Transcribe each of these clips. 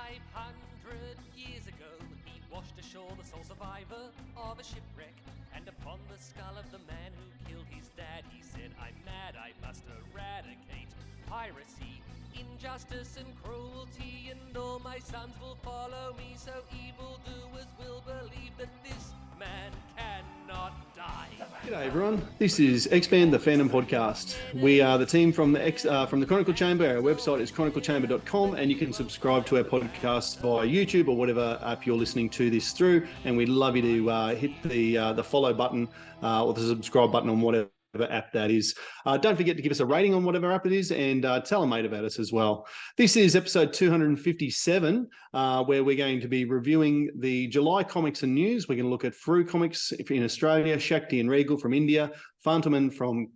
500 years ago, he washed ashore the sole survivor of a shipwreck. And upon the skull of the man who killed his dad, he said, I'm mad, I must eradicate piracy, injustice and cruelty, and all my sons will follow me, so evildoers will believe that this man cannot die. G'day everyone, this is X-Band, the Fandom Podcast. We are the team from the Chronicle Chamber. Our website is chroniclechamber.com, and you can subscribe to our podcast via YouTube or whatever app you're listening to this through. And we'd love you to hit the follow button or the subscribe button on whatever app that is. Don't forget to give us a rating on whatever app it is, and tell a mate about us as well. This is episode 257, where we're going to be reviewing the July comics and news. We're going to look at Frew comics in Australia, Shakti and Regal from India, Phantoman from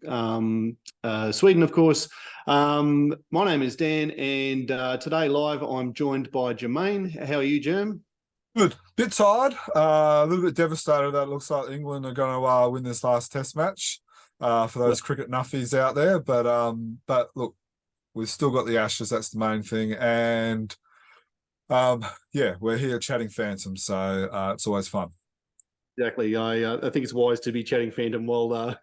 Sweden, of course. My name is Dan, and today live I'm joined by Jermayn. How are you, Jerm? Good. Bit tired, a little bit devastated that it looks like England are going to win this last test match. For those cricket nuffies out there, but look, we've still got the Ashes. That's the main thing, and yeah, we're here chatting Phantom, so it's always fun. Exactly. I think it's wise to be chatting Phantom while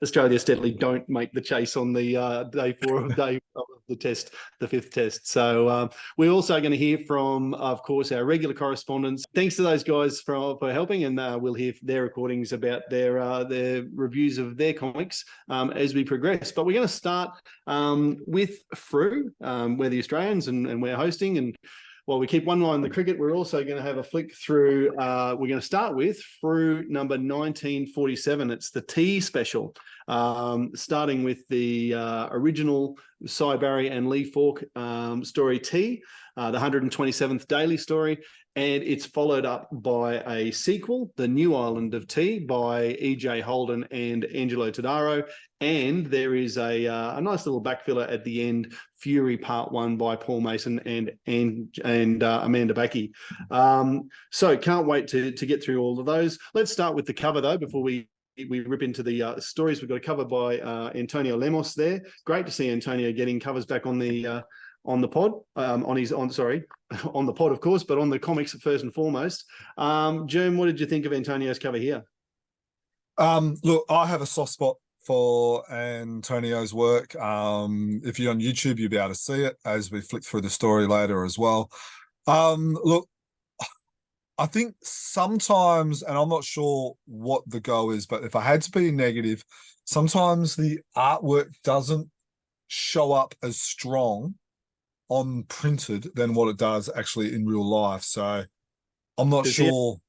Australia steadily don't make the chase on the day of the test, the fifth test. So we're also going to hear from, of course, our regular correspondents. Thanks to those guys for helping, and we'll hear their recordings about their reviews of their comics as we progress. But we're going to start with Frew, we're the Australians, and we're hosting. And while we keep one eye on the cricket, we're also going to have a flick through. We're going to start with Frew number 1947. It's the Tea special, starting with the original Seuj Barry and Lee Falk story Tea, the 127th daily story, and it's followed up by a sequel, The New Island of Tea, by E.J. Holden and Angelo Todaro. And there is a nice little backfiller at the end, Fury Part 1 by Paul Mason and Amanda Bacchi. So can't wait to get through all of those. Let's start with the cover, though, before we rip into the stories. We've got a cover by Antonio Lemos there. Great to see Antonio getting covers back on the pod, on the pod, of course, but on the comics first and foremost. Jerm, what did you think of Antonio's cover here? Look, I have a soft spot for Antonio's work. If you're on YouTube, you'll be able to see it as we flick through the story later as well. Look, I think sometimes, and I'm not sure what the go is, but if I had to be negative, sometimes the artwork doesn't show up as strong on printed than what it does actually in real life. So I'm not sure.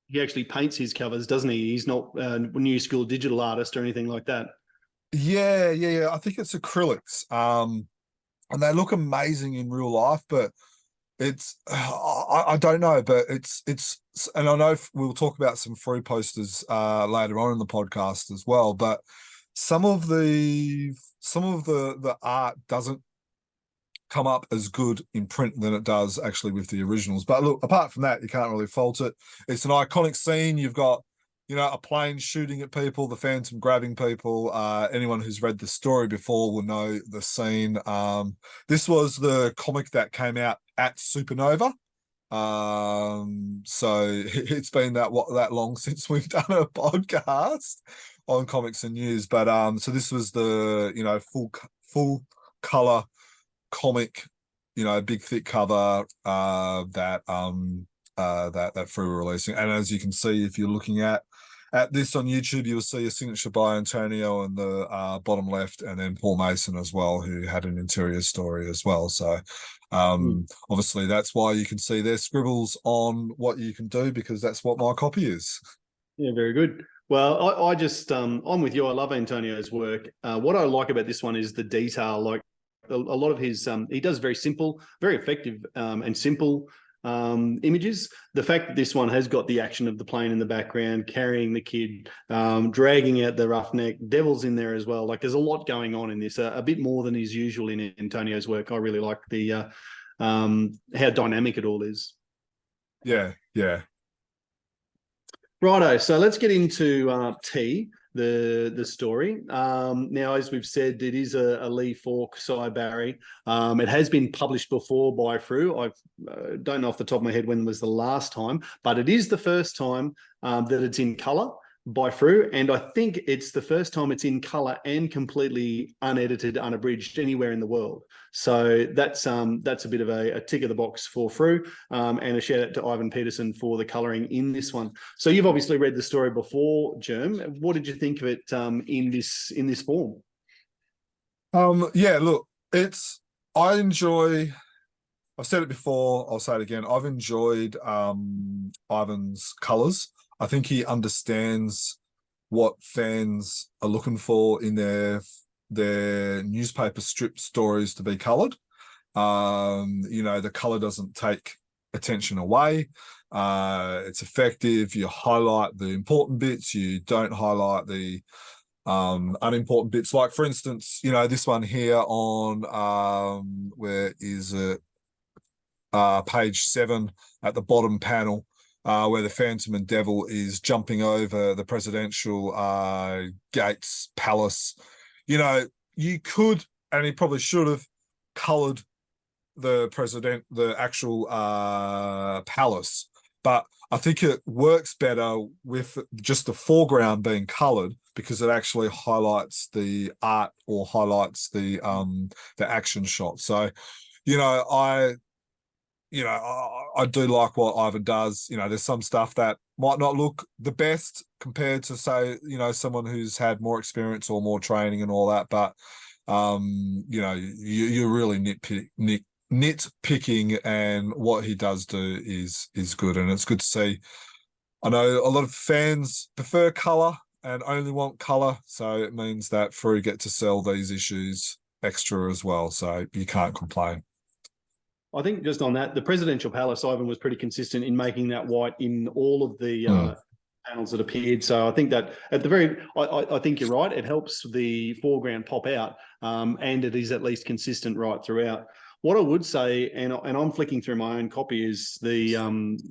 He actually paints his covers, doesn't he? He's not a new school digital artist or anything like that. Yeah. I think it's acrylics. And they look amazing in real life, but it's I don't know, but it's and I know we'll talk about some free posters later on in the podcast as well, but some of the art doesn't come up as good in print than it does actually with the originals. But look, apart from that, you can't really fault it. It's an iconic scene. You've got, a plane shooting at people, the Phantom grabbing people. Anyone who's read the story before will know the scene. This was the comic that came out at Supernova. So it's been that long since we've done a podcast on comics and news. But so this was the full color comic, big thick cover that Frew were releasing. And as you can see, if you're looking at this on YouTube, you'll see a signature by Antonio in the bottom left, and then Paul Mason as well, who had an interior story as well. So obviously that's why you can see their scribbles on what you can do, because that's what my copy is. Yeah, very good. Well, I just I'm with you. I love Antonio's work. What I like about this one is the detail. Like a lot of his he does very simple, very effective and simple images. The fact that this one has got the action of the plane in the background, carrying the kid, dragging out the roughneck, devil's in there as well. Like there's a lot going on in this, a bit more than is usual in Antonio's work. I really like the how dynamic it all is. Yeah. Righto, so let's get into Tea. the story. Now, as we've said, it is a Lee Falk, Seuj Barry. It has been published before by Frew. I don't know off the top of my head when was the last time, but it is the first time that it's in colour by Frew, and I think it's the first time it's in colour and completely unedited, unabridged anywhere in the world. So that's a bit of a tick of the box for Frew, and a shout out to Ivan Peterson for the colouring in this one. So you've obviously read the story before, Germ. What did you think of it in this form? Yeah, look, I enjoy. I've said it before, I'll say it again. I've enjoyed Ivan's colours. I think he understands what fans are looking for in their newspaper strip stories to be coloured. The colour doesn't take attention away. It's effective. You highlight the important bits. You don't highlight the unimportant bits. Like, for instance, this one here on where is it? Page 7 at the bottom panel, where the Phantom and Devil is jumping over the presidential gates palace. You could, and he probably should have, coloured the actual palace, but I think it works better with just the foreground being coloured, because it actually highlights the art or highlights the action shot. So, I do like what Ivan does. There's some stuff that might not look the best compared to, say, someone who's had more experience or more training and all that. But, you're really nitpicking, and what he does do is good. And it's good to see. I know a lot of fans prefer colour and only want colour. So it means that Frew get to sell these issues extra as well. So you can't complain. I think just on that, the presidential palace, Ivan was pretty consistent in making that white in all of the panels that appeared. So I think that at the very, I think you're right. It helps the foreground pop out, and it is at least consistent right throughout. What I would say, and I'm flicking through my own copy, is the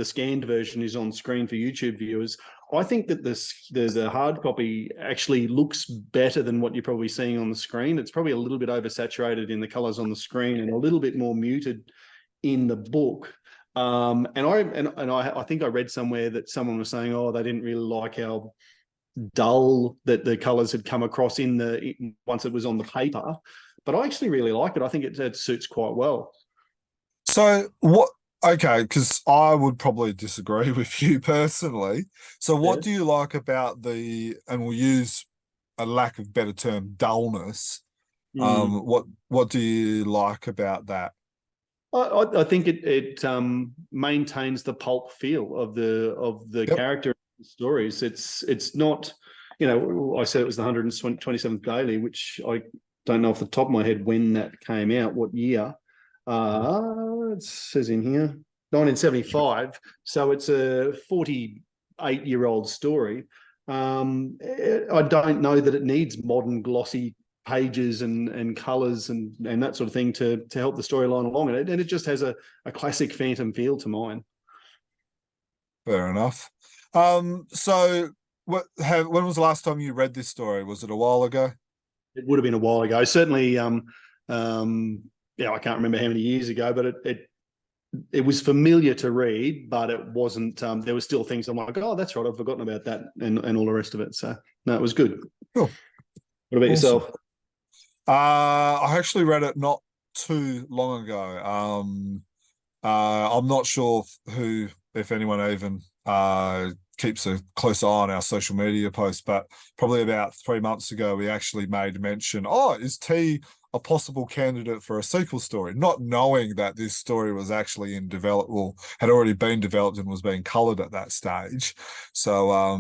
scanned version is on screen for YouTube viewers. I think that the hard copy actually looks better than what you're probably seeing on the screen. It's probably a little bit oversaturated in the colours on the screen and a little bit more muted in the book. And I think I read somewhere that someone was saying, oh, they didn't really like how dull that the colours had come across once it was on the paper. But I actually really like it. I think it suits quite well. So what? Okay, because I would probably disagree with you personally. So what do you like about and we'll use a lack of better term, dullness? What do you like about that? I think it maintains the pulp feel of the character and the stories. It's not, I said it was the 127th daily, which I don't know off the top of my head when that came out, what year. It says in here 1975, so it's a 48-year-old story. I don't know that it needs modern glossy pages and colors and that sort of thing to help the storyline along, and it just has a classic Phantom feel to mine. Fair enough. So when was the last time you read this story? Was it a while ago? It would have been a while ago. Certainly, I can't remember how many years ago, but it was familiar to read, but it wasn't. There were still things I'm like, oh, that's right, I've forgotten about that, and all the rest of it. So no, it was good. Cool. What about yourself? I actually read it not too long ago. I'm not sure if anyone even keeps a close eye on our social media posts, but probably about 3 months ago, we actually made mention, is T a possible candidate for a sequel story, not knowing that this story was actually in had already been developed and was being coloured at that stage. So,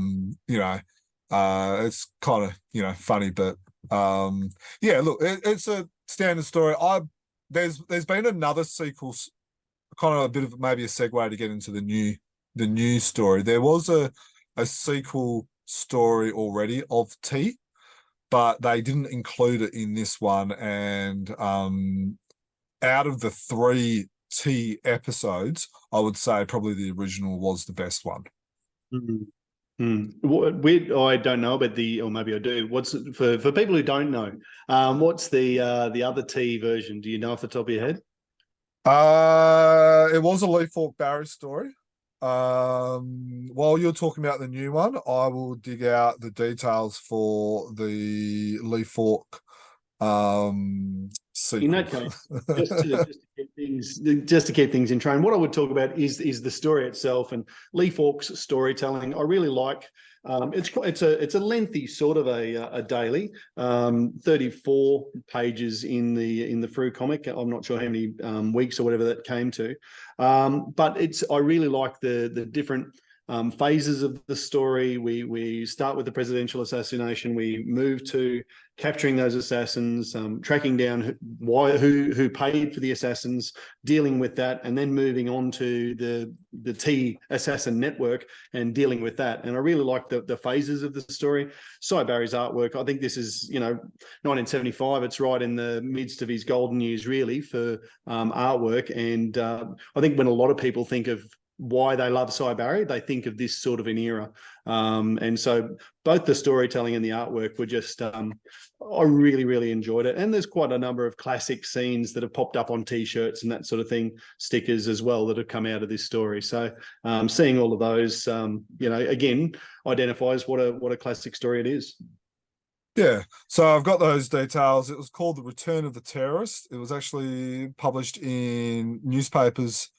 it's kind of, funny, but look, it's a standard story. There's been another sequel, kind of a bit of maybe a segue to get into the new story. There was a sequel story already of T, but they didn't include it in this one. And out of the 3 T episodes, I would say probably the original was the best one. Mm-hmm. I don't know about or maybe I do. What's for people who don't know? What's the other T version? Do you know off the top of your head? It was a Lee Falk Barry story. While you're talking about the new one, I will dig out the details for the Lee Falk sequel. In that case, just to keep things in train, what I would talk about is the story itself and Lee Falk's storytelling. I really like. It's a lengthy sort of a daily, 34 pages in the Frew comic. I'm not sure how many weeks or whatever that came to, but I really like the different phases of the story. We start with the presidential assassination. We move to capturing those assassins, tracking down who paid for the assassins, dealing with that, and then moving on to the T assassin network and dealing with that. And I really like the phases of the story. Seuj Barry's artwork, I think this is 1975. It's right in the midst of his golden years, really, for artwork. And I think when a lot of people think of why they love Seuj Barry, they think of this sort of an era. And so both the storytelling and the artwork were just, I really, really enjoyed it. And there's quite a number of classic scenes that have popped up on T-shirts and that sort of thing, stickers as well, that have come out of this story. So seeing all of those, again, identifies what a classic story it is. Yeah, so I've got those details. It was called The Return of the Terrorist. It was actually published in newspapers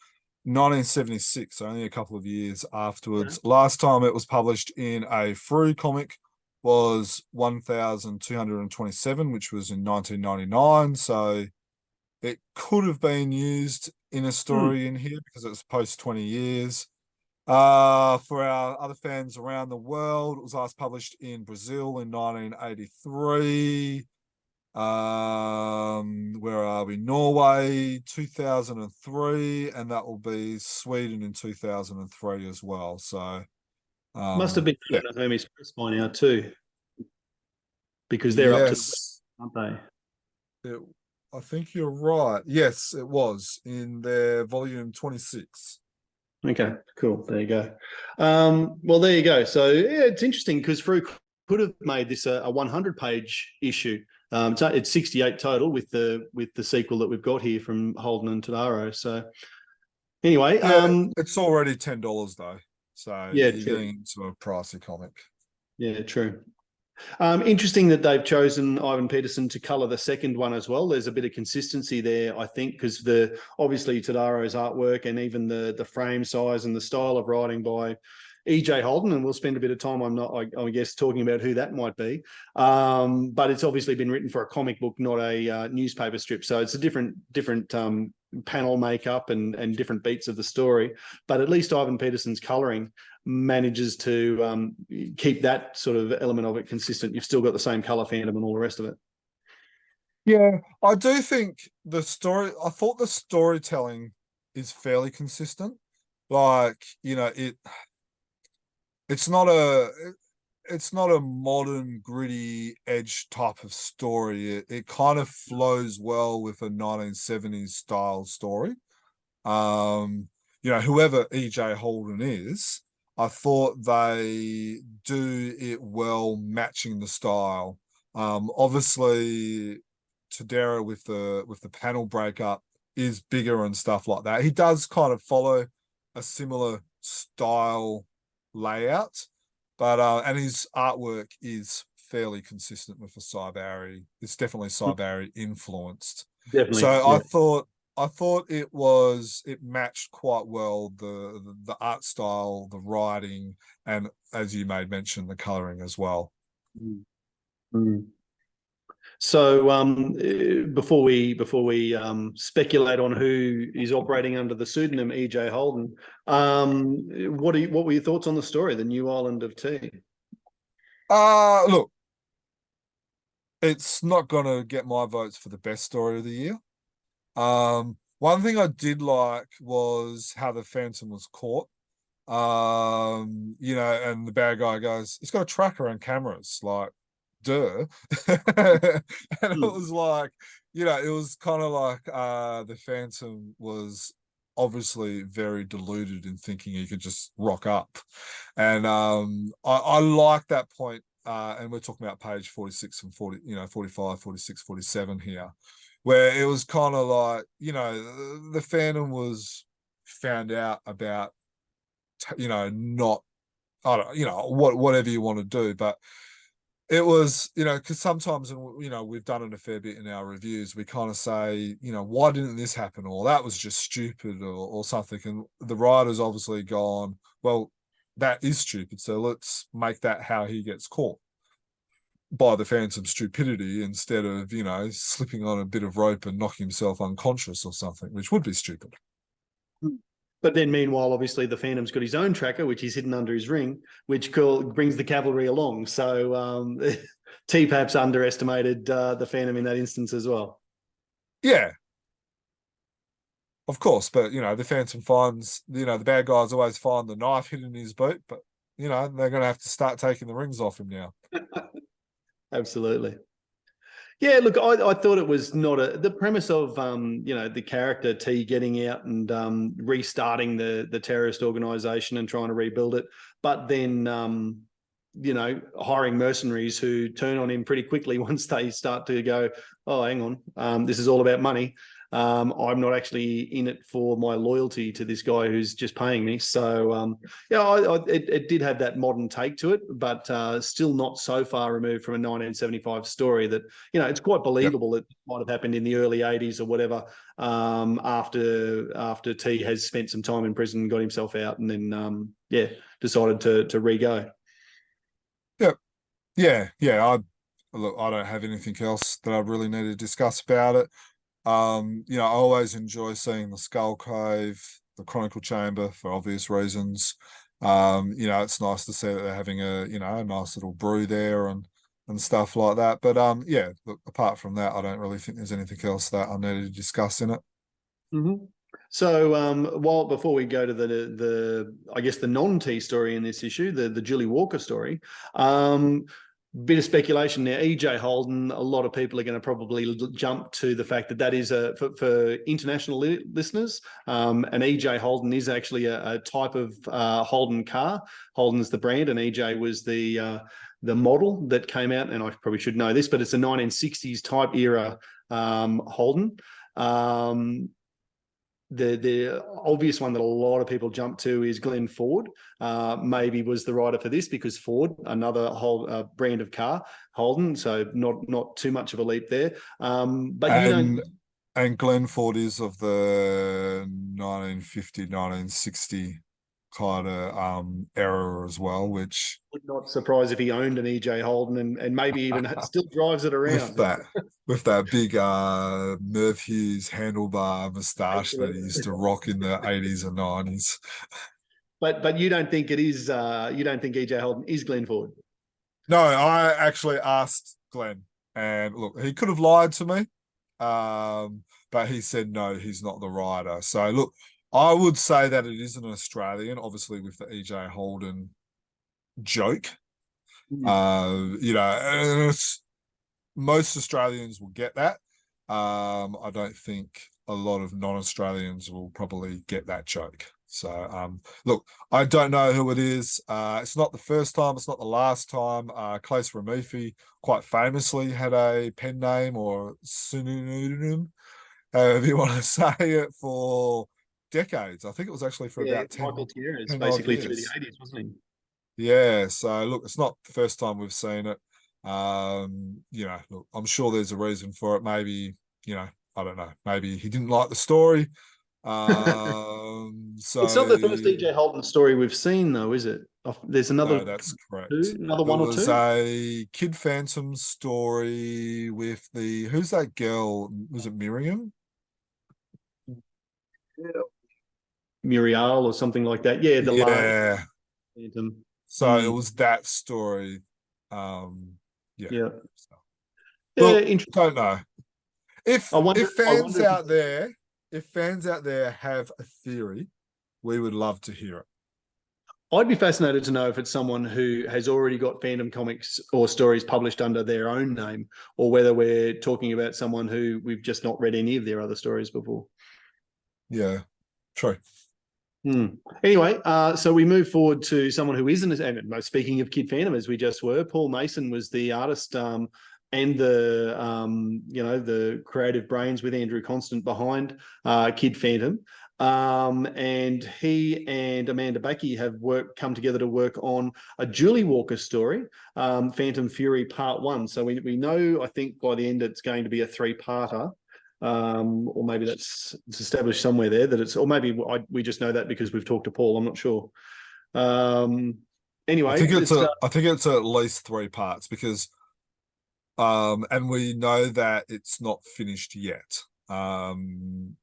1976, so only a couple of years afterwards. Yeah. Last time it was published in a Frew comic was 1227, which was in 1999. So it could have been used in a story in here because it was post 20 years. For our other fans around the world, it was last published in Brazil in 1983. Where are we? Norway 2003, and that will be Sweden in 2003 as well. So must have been a Hermes Press by now too, because they're up to, aren't they? I think you're right. Yes, it was in their volume 26. Okay, cool. There you go. Well, there you go. So yeah, it's interesting because Frew could have made this a 100-page issue. It's 68 total with the sequel that we've got here from Holden and Todaro. So anyway, it's already $10 though. So yeah, you're getting into a pricey comic. Yeah, true. Interesting that they've chosen Ivan Peterson to colour the second one as well. There's a bit of consistency there, I think, because obviously Todaro's artwork and even the frame size and the style of writing by E.J. Holden, and we'll spend a bit of time, I guess, talking about who that might be. But it's obviously been written for a comic book, not a newspaper strip. So it's a different panel makeup and different beats of the story. But at least Ivan Peterson's colouring manages to keep that sort of element of it consistent. You've still got the same colour phantom and all the rest of it. Yeah, I do think I thought the storytelling is fairly consistent. Like, it's not a modern gritty edge type of story. It kind of flows well with a 1970s style story. Whoever E.J. Holden is, I thought they do it well, matching the style. Obviously Todaro with the panel breakup is bigger and stuff like that. He does kind of follow a similar style layout, but and his artwork is fairly consistent with the Seuj Barry. It's definitely Seuj Barry influenced. Definitely. So yeah. I thought it matched quite well the art style, the writing, and as you made mention, the coloring as well. So before we speculate on who is operating under the pseudonym E.J. Holden, what were your thoughts on the story, The New Island of Tea? Look, it's not gonna get my votes for the best story of the year. One thing I did like was how the Phantom was caught. And the bad guy goes, "It's got a tracker and cameras," like, duh. And it was like, it was kind of like the Phantom was obviously very deluded in thinking he could just rock up. And I like that point. And we're talking about page 46 and 40, 45, 46, 47 here, where it was kind of like, the fandom was found out about, not, I don't, whatever you want to do, but it was, because sometimes, we've done it a fair bit in our reviews. We kind of say, why didn't this happen? Or that was just stupid or something. And the writer's obviously gone, well, that is stupid. So let's make that how he gets caught by the phantom stupidity instead of, slipping on a bit of rope and knocking himself unconscious or something, which would be stupid. But then meanwhile, obviously the Phantom's got his own tracker, which is hidden under his ring, which brings the cavalry along. So T perhaps underestimated the Phantom in that instance as well. Yeah. Of course, but, the Phantom finds, the bad guys always find the knife hidden in his boot, but, they're going to have to start taking the rings off him now. Absolutely. Yeah, look, I thought it was not the premise of the character T getting out and restarting the terrorist organization and trying to rebuild it, but then hiring mercenaries who turn on him pretty quickly once they start to go, oh, hang on, this is all about money. I'm not actually in it for my loyalty to this guy who's just paying me. So, it did have that modern take to it, but still not so far removed from a 1975 story that, it's quite believable that it might have happened in the early 80s or whatever, after T has spent some time in prison and got himself out and then, decided to re-go. Yeah. I don't have anything else that I really need to discuss about it. I always enjoy seeing the Skull Cave, the Chronicle Chamber for obvious reasons. It's nice to see that they're having a nice little brew there and stuff like that. But look, apart from that, I don't really think there's anything else that I need to discuss in it. Mm-hmm. So before we go to the I guess the non-T story in this issue, the Julie Walker story, bit of speculation there. EJ Holden, a lot of people are going to probably jump to the fact that is for international listeners. An EJ Holden is actually a type of Holden car. Holden's the brand, and EJ was the model that came out. And I probably should know this, but it's a 1960s type era Holden. The obvious one that a lot of people jump to is Glenn Ford. Maybe was the writer for this because Ford, another whole brand of car, Holden. So not too much of a leap there. And Glenn Ford is of the 1950, 1960 kind of era as well, which would not surprise if he owned an EJ Holden and maybe even still drives it around. With that big Merv Hughes handlebar moustache that he used to rock in the 80s and 90s. But you don't think it is you don't think EJ Holden is Glenn Ford? No, I actually asked Glenn, and look, he could have lied to me. But he said no, he's not the writer. So look, I would say that it is an Australian, obviously with the EJ Holden joke. Most Australians will get that. I don't think a lot of non-Australians will probably get that joke. So, look, I don't know who it is. It's not the first time. It's not the last time. Claes Ramufi quite famously had a pen name or pseudonym, however you want to say it, for decades. I think it was actually for about 10 years. Basically through the 80s, wasn't he? Yeah, so look, it's not the first time we've seen it. Look, I'm sure there's a reason for it. Maybe, I don't know. Maybe he didn't like the story. So it's not the first EJ Holden story we've seen, though, is it? There's another. No, that's correct. Another one or two. It was a Kid Phantom story with who's that girl? Was it Miriam? Muriel or something like that. Yeah, yeah. Phantom. So it was that story. Yeah. So, well, don't know. If fans out there have a theory, we would love to hear it. I'd be fascinated to know if it's someone who has already got fandom comics or stories published under their own name, or whether we're talking about someone who we've just not read any of their other stories before. Yeah. True. Anyway, so we move forward to someone who isn't, and speaking of Kid Phantom, as we just were, Paul Mason was the artist and the the creative brains with Andrew Constant behind Kid Phantom. And he and Amanda Bacchi have come together to work on a Julie Walker story, Phantom Fury Part 1. So we know, I think by the end it's going to be a 3-parter. Or maybe it's established somewhere there that it's, or maybe we just know that because we've talked to Paul. I'm not sure. Anyway, I think it's at least 3 parts because, and we know that it's not finished yet. And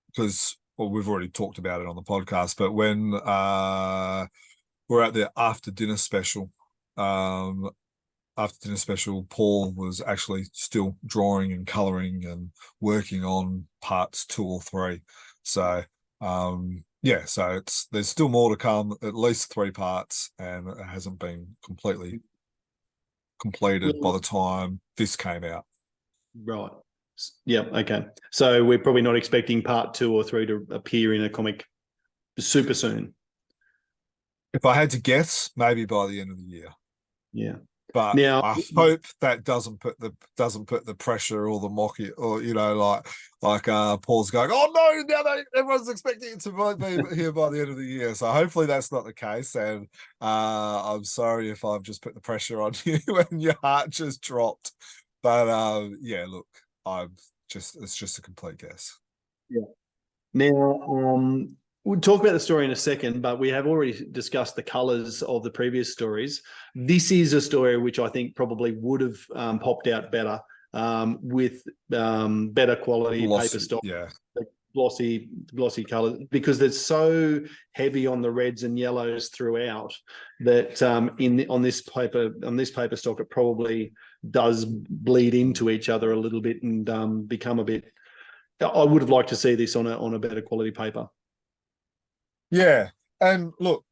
because, well, we've already talked about it on the podcast, but when we're at the after dinner special, Paul was actually still drawing and colouring and working on parts 2 or 3. So, so there's still more to come, at least 3 parts, and it hasn't been completely completed by the time this came out. Right. Yeah. Okay. So we're probably not expecting part 2 or 3 to appear in a comic super soon. If I had to guess, maybe by the end of the year. Yeah. But now, I hope that doesn't put the pressure or the mock it, or like Paul's going, oh no, now everyone's expecting it to be here by the end of the year. So hopefully that's not the case. And I'm sorry if I've just put the pressure on you and your heart just dropped. But look, it's just a complete guess. Yeah. Now, we'll talk about the story in a second, but we have already discussed the colours of the previous stories. This is a story which I think probably would have popped out better with better quality paper stock, glossy colours, because they're so heavy on the reds and yellows throughout that on this paper stock it probably does bleed into each other a little bit and become a bit. I would have liked to see this on a better quality paper. Yeah, and look,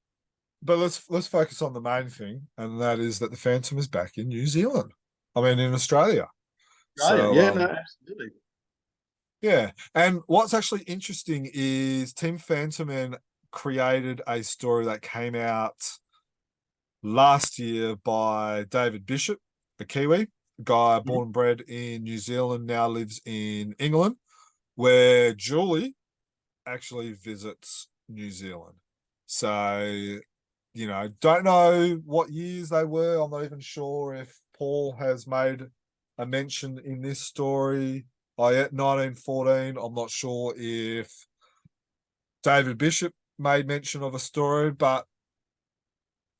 but let's focus on the main thing, and that is that the Phantom is back in New Zealand. I mean, in Australia. So, absolutely. Yeah, and what's actually interesting is Team Phantom created a story that came out last year by David Bishop, a Kiwi guy born and bred in New Zealand, now lives in England, where Julie actually visits New Zealand. So, don't know what years they were. I'm not even sure if Paul has made a mention in this story. 1914. I'm not sure if David Bishop made mention of a story, but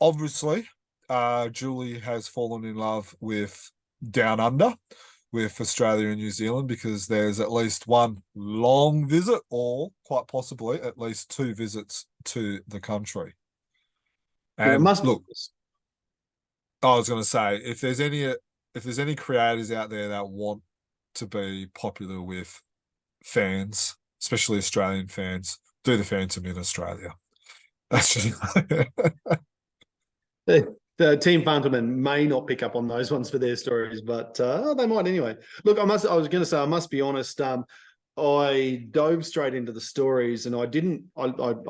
obviously, Julie has fallen in love with Down Under, with Australia and New Zealand, because there's at least one long visit, or quite possibly at least 2 visits to the country. And look, I was going to say, if there's any creators out there that want to be popular with fans, especially Australian fans, do the Phantom in Australia. That's just the Team Phantom may not pick up on those ones for their stories, but they might anyway. Look, I was going to say, I must be honest. I dove straight into the stories, and I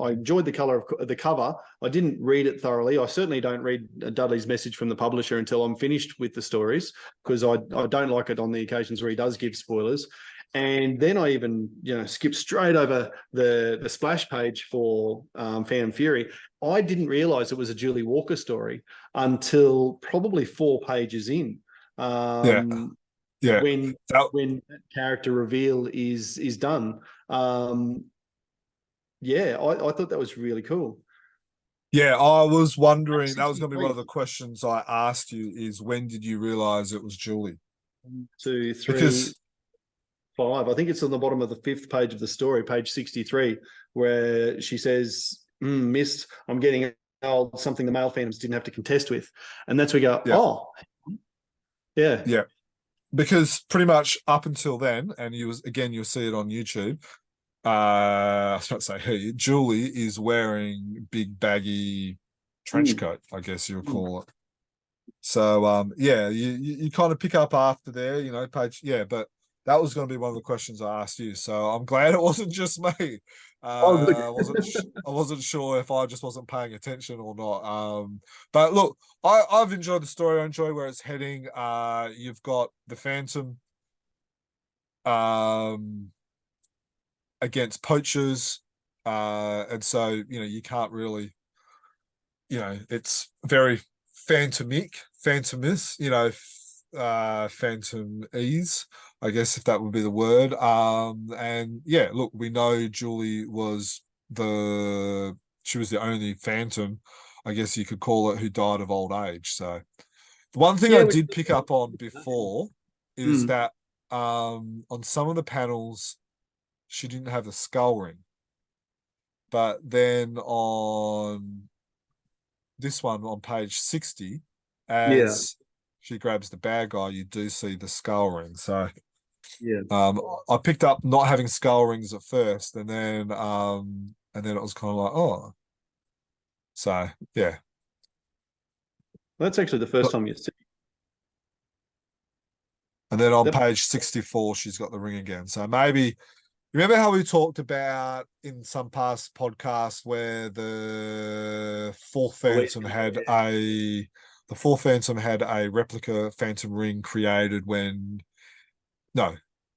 enjoyed the color of the cover. I didn't read it thoroughly. I certainly don't read Dudley's message from the publisher until I'm finished with the stories, because I don't like it on the occasions where he does give spoilers. And then I even, skipped straight over the splash page for Phantom Fury. I didn't realize it was a Julie Walker story until probably 4 pages in. When that character reveal is done. I thought that was really cool. Yeah, I was wondering, that was going to be one of the questions I asked you, is when did you realize it was Julie? 1, 2, 3, 5. I think it's on the bottom of the 5th page of the story, page 63, where she says, missed, I'm getting old, something the male Phantoms didn't have to contest with. And that's where we go, Yeah. Because pretty much up until then, and you'll see it on YouTube, I was about to say, hey, Julie is wearing big baggy trench coat, I guess you'll call it. So you kind of pick up after there, page, but that was going to be one of the questions I asked you. So I'm glad it wasn't just me. Oh, good. I wasn't sure if I just wasn't paying attention or not. But look, I've enjoyed the story. I enjoy where it's heading. You've got the Phantom against poachers, and so you can't really, it's very phantomous, phantomese, I guess, if that would be the word. And yeah, look, we know Julie was the only phantom, I guess you could call it, who died of old age. So the one thing I did pick up on before is that on some of the panels she didn't have the skull ring, but then on this one on page 60, as she grabs the bad guy, you do see the skull ring. So I picked up not having skull rings at first, and then it was kind of like, oh, so yeah. That's actually the first time you see. And then on page 64, she's got the ring again. So maybe, remember how we talked about in some past podcasts where the fourth Phantom had a replica Phantom ring created when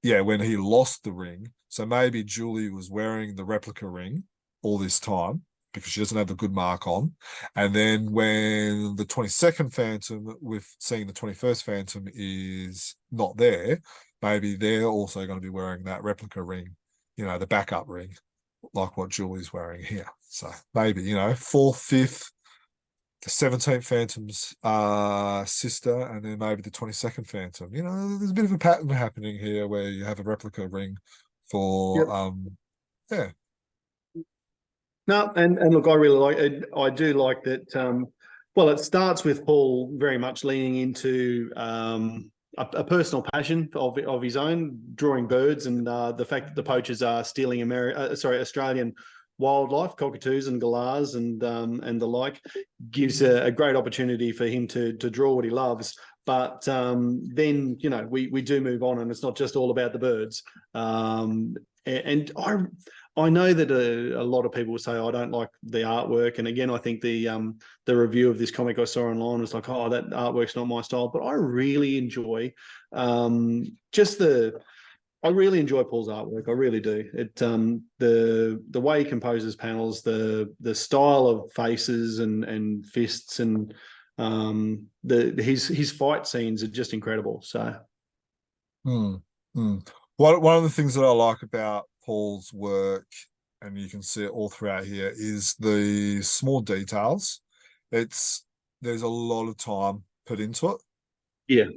he lost the ring. So maybe Julie was wearing the replica ring all this time because she doesn't have the good mark on. And then when the 22nd Phantom, with seeing the 21st Phantom is not there, maybe they're also going to be wearing that replica ring, the backup ring, like what Julie's wearing here. So maybe, fourth, fifth, the 17th Phantom's sister, and then maybe the 22nd Phantom. There's a bit of a pattern happening here where you have a replica ring for No, and look, I really like it. I do like that. Well, it starts with Paul very much leaning into a personal passion of his own, drawing birds, and the fact that the poachers are stealing Australian wildlife, cockatoos and galahs and the like, gives a great opportunity for him to draw what he loves. But then we do move on, and it's not just all about the birds. And I know that a lot of people say, I don't like the artwork. And again, I think the review of this comic I saw online was like, oh, that artwork's not my style. But I really enjoy I really enjoy Paul's artwork. I really do. It the way he composes panels, the style of faces and fists, and his fight scenes are just incredible. So one of the things that I like about Paul's work, and you can see it all throughout here, is the small details. There's a lot of time put into it. Yeah.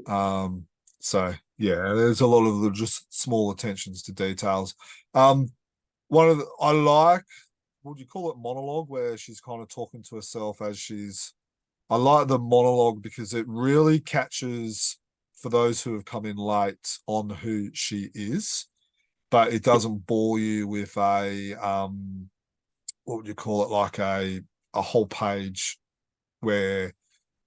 So yeah, there's a lot of just small attentions to details. I like, what do you call it, monologue, where she's kind of talking to herself as I like the monologue because it really catches, for those who have come in late, on who she is, but it doesn't bore you with what would you call it, like a whole page where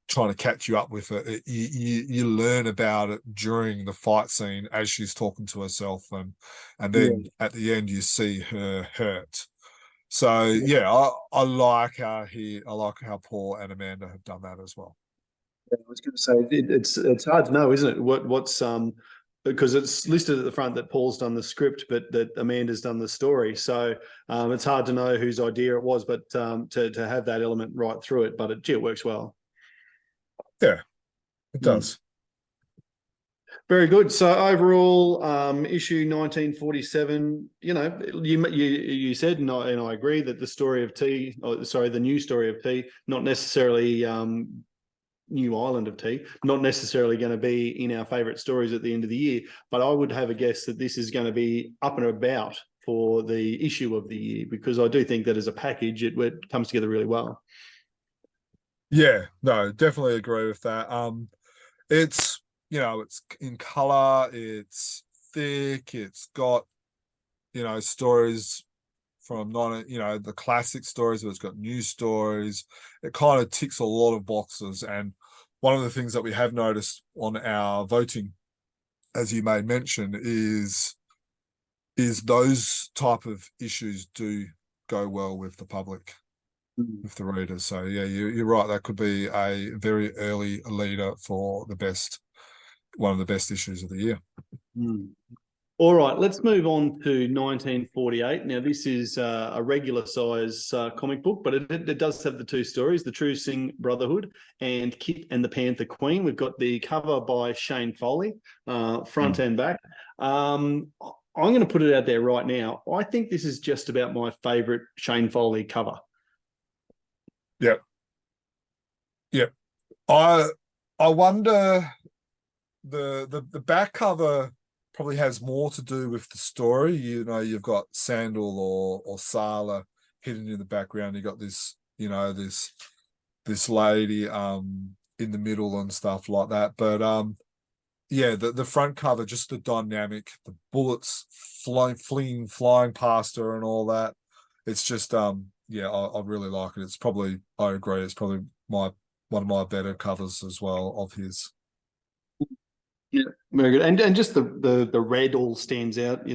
trying to catch you up with it. You learn about it during the fight scene as she's talking to herself, and then at the end you see her hurt. So yeah, I like how Paul and Amanda have done that as well. I was going to say it's hard to know, isn't it? What's because it's listed at the front that Paul's done the script, but that Amanda's done the story. So it's hard to know whose idea it was, but to have that element right through it. But it works well. Yeah, it does. Very good. So overall, issue 1947. You said, and I agree that the story of T, the new story of T, not necessarily New Island of Tea, not necessarily going to be in our favourite stories at the end of the year, but I would have a guess that this is going to be up and about for the issue of the year, because I do think that as a package, it comes together really well. Yeah, no, definitely agree with that. It's it's in color, it's thick, it's got stories from the classic stories, but it's got new stories. It kind of ticks a lot of boxes. And one of the things that we have noticed on our voting as you may mention, is those type of issues do go well with the public, with the readers. So yeah, you're right. That could be a very early leader for one of the best issues of the year. All right, let's move on to 1948. Now, this is a regular size comic book, but it does have the two stories, the True Singh Brotherhood and Kit and the Panther Queen. We've got the cover by Shane Foley, front and back. I'm going to put it out there right now. I think this is just about my favourite Shane Foley cover. Yep. I wonder, the back cover probably has more to do with the story. You know, you've got Sandal or Sala hidden in the background. You got this, you know, this lady in the middle and stuff like that. But yeah, the front cover, just the dynamic, the bullets flying past her and all that. It's just yeah, I really like it. It's probably, I agree, it's probably one of my better covers as well of his. Yeah, very good. And just the red all stands out.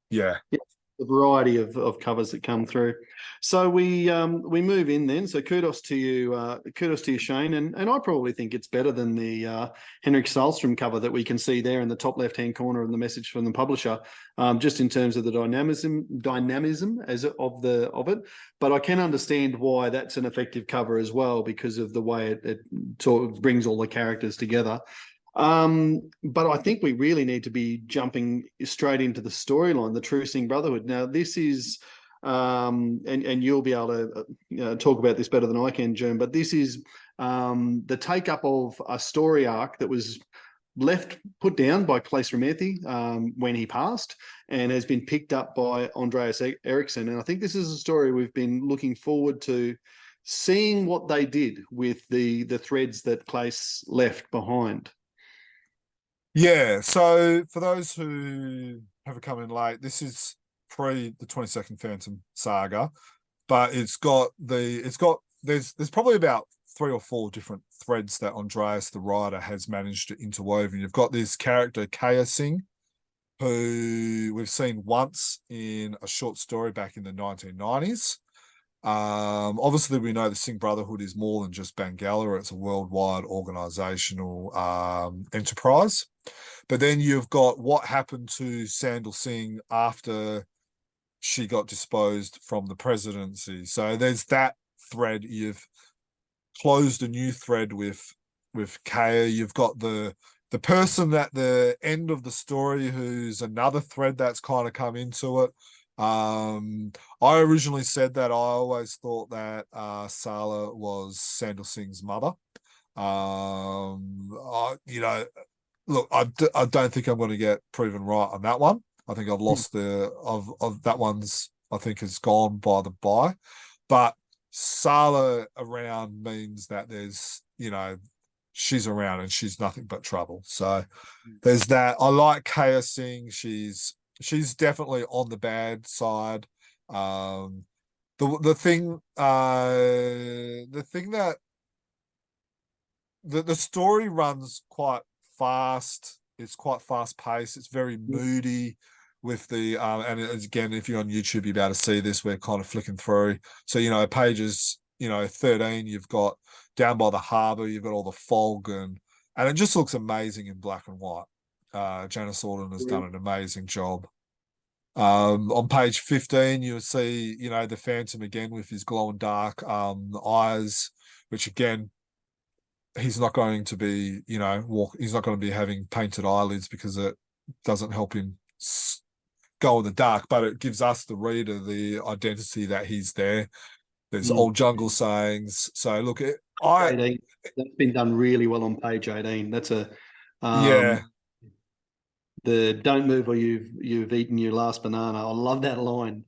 Yeah. The variety of covers that come through. So we move in then. So kudos to you, Shane. And I probably think it's better than the Henrik Sahlstrom cover that we can see there in the top left-hand corner of the message from the publisher, just in terms of the dynamism of it. But I can understand why that's an effective cover as well, because of the way it sort of brings all the characters together. But I think we really need to be jumping straight into the storyline, the True Singh Brotherhood. Now, this is, and you'll be able to talk about this better than I can, Jerm, but this is the take-up of a story arc that was put down by Claes Ramethi when he passed, and has been picked up by Andreas Eriksson. And I think this is a story we've been looking forward to seeing what they did with the threads that Claes left behind. Yeah, so for those who have come in late, this is pre the 22nd Phantom saga, but there's probably about 3 or 4 different threads that Andreas the writer has managed to interwoven. You've got this character Kaya Singh, who we've seen once in a short story back in the 1990s. Obviously we know the Singh Brotherhood is more than just Bangala. It's a worldwide organizational enterprise. But then you've got what happened to Sandal Singh after she got disposed from the presidency. So there's that thread. You've closed a new thread with Kaya. You've got the person at the end of the story who's another thread that's kind of come into it. I originally said that I always thought that Sala was Sandal Singh's mother. You know, look, I don't think I'm going to get proven right on that one. I think I've lost of that one's, I think, has gone by the by. But Sala around means that there's, you know, she's around and she's nothing but trouble. So there's that. I like Kaya Singh. She's definitely on the bad side. The thing that the story runs quite fast. It's quite fast paced. It's very moody with the and again, if you're on YouTube, you'll be able to see this. We're kind of flicking through. So, you know, pages, you know, 13, you've got down by the harbour, you've got all the fog and it just looks amazing in black and white. Janusz Ordon has done an amazing job. On page 15, you'll see, you know, the Phantom again with his glow and dark eyes, which again, he's not going to be, you know, he's not going to be having painted eyelids because it doesn't help him go in the dark, but it gives us, the reader, the identity that he's there. There's old jungle sayings. So look, that's been done really well on page 18. That's a yeah. The don't move or you've eaten your last banana. I love that line.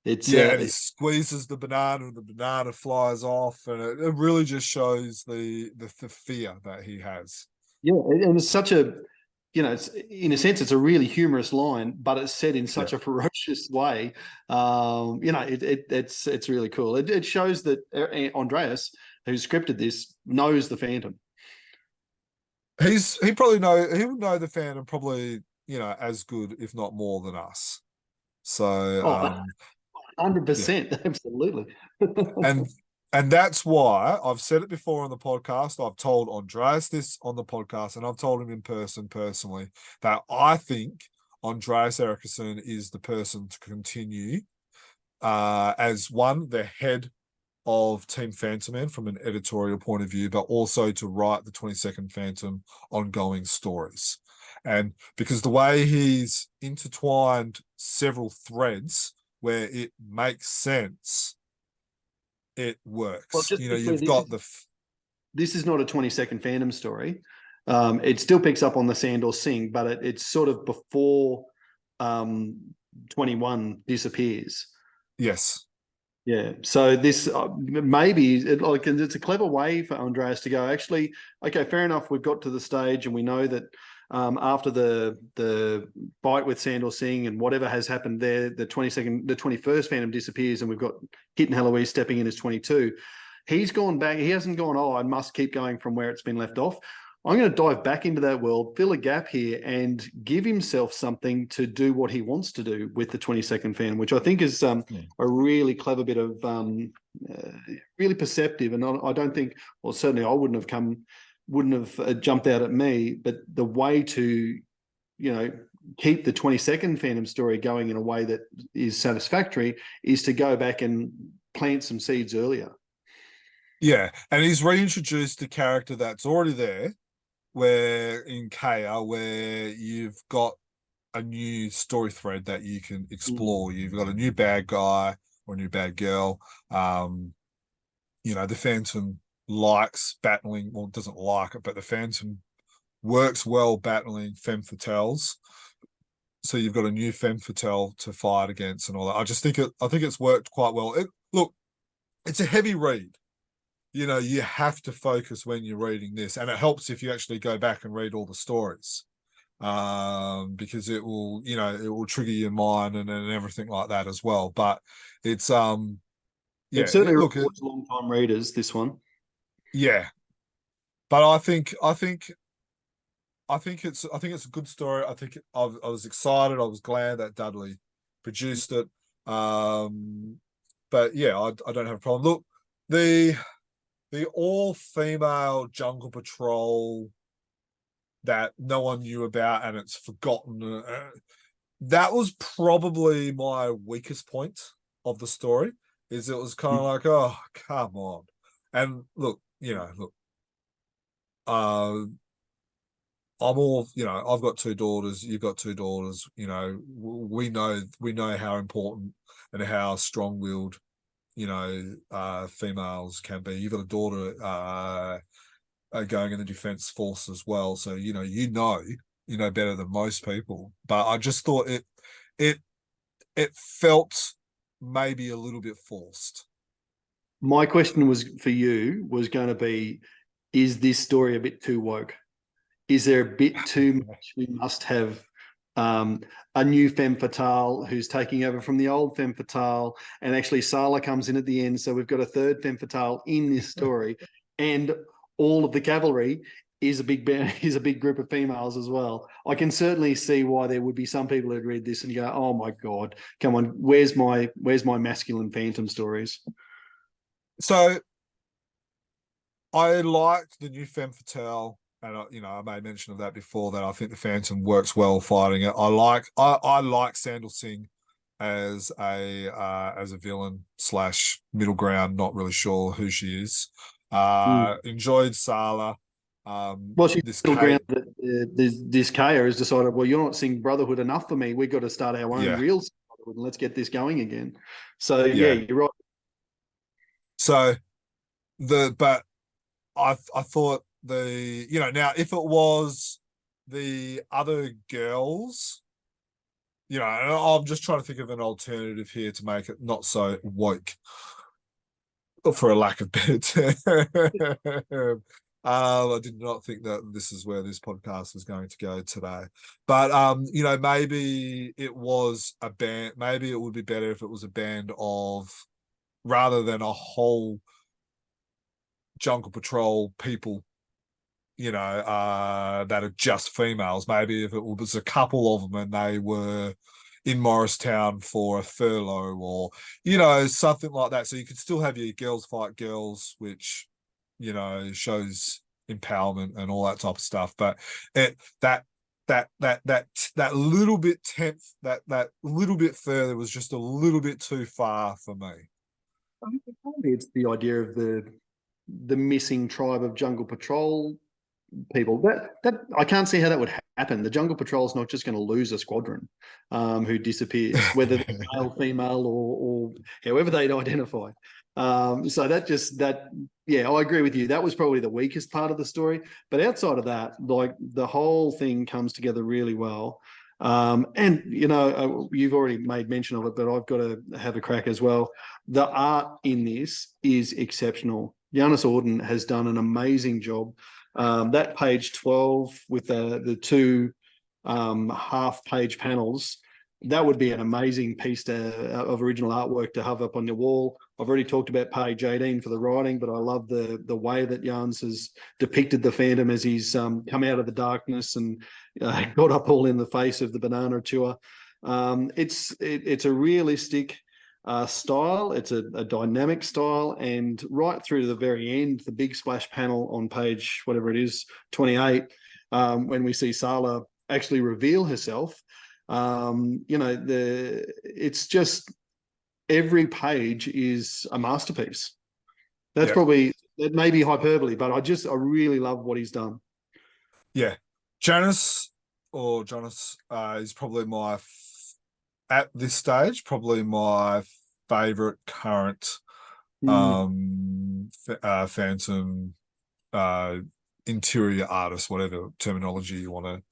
It's and he squeezes the banana flies off, and it really just shows the fear that he has. Yeah, and it's such a, you know, it's, in a sense, it's a really humorous line, but it's said in such a ferocious way. You know, it's really cool. It shows that Andreas, who scripted this, knows the Phantom. He'll know the Phantom probably, as good, if not more than us. So Oh, yeah. 100%, absolutely. And that's why I've said it before on the podcast. I've told Andreas this on the podcast, and I've told him in person personally that I think Andreas Eriksson is the person to continue as one, the head of Team Phantom Man from an editorial point of view, but also to write the 22nd Phantom ongoing stories. And because the way he's intertwined several threads where it makes sense, it works. Well, just to be clear, You've got this is not a 22nd Phantom story. It still picks up on the Sandor Singh, but it's sort of before 21 disappears. Yes. Yeah. So this it's a clever way for Andreas to go, actually, okay, fair enough. We've got to the stage and we know that after the fight with Sandor Singh and whatever has happened there, the 21st Phantom disappears and we've got Kit and Heloise stepping in as 22. He's gone back. He hasn't gone, oh, I must keep going from where it's been left off. I'm going to dive back into that world, fill a gap here, and give himself something to do what he wants to do with the 22nd Phantom, which I think is a really clever bit of really perceptive. And I don't think, well, certainly I wouldn't have jumped out at me, but the way to, keep the 22nd Phantom story going in a way that is satisfactory is to go back and plant some seeds earlier. Yeah, and he's reintroduced the character that's already there, where in Kea, where you've got a new story thread that you can explore. You've got a new bad guy or a new bad girl. The Phantom likes battling, well, doesn't like it, but the Phantom works well battling femme fatales. So you've got a new femme fatale to fight against and all that. I think it's worked quite well. Look, it's a heavy read. You have to focus when you're reading this, and it helps if you actually go back and read all the stories, because it will trigger your mind and everything like that as well. But it's certainly rewards long-time readers, this one. Yeah, but I think it's a good story. I think I was excited. I was glad that Dudley produced it. But yeah, I don't have a problem. Look, the all-female jungle patrol that no one knew about and it's forgotten. That was probably my weakest point of the story. Is it was kind of like, oh, come on. And look, I'm all, I've got two daughters. You've got two daughters. We know how important and how strong-willed females can be. You've got a daughter going in the defense force as well, so you know better than most people. But I just thought it felt maybe a little bit forced. My question was going to be, is this story a bit too woke? Is there a bit too much? We must have a new femme fatale who's taking over from the old femme fatale, and actually Sala comes in at the end, so we've got a third femme fatale in this story, and all of the cavalry is a big group of females as well. I can certainly see why there would be some people who'd read this and go, "Oh my god, come on, where's my masculine phantom stories?" So I liked the new femme fatale. And I made mention of that before, that I think the Phantom works well fighting it. I like Sandor Singh as a villain / middle ground. Not really sure who she is. Enjoyed Sala. Well, she's middle ground. This Kea has decided, well, you're not seeing Brotherhood enough for me. We've got to start our own real Brotherhood and let's get this going again. So yeah, you're right. So but I thought. Now if it was the other girls, and I'm just trying to think of an alternative here to make it not so woke, for a lack of better term. I did not think that this is where this podcast was going to go today, but maybe it was a band. Maybe it would be better if it was a band of, rather than a whole jungle patrol people that are just females. Maybe if it was a couple of them and they were in Morristown for a furlough or, something like that. So you could still have your girls fight girls, which, shows empowerment and all that type of stuff. But that little bit that little bit further was just a little bit too far for me. I think probably it's the idea of the missing tribe of Jungle Patrol people. That I can't see how that would happen. The Jungle Patrol is not just going to lose a squadron who disappears, whether they're male, female, or however they'd identify. So I agree with you. That was probably the weakest part of the story. But outside of that, like the whole thing comes together really well. And you've already made mention of it, but I've got to have a crack as well. The art in this is exceptional. Janusz Ordon has done an amazing job. That page 12 with the two half-page panels, that would be an amazing piece of original artwork to have up on your wall. I've already talked about page 18 for the writing, but I love the way that Janusz has depicted the Phantom as he's come out of the darkness and got up all in the face of the banana chewer. It's a realistic style. It's a dynamic style, and right through to the very end, the big splash panel on page whatever it is, 28, when we see Sala actually reveal herself. It's just every page is a masterpiece. That's probably, that may be hyperbole, but I really love what he's done. Yeah, Janusz is probably at this stage, probably my favorite current Phantom interior artist, whatever terminology you want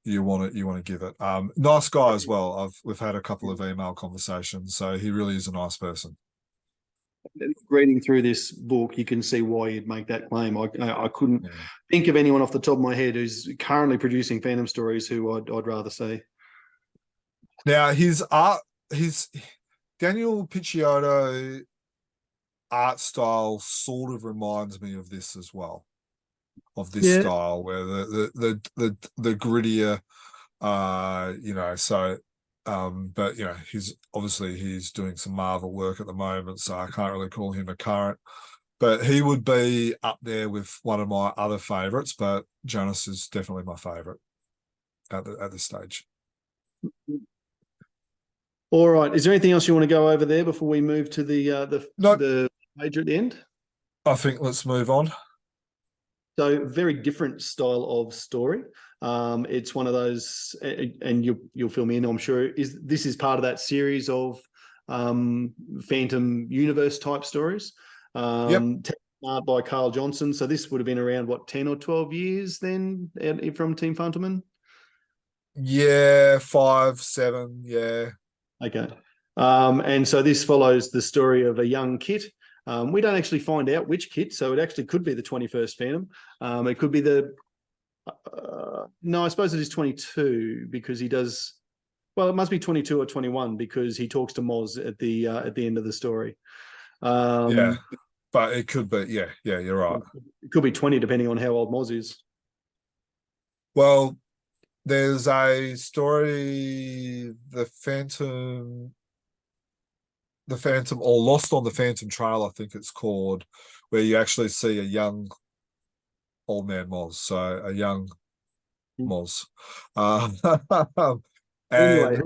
to give it. Nice guy as well. We've had a couple of email conversations, so he really is a nice person. Reading through this book, you can see why you'd make that claim. I couldn't think of anyone off the top of my head who's currently producing Phantom stories who I'd rather see. Now, his Daniel Picciotto art style sort of reminds me of this as well, of this style where the grittier, but he's doing some Marvel work at the moment, so I can't really call him a current. But he would be up there with one of my other favorites, but Janusz is definitely my favorite at this stage. All right. Is there anything else you want to go over there before we move to the major at the end? I think let's move on. So very different style of story. It's one of those, and you'll fill me in, I'm sure, this is part of that series of Phantom universe type stories. Art by Karl Johnsson. So this would have been around, 10 or 12 years then from Team Phantoman? Yeah, 5, 7, yeah. Okay. And so this follows the story of a young Kit. We don't actually find out which Kit, so it actually could be the 21st Phantom. It could be no, I suppose it is 22 because he does. Well, it must be 22 or 21 because he talks to Moz at the end of the story. But it could be, yeah, you're right. It could be 20 depending on how old Moz is. Well, there's a story, the Phantom, or Lost on the Phantom Trail, I think it's called, where you actually see a young old man Moz, so a young Moz. And anyway,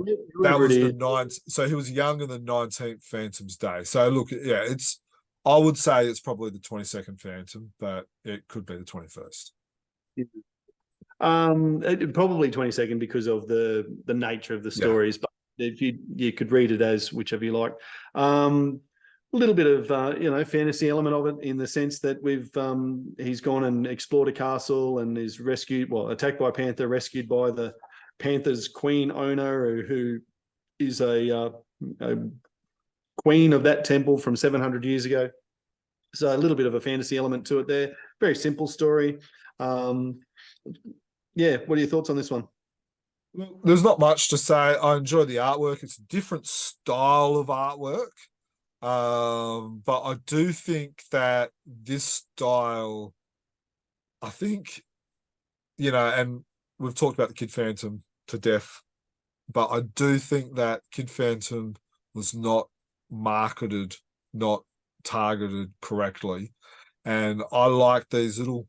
that was the 9th. So he was young in the 19th Phantom's Day. So look, yeah, I would say it's probably the 22nd Phantom, but it could be the 21st. Probably 22nd because of the nature of the stories, but if you could read it as whichever you like. A little bit of fantasy element of it in the sense that he's gone and explored a castle and is attacked by a panther, rescued by the panther's queen owner, who is a queen of that temple from 700 years ago. So a little bit of a fantasy element to it there. Very simple story. What are your thoughts on this one? There's not much to say. I enjoy the artwork. It's a different style of artwork. But I do think that this style, I think and we've talked about the Kid Phantom to death, but I do think that Kid Phantom was not marketed, not targeted correctly. And I like these little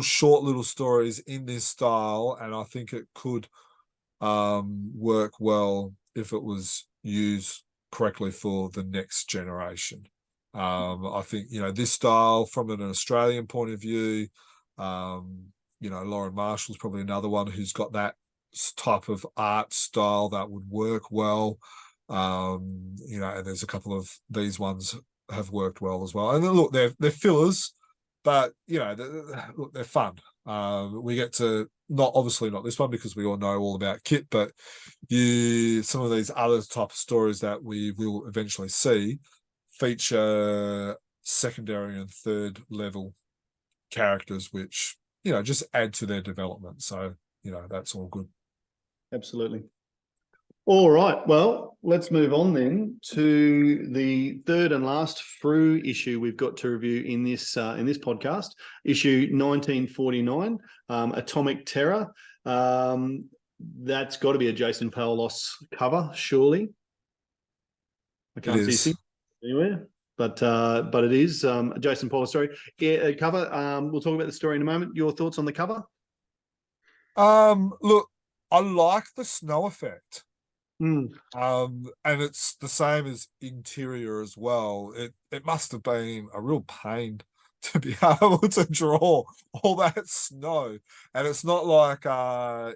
short little stories in this style, and I think it could work well if it was used correctly for the next generation. I think, this style from an Australian point of view, Lauren Marshall's probably another one who's got that type of art style that would work well. And there's a couple of these ones have worked well as well. And then, look, they're fillers, but they're fun. We get to obviously not this one because we all know all about Kit, but some of these other type of stories that we will eventually see feature secondary and third level characters, which just add to their development. So that's all good. Absolutely. All right. Well, let's move on then to the third and last Frew issue we've got to review in this podcast. Issue 1949, Atomic Terror. That's got to be a Jason Paolos cover, surely. I can't see it anywhere, but it is a Jason Paolos story. Yeah, cover. We'll talk about the story in a moment. Your thoughts on the cover? Look, I like the snow effect. Mm. And it's the same as interior as well. It must have been a real pain to be able to draw all that snow. And it's not like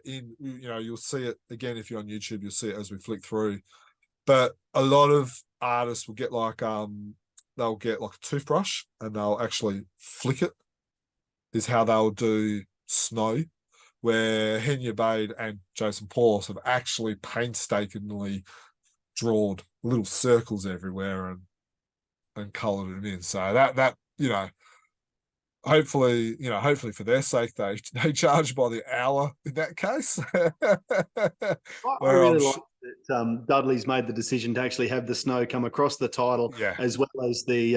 you'll see it again if you're on YouTube, you'll see it as we flick through. But a lot of artists will get they'll get like a toothbrush and they'll actually flick it, is how they'll do snow. Where Henya Bade and Jason Paolos have actually painstakingly drawn little circles everywhere and coloured it in. So that hopefully for their sake they charge by the hour in that case. I really like that Dudley's made the decision to actually have the snow come across the title, as well as the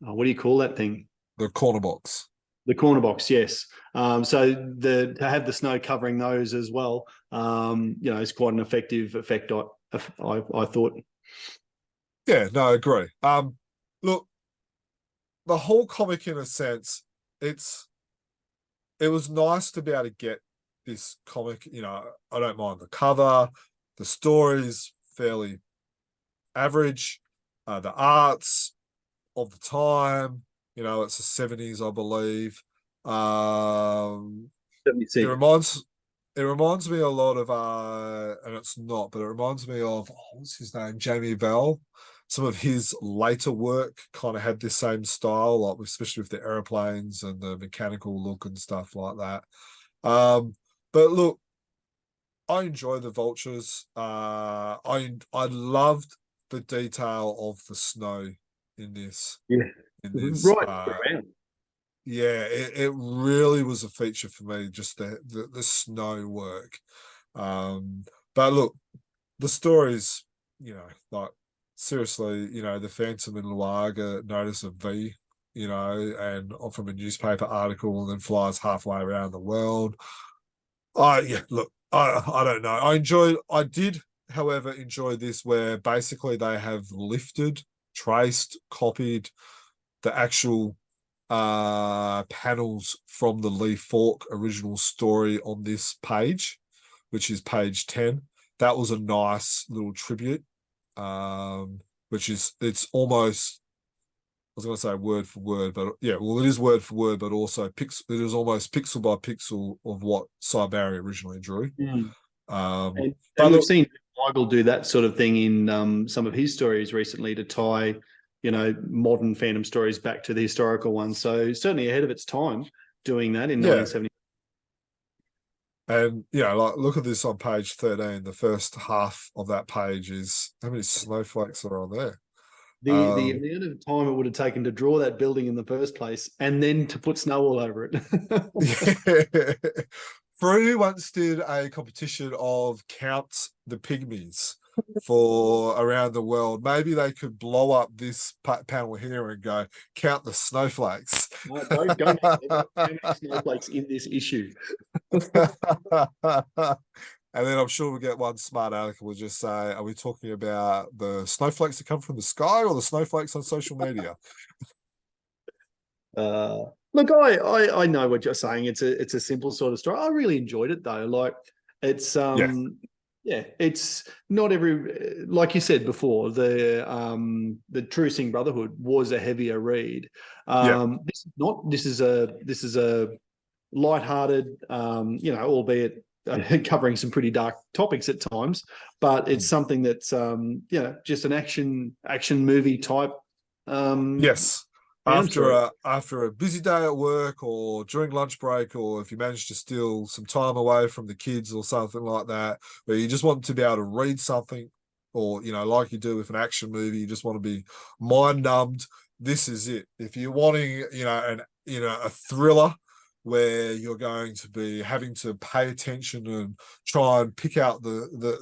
what do you call that thing? The corner box. The corner box, yes. So to have the snow covering those as well, is quite an effective effect. I thought. Yeah, no, I agree. Look, the whole comic, in a sense, it was nice to be able to get this comic. I don't mind the cover, the story's fairly average, the arts of the time. It's the 70s, I believe. 76. It reminds me a lot of and it's not, but it reminds me of what's his name, Jamie Bell. Some of his later work kind of had this same style, like especially with the airplanes and the mechanical look and stuff like that. But look, I enjoy the vultures. I loved the detail of the snow in this. Yeah. Right around. Yeah, it really was a feature for me, just the snow work. But look, the stories, like seriously, the Phantom and Luaga notice a V, and from a newspaper article and then flies halfway around the world. Look, I don't know. I did, however, enjoy this where basically they have lifted, traced, copied the actual panels from the Lee Falk original story on this page, which is page 10. That was a nice little tribute, it's almost, I was going to say word for word, but yeah, well, it is word for word, but also it is almost pixel by pixel of what Cy Barry originally drew. And we've seen Mikael do that sort of thing in some of his stories recently to tie modern Phantom stories back to the historical ones. So certainly ahead of its time doing that in 1970. And, like, look at this on page 13. The first half of that page is how many snowflakes are on there? The amount of time it would have taken to draw that building in the first place and then to put snow all over it. Frew once did a competition of Count the Pygmies. for around the world. Maybe they could blow up this panel here and go, count the snowflakes. No, don't how many snowflakes in this issue. And then I'm sure we'll get one smart aleck will just say, are we talking about the snowflakes that come from the sky or the snowflakes on social media? Look, I know what you're saying. It's a simple sort of story. I really enjoyed it though. Like it's it's not every, like you said before, the True Singh Brotherhood was a heavier read. This is not. This is a lighthearted, albeit covering some pretty dark topics at times, but it's something that's just an action movie type. Yes. After a busy day at work or during lunch break, or if you manage to steal some time away from the kids or something like that, where you just want to be able to read something, or like you do with an action movie, you just want to be mind numbed. This is it. If you're wanting a thriller where you're going to be having to pay attention and try and pick out the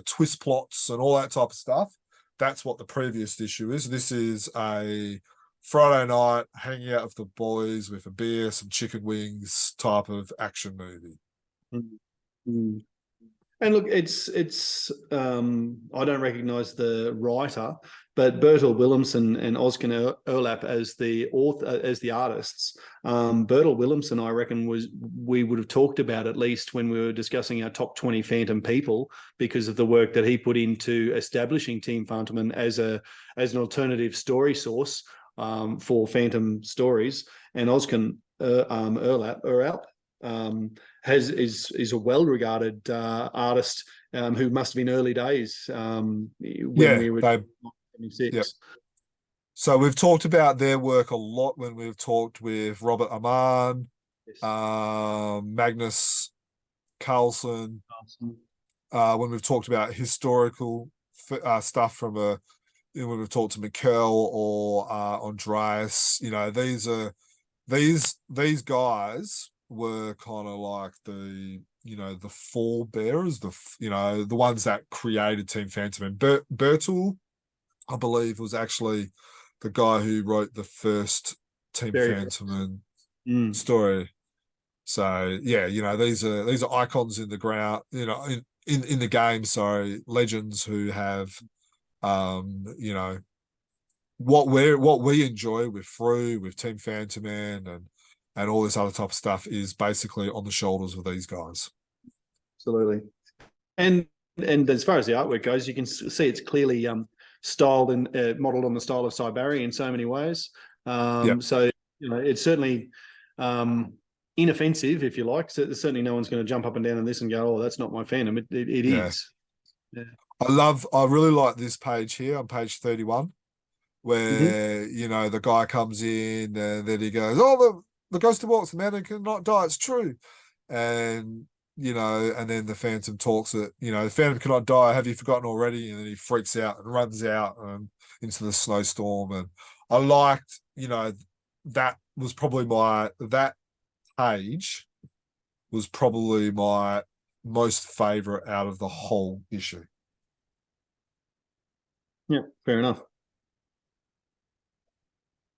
twist plots and all that type of stuff, that's what the previous issue is. This is a Friday night hanging out with the boys with a beer, some chicken wings type of action movie. Mm-hmm. And look, it's I don't recognise the writer, but Bertil Wilhelmsson and Özcan Eralp as the author, as the artists. Bertil Wilhelmsson, I reckon, we would have talked about at least when we were discussing our top 20 Phantom people, because of the work that he put into establishing Team Phantom as an alternative story source for Phantom stories. And Özcan Eralp is a well-regarded artist who must have been early days when we were 76. Yep. So we've talked about their work a lot when we've talked with Robert Amann, Magnus Carlson, when we've talked about historical stuff from when we've talked to Mikael or Andreas. These guys were kind of like the forebearers, the ones that created Team Phantom. And Bertil, I believe, was actually the guy who wrote the first Team Phantom story. So these are icons in the ground, in the game. Sorry, legends who have, what we enjoy with Frew, with Team Phantom and all this other type of stuff is basically on the shoulders of these guys. Absolutely. And as far as the artwork goes, you can see it's clearly styled and modeled on the style of Seuj in so many ways. So it's certainly inoffensive, if you like. So certainly no one's going to jump up and down on this and go, "Oh, that's not my Phantom." It is. Yeah. I really like this page here on page 31, where the guy comes in and then he goes, "Oh, the ghost who walks, the man who cannot die, it's true." And and then the Phantom talks that, the Phantom cannot die, have you forgotten already? And then he freaks out and runs out into the snowstorm. And I liked, that was probably that page was probably my most favorite out of the whole issue. Yeah, fair enough.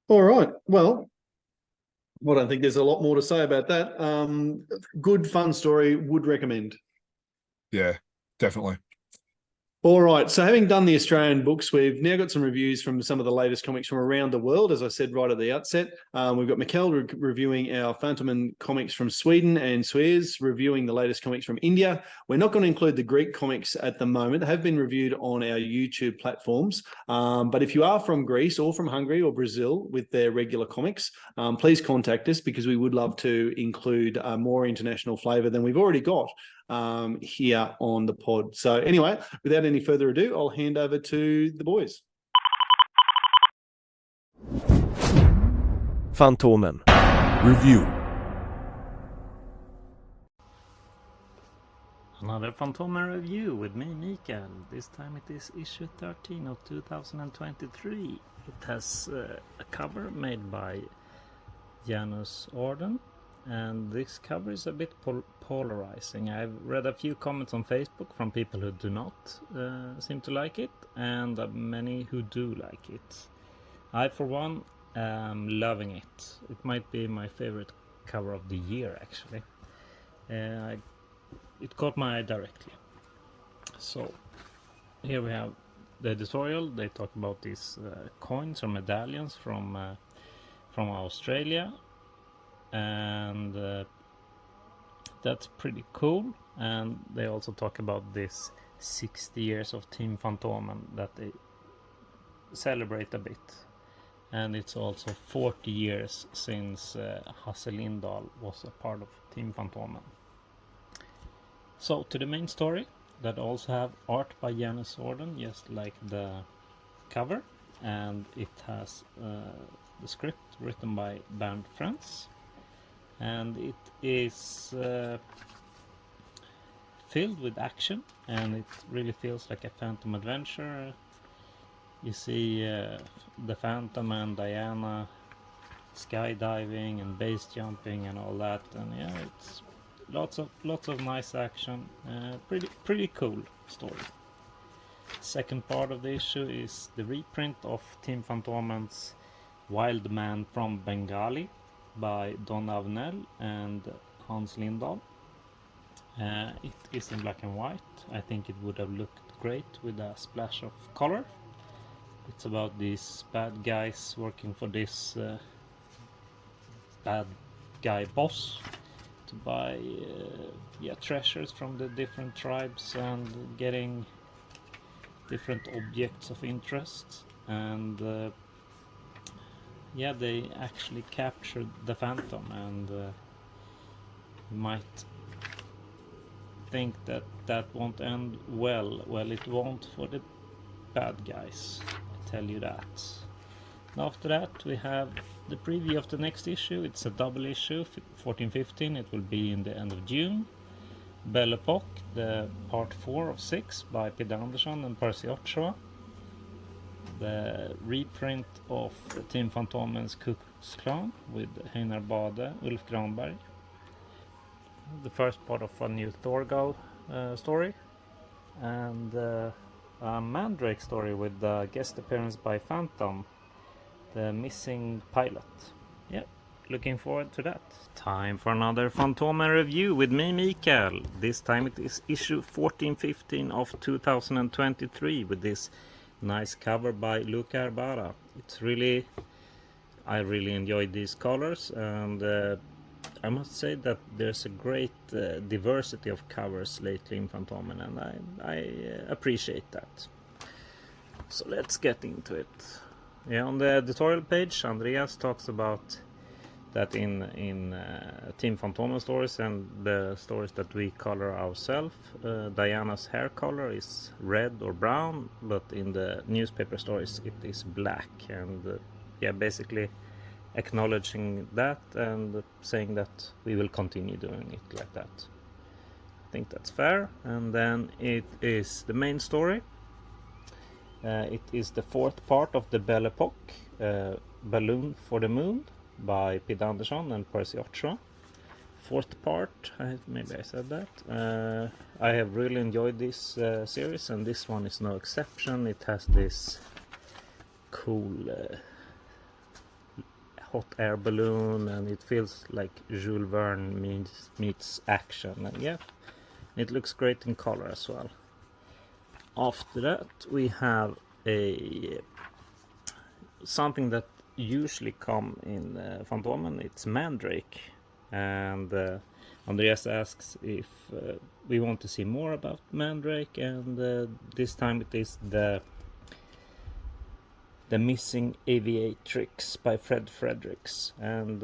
All right. Well, I don't think there's a lot more to say about that. Good, fun story. Would recommend. Yeah, definitely. All right. So having done the Australian books, we've now got some reviews from some of the latest comics from around the world. As I said right at the outset, we've got Mikael reviewing our Phantom comics from Sweden, and Seuj reviewing the latest comics from India. We're not going to include the Greek comics at the moment. They have been reviewed on our YouTube platforms. But if you are from Greece or from Hungary or Brazil with their regular comics, please contact us, because we would love to include more international flavour than we've already got here on the pod. So anyway, without any further ado, I'll hand over to the boys. Fantomen Review. Another Fantomen review with me, Mikael. This time it is issue 13 of 2023. It has a cover made by Janusz Ordon, and this cover is a bit polarizing. I've read a few comments on Facebook from people who do not seem to like it, and many who do like it. I, for one, am loving it. It might be my favorite cover of the year, actually. It caught my eye directly. So, here we have the editorial. They talk about these coins or medallions from Australia, and that's pretty cool. And they also talk about this 60 years of Team Fantomen that they celebrate a bit, and it's also 40 years since Hasse Lindahl was a part of Team Fantomen. So to the main story, that also have art by Janusz Ordon, just like the cover, and it has the script written by Bernd Franz, and it is filled with action, and it really feels like a Phantom adventure. You see the Phantom and Diana skydiving and base jumping and all that, and yeah, it's lots of nice action. Pretty cool story. Second part of the issue is the reprint of Team Fantomen's Wild Man from Bengali by Don Avnell and Hans Lindahl. It is in black and white. I think it would have looked great with a splash of color. It's about these bad guys working for this bad guy boss to buy treasures from the different tribes and getting different objects of interest, and they actually captured the Phantom, and you might think that won't end well. Well, it won't for the bad guys, I tell you that. And after that we have the preview of the next issue. It's a double issue, 14-15. It will be in the end of June. Belle Epoque, the part 4 of 6 by Peder Andersson and Percy Ochoa. The reprint of Team Fantomen's Ku Klux Klan with Heinar Bade, Ulf Granberg. The first part of a new Thorgal story, and a Mandrake story with a guest appearance by Phantom, the missing pilot. Yeah, looking forward to that. Time for another Fantomen review with me, Mikael. This time it is issue 14-15 of 2023 with this nice cover by Loki'S Treasure. I really enjoyed these colors, and I must say that there's a great diversity of covers lately in Fantomen, and I appreciate that. So let's get into it. Yeah, on the editorial page, Andreas talks about that in Team Fantomen stories and the stories that we color ourselves, Diana's hair color is red or brown, but in the newspaper stories it is black, and basically acknowledging that and saying that we will continue doing it like that. I think that's fair. And then it is the main story. It is the fourth part of the Belle Epoque, Balloon for the Moon by Peder Andersson and Percy Ochoa. Fourth part, maybe I said that. I have really enjoyed this series, and this one is no exception. It has this cool hot air balloon, and it feels like Jules Verne meets action, and yeah, it looks great in color as well. After that we have something that usually come in Fantomen. It's Mandrake, and Andreas asks if we want to see more about Mandrake, and this time it is the Missing Aviatrix by Fred Fredericks, and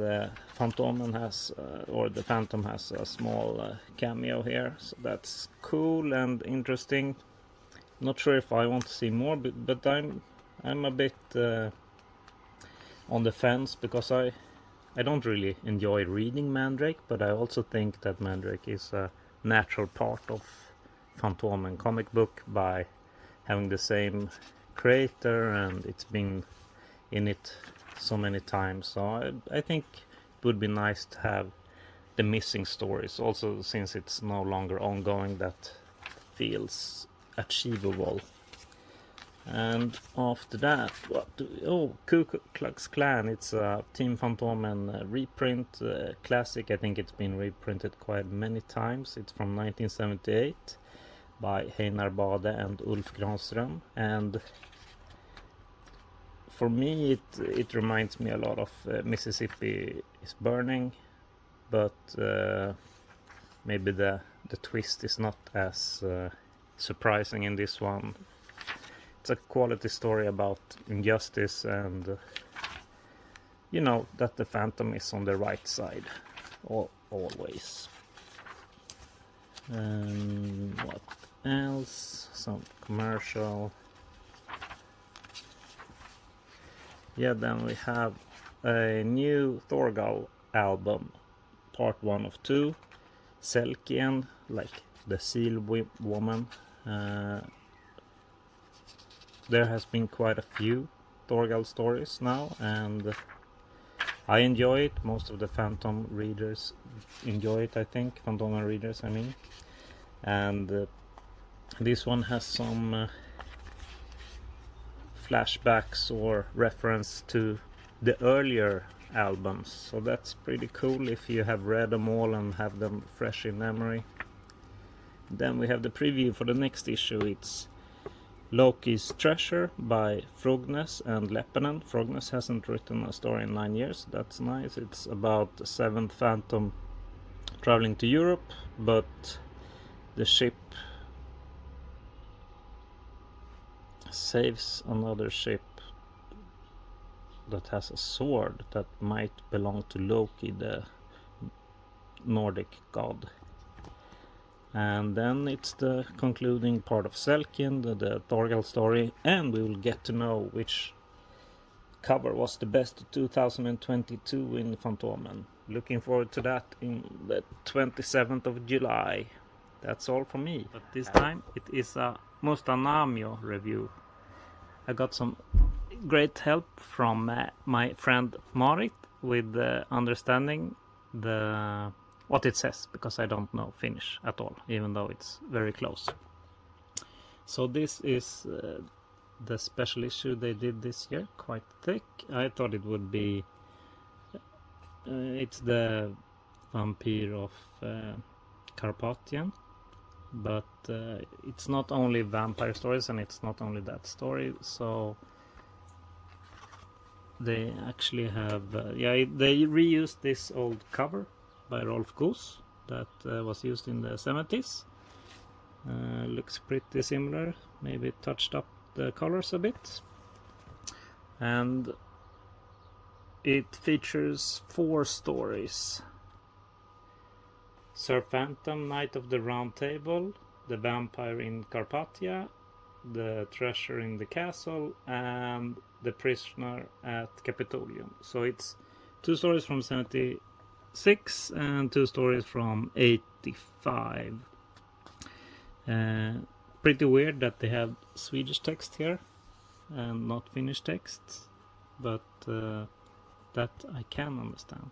Fantomen has the Phantom has a small cameo here, so that's cool and interesting. Not sure if I want to see more, but I'm a bit on the fence, because I don't really enjoy reading Mandrake, but I also think that Mandrake is a natural part of Fantomen comic book by having the same creator, and it's been in it so many times, so I think it would be nice to have the missing stories. Also, since it's no longer ongoing, that feels achievable. And after that, what do we... Oh, Ku Klux Klan. It's a Team Fantomen reprint, classic. I think it's been reprinted quite many times. It's from 1978 by Einar Bade and Ulf Granström. And for me, it reminds me a lot of Mississippi is Burning, but maybe the twist is not as surprising in this one. It's a quality story about injustice and you know that the Phantom is on the right side always. What else? Some commercial. Yeah, then we have a new Thorgal album, part 1 of 2. Selkien, like the seal woman. There has been quite a few Thorgal stories now, and I enjoy it. Most of the Phantom readers enjoy it, I think. Phantom readers, I mean. And this one has some flashbacks or reference to the earlier albums, so that's pretty cool if you have read them all and have them fresh in memory. Then we have the preview for the next issue. It's Loki'S Treasure by Frugnes and Leppänen. Frugnes hasn't written a story in 9 years. That's nice. It's about the 7th Phantom traveling to Europe, but the ship saves another ship that has a sword that might belong to Loki, the Nordic god. And then it's the concluding part of Selkien, the Thorgal story, and we will get to know which cover was the best of 2022 in Fantomen. Looking forward to that in the 27th of July. That's all from me. But this time it is a Mustanamio review. I got some great help from my friend Marit with understanding what it says, because I don't know Finnish at all, even though it's very close. So this is the special issue they did this year, quite thick. I thought it would be it's the vampire of Carpathian, but it's not only vampire stories and it's not only that story, so they actually have they reused this old cover by Rolf Goos that was used in the 70s. Looks pretty similar, maybe touched up the colors a bit, and it features 4 stories: Sir Phantom, Knight of the Round Table, The Vampire in Carpathia, The Treasure in the Castle, and The Prisoner at Capitolium. So it's 2 stories from 76 and 2 stories from 85. Pretty weird that they have Swedish text here and not Finnish text, but that I can understand.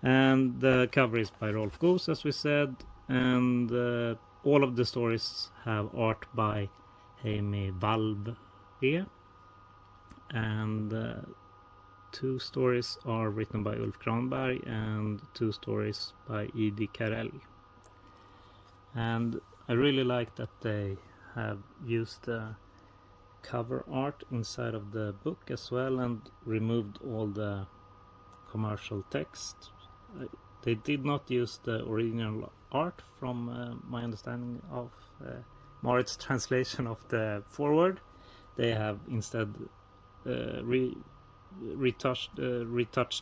And the cover is by Rolf Goos, as we said, and all of the stories have art by Heimi Valve, and 2 stories are written by Ulf Granberg and 2 stories by E.D. Carell. And I really like that they have used the cover art inside of the book as well and removed all the commercial text. They did not use the original art, from my understanding of Marit's translation of the foreword. They have instead retouched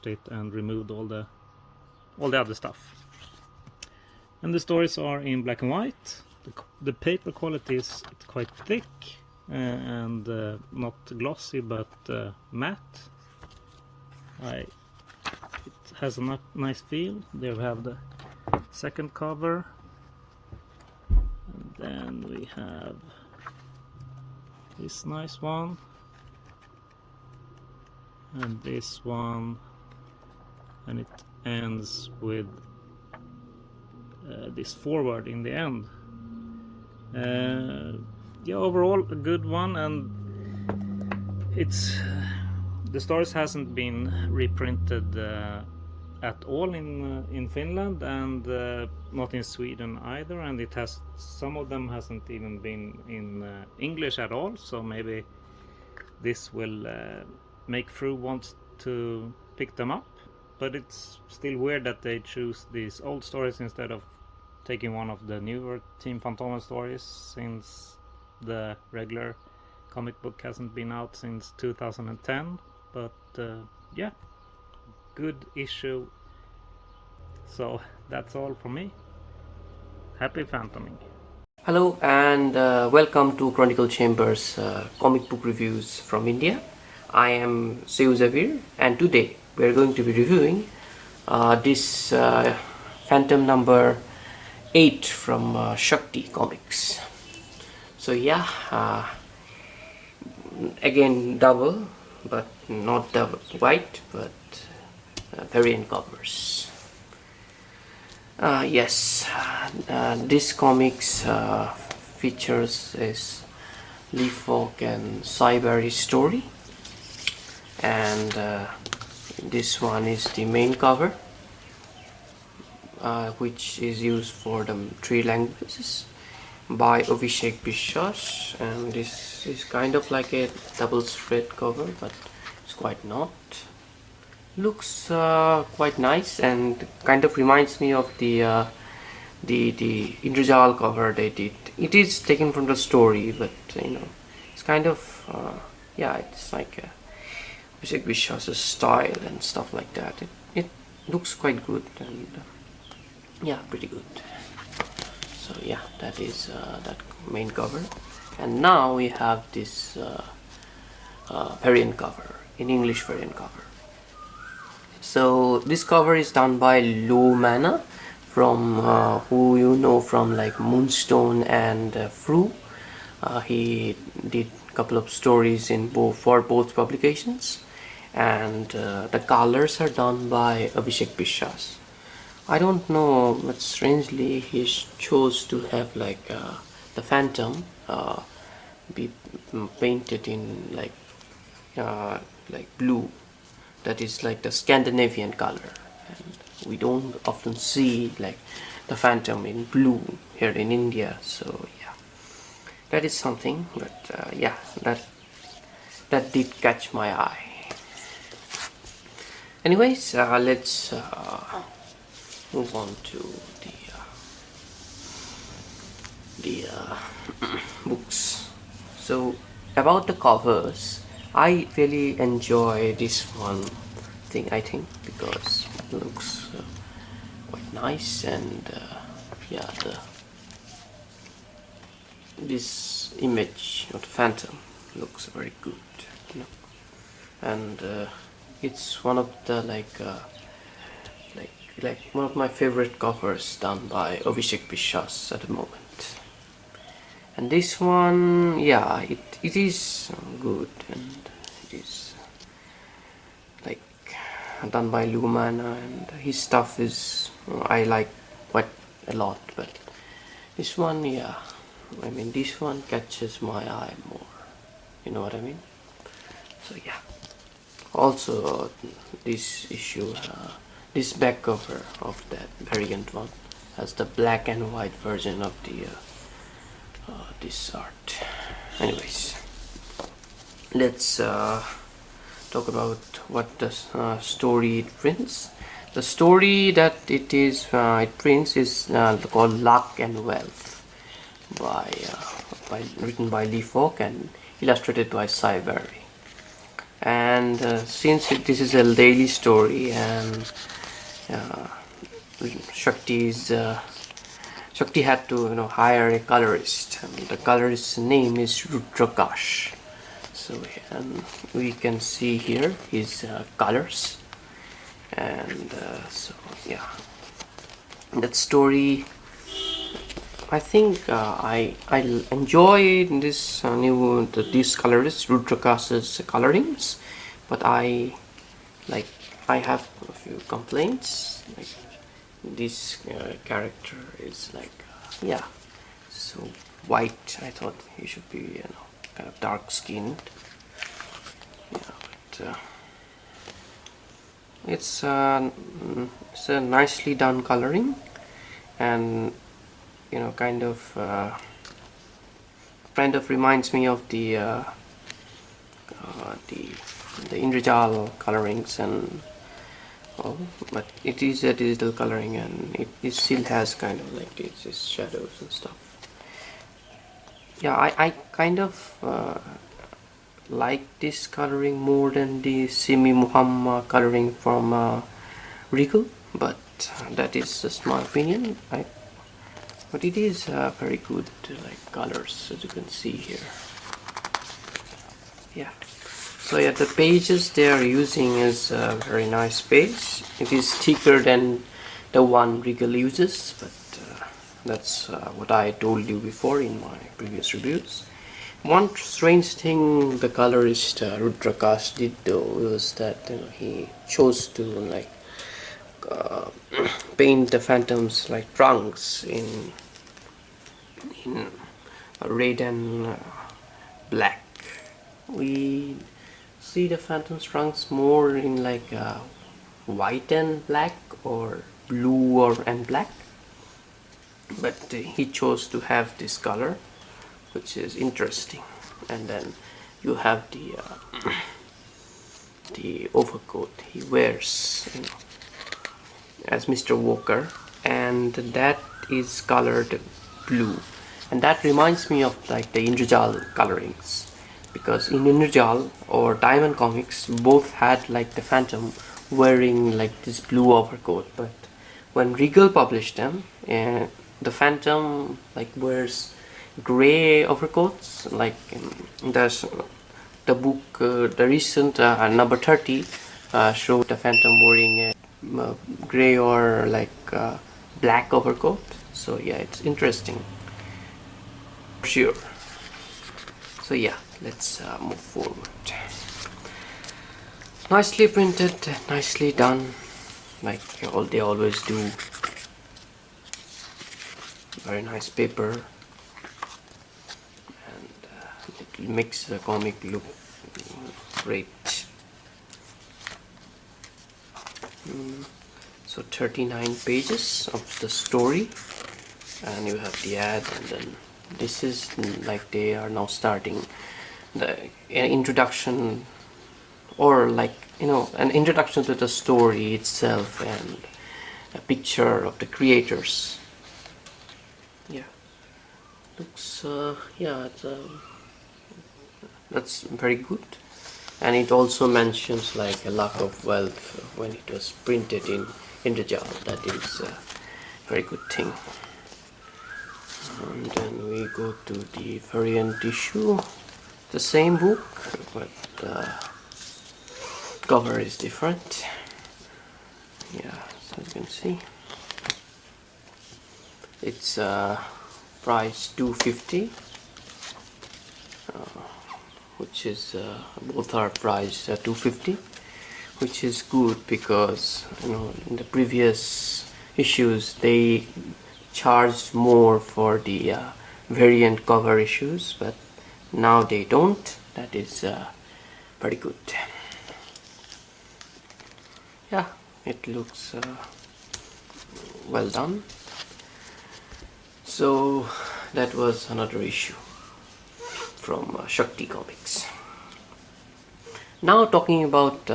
it and removed all the other stuff. And the stories are in black and white. The paper quality is quite thick and not glossy, but matte. It has a nice feel. There we have the second cover, and then we have this nice one, and this one, and it ends with this forward in the end. Yeah, overall a good one, and it's the stories hasn't been reprinted at all in Finland, and not in Sweden either, and it has, some of them hasn't even been in English at all, so maybe this will make Frew want to pick them up. But it's still weird that they choose these old stories instead of taking one of the newer Team Fantomen stories, since the regular comic book hasn't been out since 2010. But yeah, good issue. So that's all from me. Happy phantoming. Hello and welcome to Chronicle Chambers comic book reviews from India. I am Seuj Abir, and today we are going to be reviewing this Phantom number 8 from Shakti Comics. So yeah, again double, but not double white, but variant covers. Yes, this comics features is Falk and Seuj story, and this one is the main cover, which is used for the 3 languages by Abhishek Bishwas, and this is kind of like a double spread cover, but it's quite not. Looks quite nice and kind of reminds me of the Indrojal cover they did. It is taken from the story, but you know, it's kind of yeah, it's like Abhishek Bishwas' style and stuff like that. It looks quite good, and yeah, pretty good. So yeah, that is that main cover, and now we have this variant cover, in English variant cover. So this cover is done by Lou Mana, from who you know from like Moonstone and Frew. He did a couple of stories in for both publications, and the colors are done by Abhishek Bishwas. I don't know, but strangely he chose to have like the Phantom be painted in like blue. That is like the Scandinavian color, and we don't often see like the Phantom in blue here in India. So yeah, that is something. But yeah, that did catch my eye. Anyways, let's move on to the books. So about the covers, I really enjoy this one thing, I think, because it looks quite nice, and yeah, this image of the Phantom looks very good, you know, and it's one of the like one of my favorite covers done by Abhishek Bishwas at the moment. And this one, yeah, it is good, and it is like done by Lumana, and his stuff is I like quite a lot. But this one, yeah, I mean, this one catches my eye more, you know what I mean? So yeah. Also, this issue, this back cover of that variant one has the black and white version of the this art. Anyways, let's talk about what the story it prints. The story that it prints is called Luck and Wealth, written by Falk and illustrated by Seuj. And since this is a daily story, and Shakti had to hire a colorist, and the colorist's name is Rudrakash. So and we can see here his colors, and so yeah, that story, I think I enjoy this this colorist Rudrakash's colorings, but I have a few complaints. Like, this character is like yeah, so white. I thought he should be, you know, kind of dark skinned. Yeah, but it's a nicely done coloring, and you know, kind of reminds me of the Indrijal colorings, and but it is a digital coloring, and it still has kind of like these shadows and stuff. Yeah, I kind of like this coloring more than the Simi Muhammad coloring from Regal, but that is just my opinion. But it is very good like colors, as you can see here. Yeah. So yeah, the pages they are using is a very nice page. It is thicker than the one Regal uses, but that's what I told you before in my previous reviews. One strange thing the colorist Rudrakash did though was that, you know, he chose to like paint the phantoms like trunks in red and black. We see the phantom's trunks more in like white and black or blue and black, but he chose to have this color, which is interesting. And then you have the overcoat he wears, you know, as Mr. Walker, and that is colored blue, and that reminds me of like the Indrijal colorings, because in Indrijal or Diamond Comics both had like the Phantom wearing like this blue overcoat, but when Regal published them, the Phantom like wears gray overcoats. Like there's the book, the recent number 30 showed the Phantom wearing a gray or like black overcoat. So yeah, it's interesting for sure. So yeah, let's move forward. Nicely printed, nicely done, like they always do. Very nice paper, and it makes the comic look great. So 39 pages of the story, and you have the ad, and then this is like they are now starting the introduction, or like, you know, an introduction to the story itself and a picture of the creators. Yeah, looks yeah, it's, that's very good. And it also mentions like a lack of wealth when it was printed in Indrijal. That is a very good thing. And then we go to the variant issue, the same book, but the cover is different. Yeah, so you can see it's price $250, which is both are priced at $250, which is good, because you know in the previous issues they charged more for the variant cover issues, but now they don't. That is very good. Yeah, it looks well done. So that was another issue from Shakti Comics. Now talking about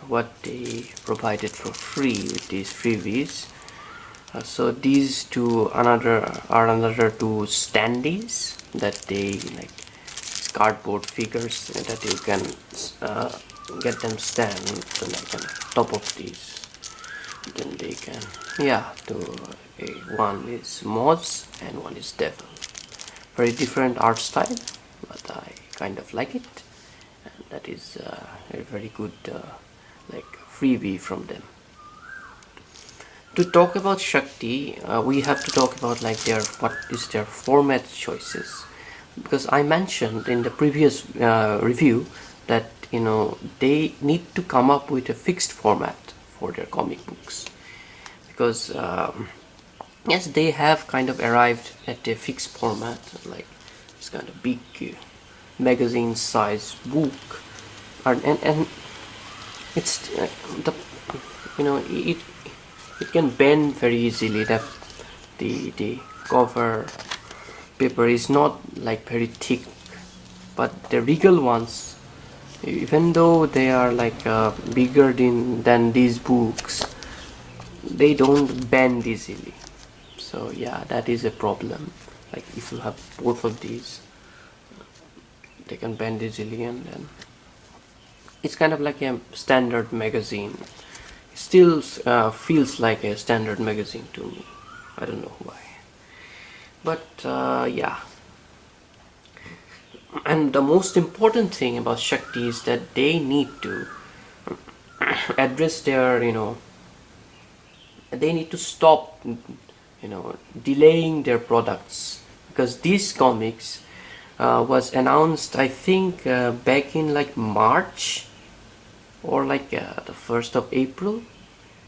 what they provided for free with these freebies. So these two are another two standees that they like, cardboard figures that you can get them stand like on top of these. Then they can, yeah, one is Moz and one is Devil. Very different art style, but I kind of like it, and that is a very good like freebie from them. To talk about Shakti, we have to talk about like what is their format choices, because I mentioned in the previous review that, you know, they need to come up with a fixed format for their comic books, because yes, they have kind of arrived at a fixed format, like this kind of big magazine size book, and it's the it can bend very easily. That the cover paper is not like very thick, but the regal ones, even though they are like bigger than these books, they don't bend easily. So yeah, that is a problem. Like if you have both of these, they can bend easily, and then it's kind of like a standard magazine. Still feels like a standard magazine to me. I don't know why, but yeah. And the most important thing about Shakti is that they need to address their, they need to stop, delaying their products, because these comics was announced, I think, back in like March or like the 1st of April,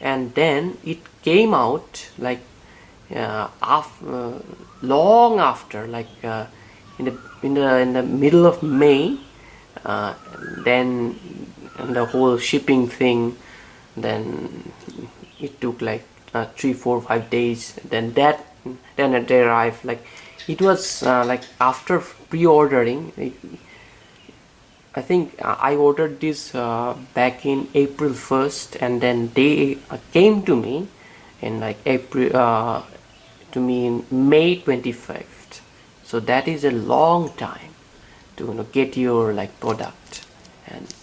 and then it came out like long after, like in the middle of May, then and the whole shipping thing, then it took like 3, 4, 5 days. Then it arrived. Like it was like after pre-ordering. I think I ordered this back in April 1st, and then they came to me in like April in May 25th. So that is a long time to get your like product and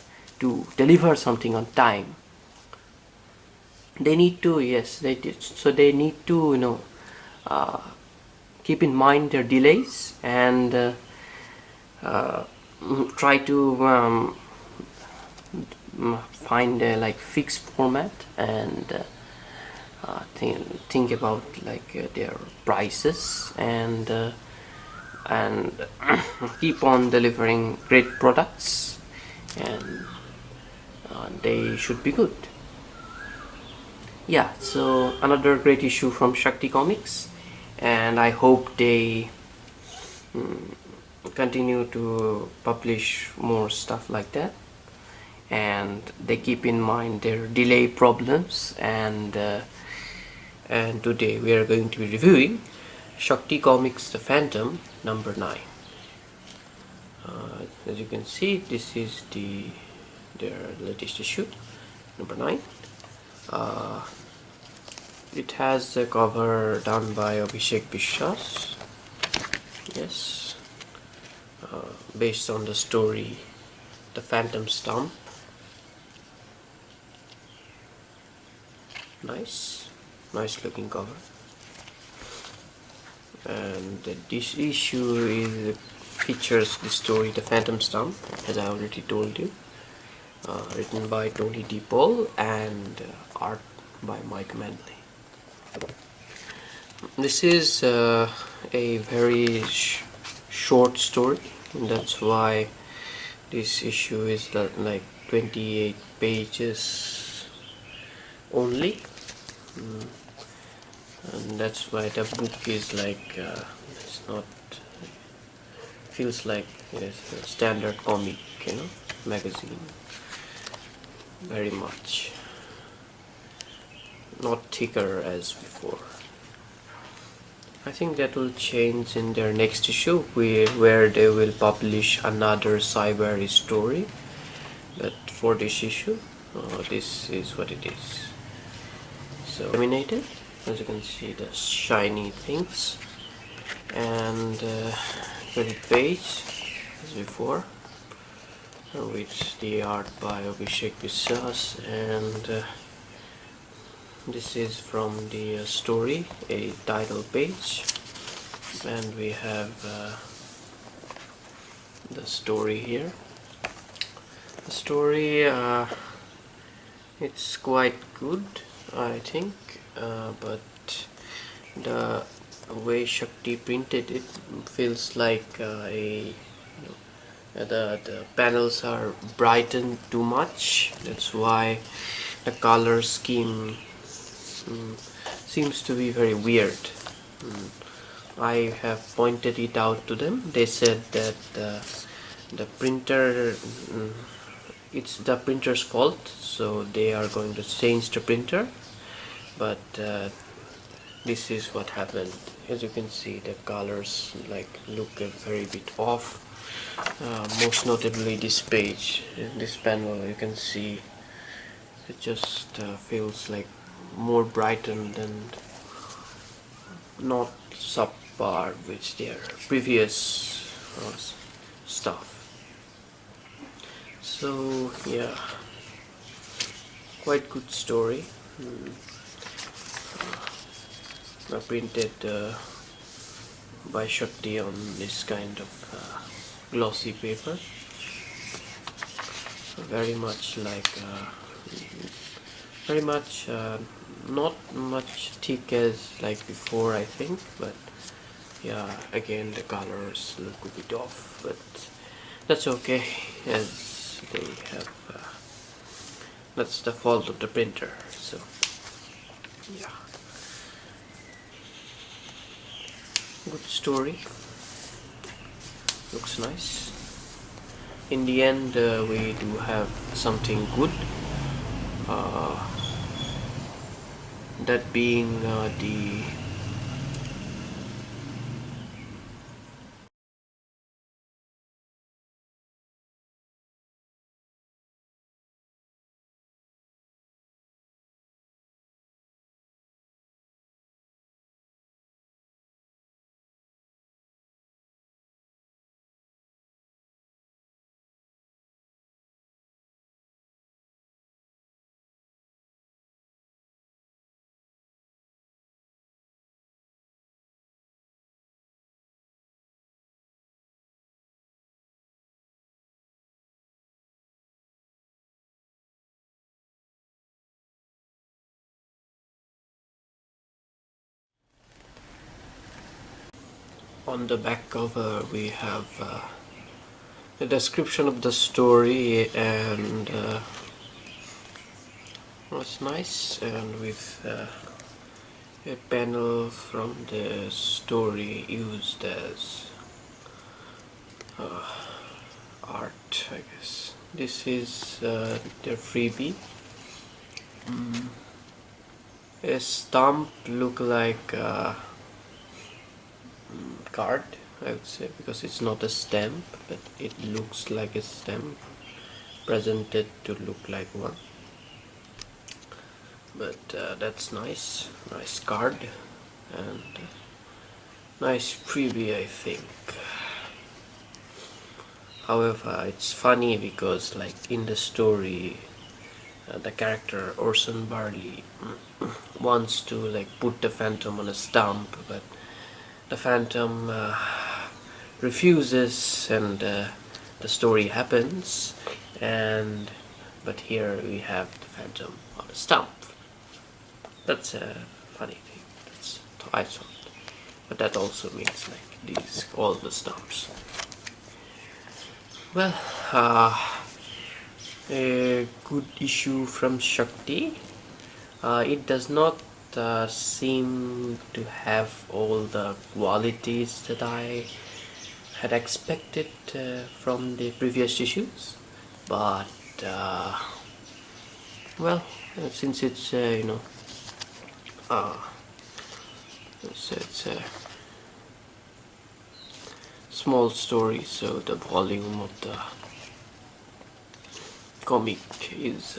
to deliver something on time. They need to, yes, they did. So they need to keep in mind their delays and try to find a like fixed format and think about like their prices and keep on delivering great products, and they should be good. Yeah, so another great issue from Shakti Comics, and I hope they continue to publish more stuff like that, and they keep in mind their delay problems. And today we are going to be reviewing Shakti Comics The Phantom number 9. As you can see, this is their latest issue, number 9. It has a cover done by Abhishek Vishwas, yes, based on the story The Phantom Stump. Nice looking cover. And this issue features the story The Phantom Stump, as I already told you, written by Tony DePaul and art by Mike Manley. This is a very short story, and that's why this issue is like 28 pages only. And that's why the book is like it's not, feels like it's a standard comic, magazine, very much not thicker as before. I think that will change in their next issue, where they will publish another Seuj story, but for this issue this is what it is. So laminated, as you can see, the shiny things, and credit page as before, with the art by Abhishek Vishwas, and this is from the story, a title page, and we have the story here. The story, it's quite good, I think, but the way Shakti printed it feels like the panels are brightened too much. That's why the color scheme seems to be very weird. I have pointed it out to them. They said that the printer, it's the printer's fault, so they are going to change the printer. But this is what happened. As you can see, the colors like look a very bit off. Most notably this page, this panel, you can see it just feels like more brightened and not subpar with their previous stuff. So yeah, quite good story. I printed by Shakti on this kind of glossy paper, very much like not much thick as like before, I think, but yeah, again the colors look a bit off, but that's okay, as they have that's the fault of the printer. So yeah, good story, looks nice. In the end, we do have something good, that being the on the back cover we have a description of the story, and was nice, and with a panel from the story used as art, I guess. This is their freebie. A stamp look like card, I would say, because it's not a stamp, but it looks like a stamp presented to look like one. But that's nice card, and nice freebie, I think. However, it's funny because like in the story, the character Orson Barley wants to like put the Phantom on a stamp, but the Phantom refuses, and the story happens, and but here we have the Phantom on a stamp. That's a funny thing. That's I thought, but that also means like these all the stamps. Well, a good issue from Shakti. It does not seem to have all the qualities that I had expected from the previous issues, but well, since it's it's a small story, so the volume of the comic is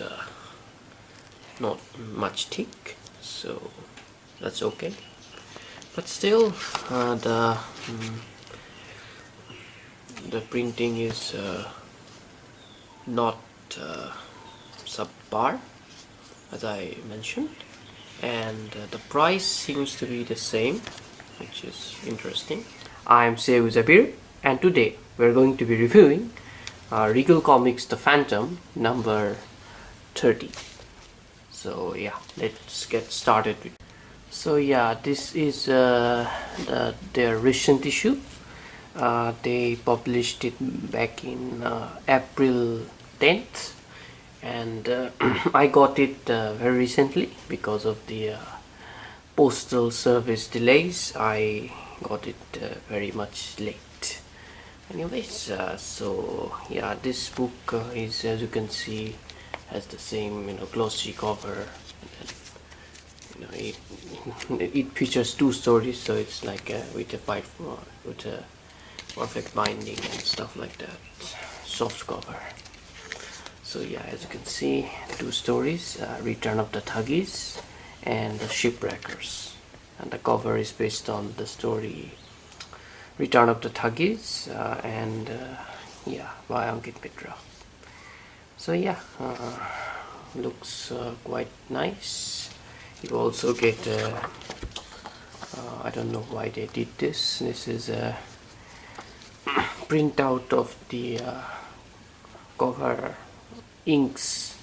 not much thick, so that's okay. But still, the printing is not subpar, as I mentioned, and the price seems to be the same, which is interesting. I'm Seuj Abir, and today we're going to be reviewing Regal Comics The Phantom number 30. So yeah, let's get started. So yeah, this is their recent issue. They published it back in April 10th, and I got it very recently because of the postal service delays, I got it very much late. Anyways, so yeah, this book is, as you can see, has the same glossy cover. And, it features 2 stories, so it's like with a perfect binding and stuff like that, soft cover. So yeah, as you can see, 2 stories, Return of the Thuggies and the Shipwreckers, and the cover is based on the story Return of the Thuggies, and yeah, by Ankit Mitra. So yeah, looks quite nice. You also get I don't know why they did this. This is a printout of the cover inks,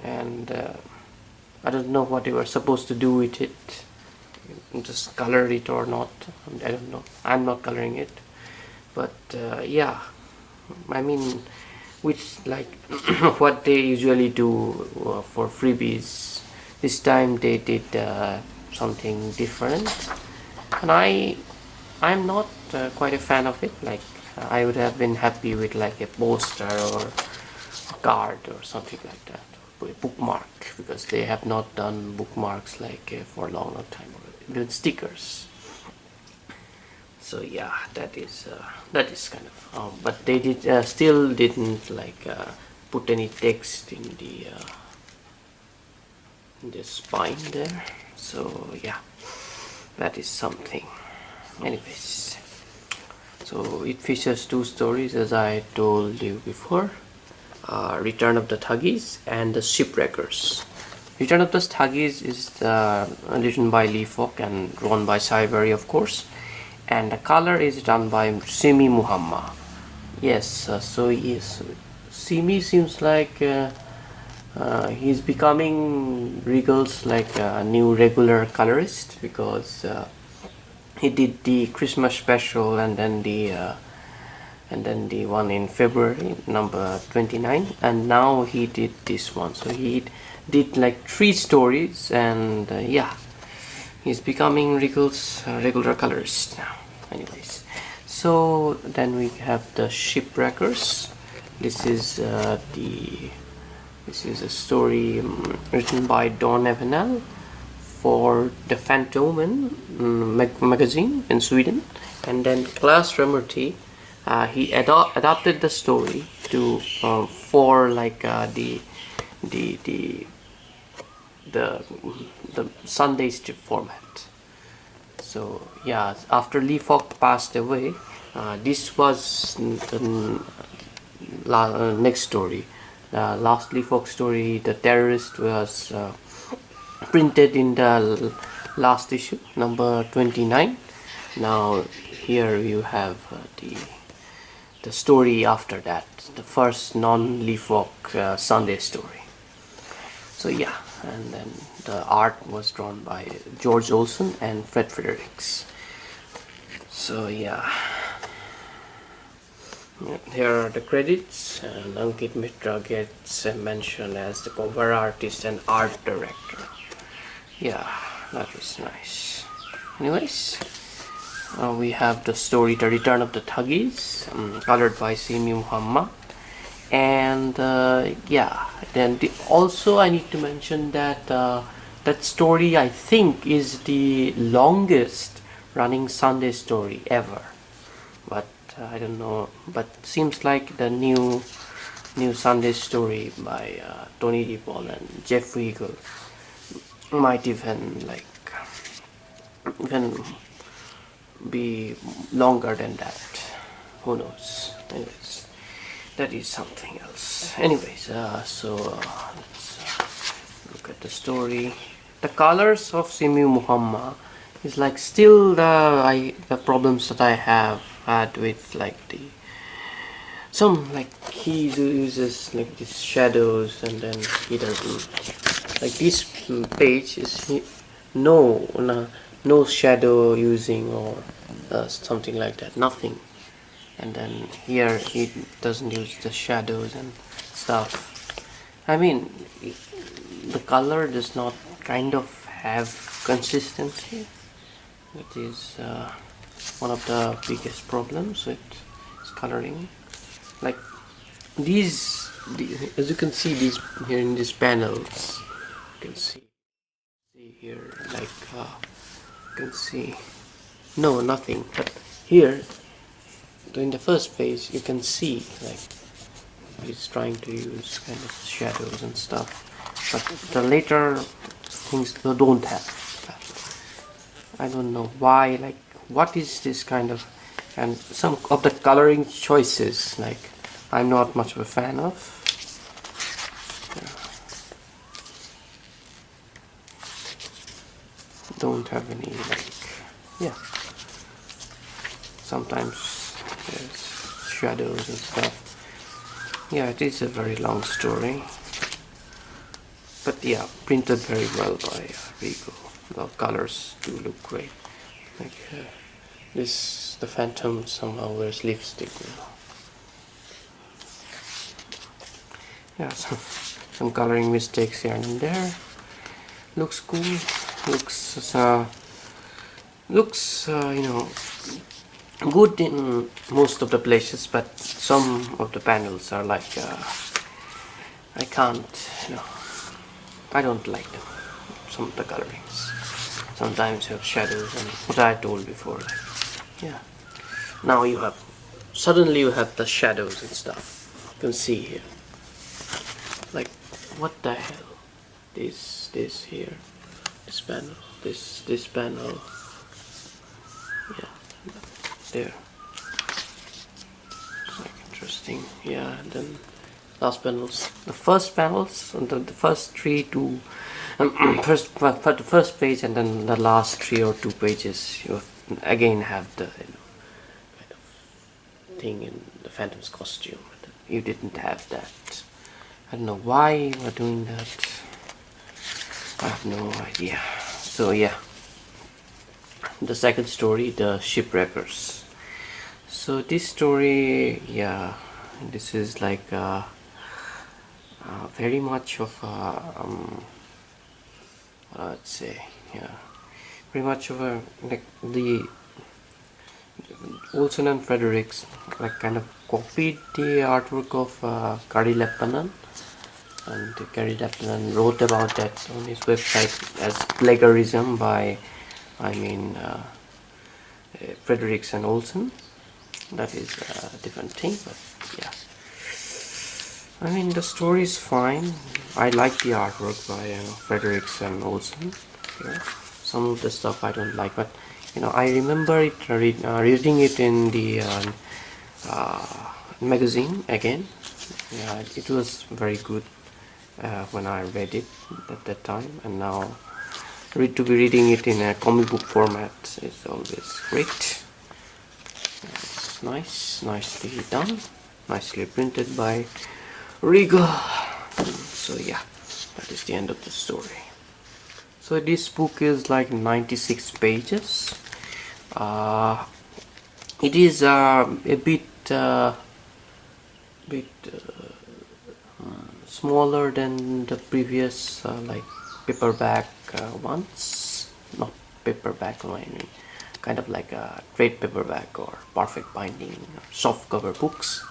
and I don't know what they were supposed to do with it, just color it or not. I don't know, I'm not coloring it, but yeah, I mean, which like what they usually do for freebies, this time they did something different, and I'm not quite a fan of it. Like I would have been happy with like a poster or a card or something like that, or a bookmark, because they have not done bookmarks like for a long time already, with stickers. So yeah, that is kind of but they did still didn't like put any text in the spine there. So yeah, that is something. Anyways, so it features 2 stories, as I told you before, Return of the Thuggies and the Shipwreckers. Return of the Thuggies is written by Falk and drawn by Seuj, of course, and the color is done by Simi Muhammad. Yes, so yes, Simi seems like he's becoming Regal's like a new regular colorist, because he did the Christmas special and then the one in February, number 29, and now he did this one. So he did like 3 stories, and yeah, he's becoming Regal's regular colorist now. Anyways, so then we have the Shipwreckers. This is a story written by Don Evenell for the Fantomen magazine in Sweden, and then Claes Remerty, he adapted the story to for like the Sunday strip format. So yeah, after Falk passed away, this was the next story. The last Falk story, The Terrorist, was printed in the last issue, number 29. Now here you have the story after that, the first non-Falk Sunday story. So yeah, and then the art was drawn by George Olsen and Fred Fredericks. So yeah, here are the credits, and Ankit Mitra gets mentioned as the cover artist and art director. Yeah, that was nice. Anyways, we have the story The Return of the Thuggies, colored by Simi Muhammad. And yeah, then also I need to mention that that story, I think, is the longest running Sunday story ever, but I don't know, but seems like the new Sunday story by Tony DePaul and Jeff Eagle might even be longer than that. Who knows? Anyways, that is something else. Anyways, so let's look at the story. The colors of Simi Muhammad is like still the problems that I have had with like he uses like these shadows, and then he doesn't, like this page is no shadow using or something like that, nothing. And then here he doesn't use the shadows and stuff. I mean, the color does not kind of have consistency. That is one of the biggest problems with coloring. Like these, as you can see, these here in these panels, you can see here, like you can see, no, nothing. But here, in the first page, you can see like he's trying to use kind of shadows and stuff. But the later things don't have that. I don't know why. Like, what is this kind of? And some of the coloring choices, like, I'm not much of a fan of. Don't have any, like, yeah. Sometimes there's shadows and stuff. Yeah, it is a very long story. But yeah, printed very well by Rigo. The colors do look great. Like this, the Phantom somehow wears lipstick now. Yeah, some coloring mistakes here and there. Looks cool. Looks you know, good in most of the places, but some of the panels are like I can't, you know, I don't like them. Some of the colorings. Sometimes you have shadows and what I told before. Like, yeah. Now you have, suddenly you have the shadows and stuff. You can see here. Like, what the hell? This here. This panel. This panel. Yeah. There. It's like interesting. Yeah, and then last panels. The first panels, and the first 3 to the first page, and then the last 3 or 2 pages, you again have the, you know, kind of thing in the Phantom's costume. You didn't have that. I don't know why you are doing that. I have no idea. So yeah, the second story, the Shipwreckers. So this story, yeah, this is like very much of let's say, yeah, very much of a, like, the Olsen and Fredericks like kind of copied the artwork of Kari Leppänen, and Kari Leppänen wrote about that on his website as plagiarism by, I mean, Fredericks and Olsen. That is a different thing, but yeah. I mean, the story is fine. I like the artwork by Fredericks and Olsen. Yeah. Some of the stuff I don't like, but you know, I remember it reading it in the magazine again. Yeah, it was very good when I read it at that time, and now to be reading it in a comic book format is always great. It's nice, nicely done, nicely printed by Rigo. So yeah, that is the end of the story. So this book is like 96 pages. It is a bit smaller than the previous like paperback ones. Not paperback, I mean kind of like a trade paperback or perfect binding or soft cover books.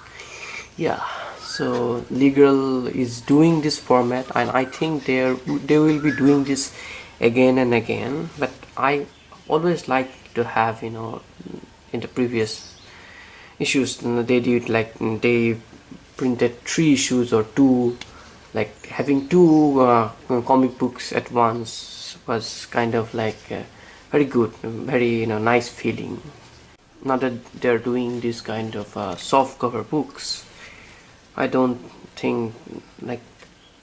Yeah, so Legal is doing this format, and I think they will be doing this again and again. But I always like to have, you know, in the previous issues they did like they printed 3 issues or 2, like having 2 comic books at once was kind of like very good, very, you know, nice feeling. Now that they're doing this kind of soft cover books, I don't think, like,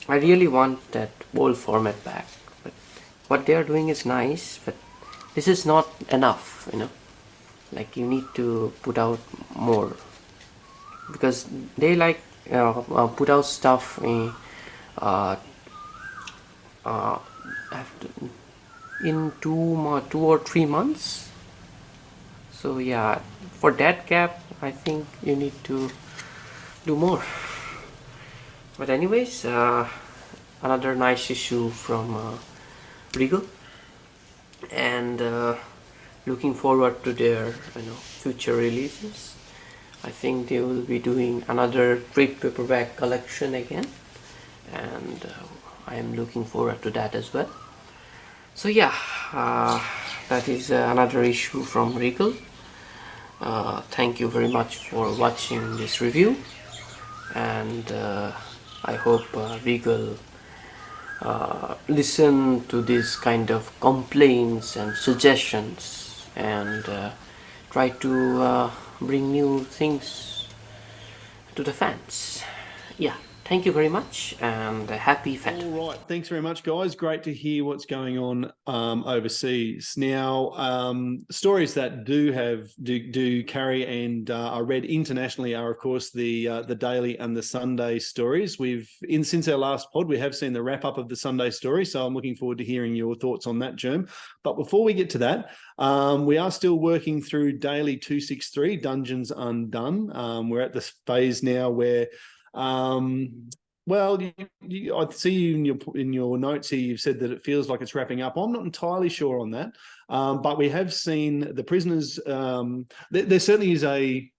I really want that old format back. But what they are doing is nice, but this is not enough, you know. Like, you need to put out more, because they like put out stuff in in 2 or 3 months. So yeah, for that gap, I think you need to do more. But anyways, another nice issue from Regal. and looking forward to their future releases. I think they will be doing another trade paperback collection again, and I am looking forward to that as well. So yeah, that is another issue from Regal. Thank you very much for watching this review, and I hope Regal listen to these kind of complaints and suggestions, and try to bring new things to the fans. Yeah, thank you very much, and happy fan. All right, thanks very much, guys. Great to hear what's going on overseas. Now, stories that do carry and are read internationally are, of course, the daily and the Sunday stories. Since our last pod, we have seen the wrap up of the Sunday story, so I'm looking forward to hearing your thoughts on that, Germ. But before we get to that, we are still working through daily 263 Dungeons Undone. We're at this phase now where well, I see you in your notes here, you've said that it feels like it's wrapping up. I'm not entirely sure on that, but we have seen the prisoners. There certainly is a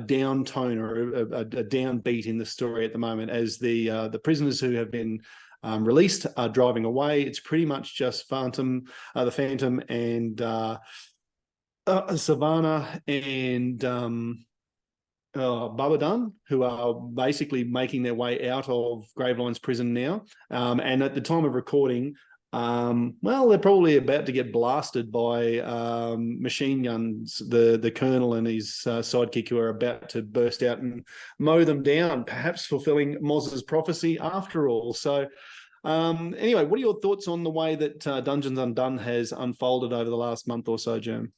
down tone or a downbeat in the story at the moment, as the prisoners who have been released are driving away. It's pretty much just the Phantom and Savannah and Babadun, who are basically making their way out of Graveline's prison now. And at the time of recording, they're probably about to get blasted by machine guns. The colonel and his sidekick, who are about to burst out and mow them down, perhaps fulfilling Moz's prophecy after all. So anyway, what are your thoughts on the way that Dungeons Undone has unfolded over the last month or so, Jerm?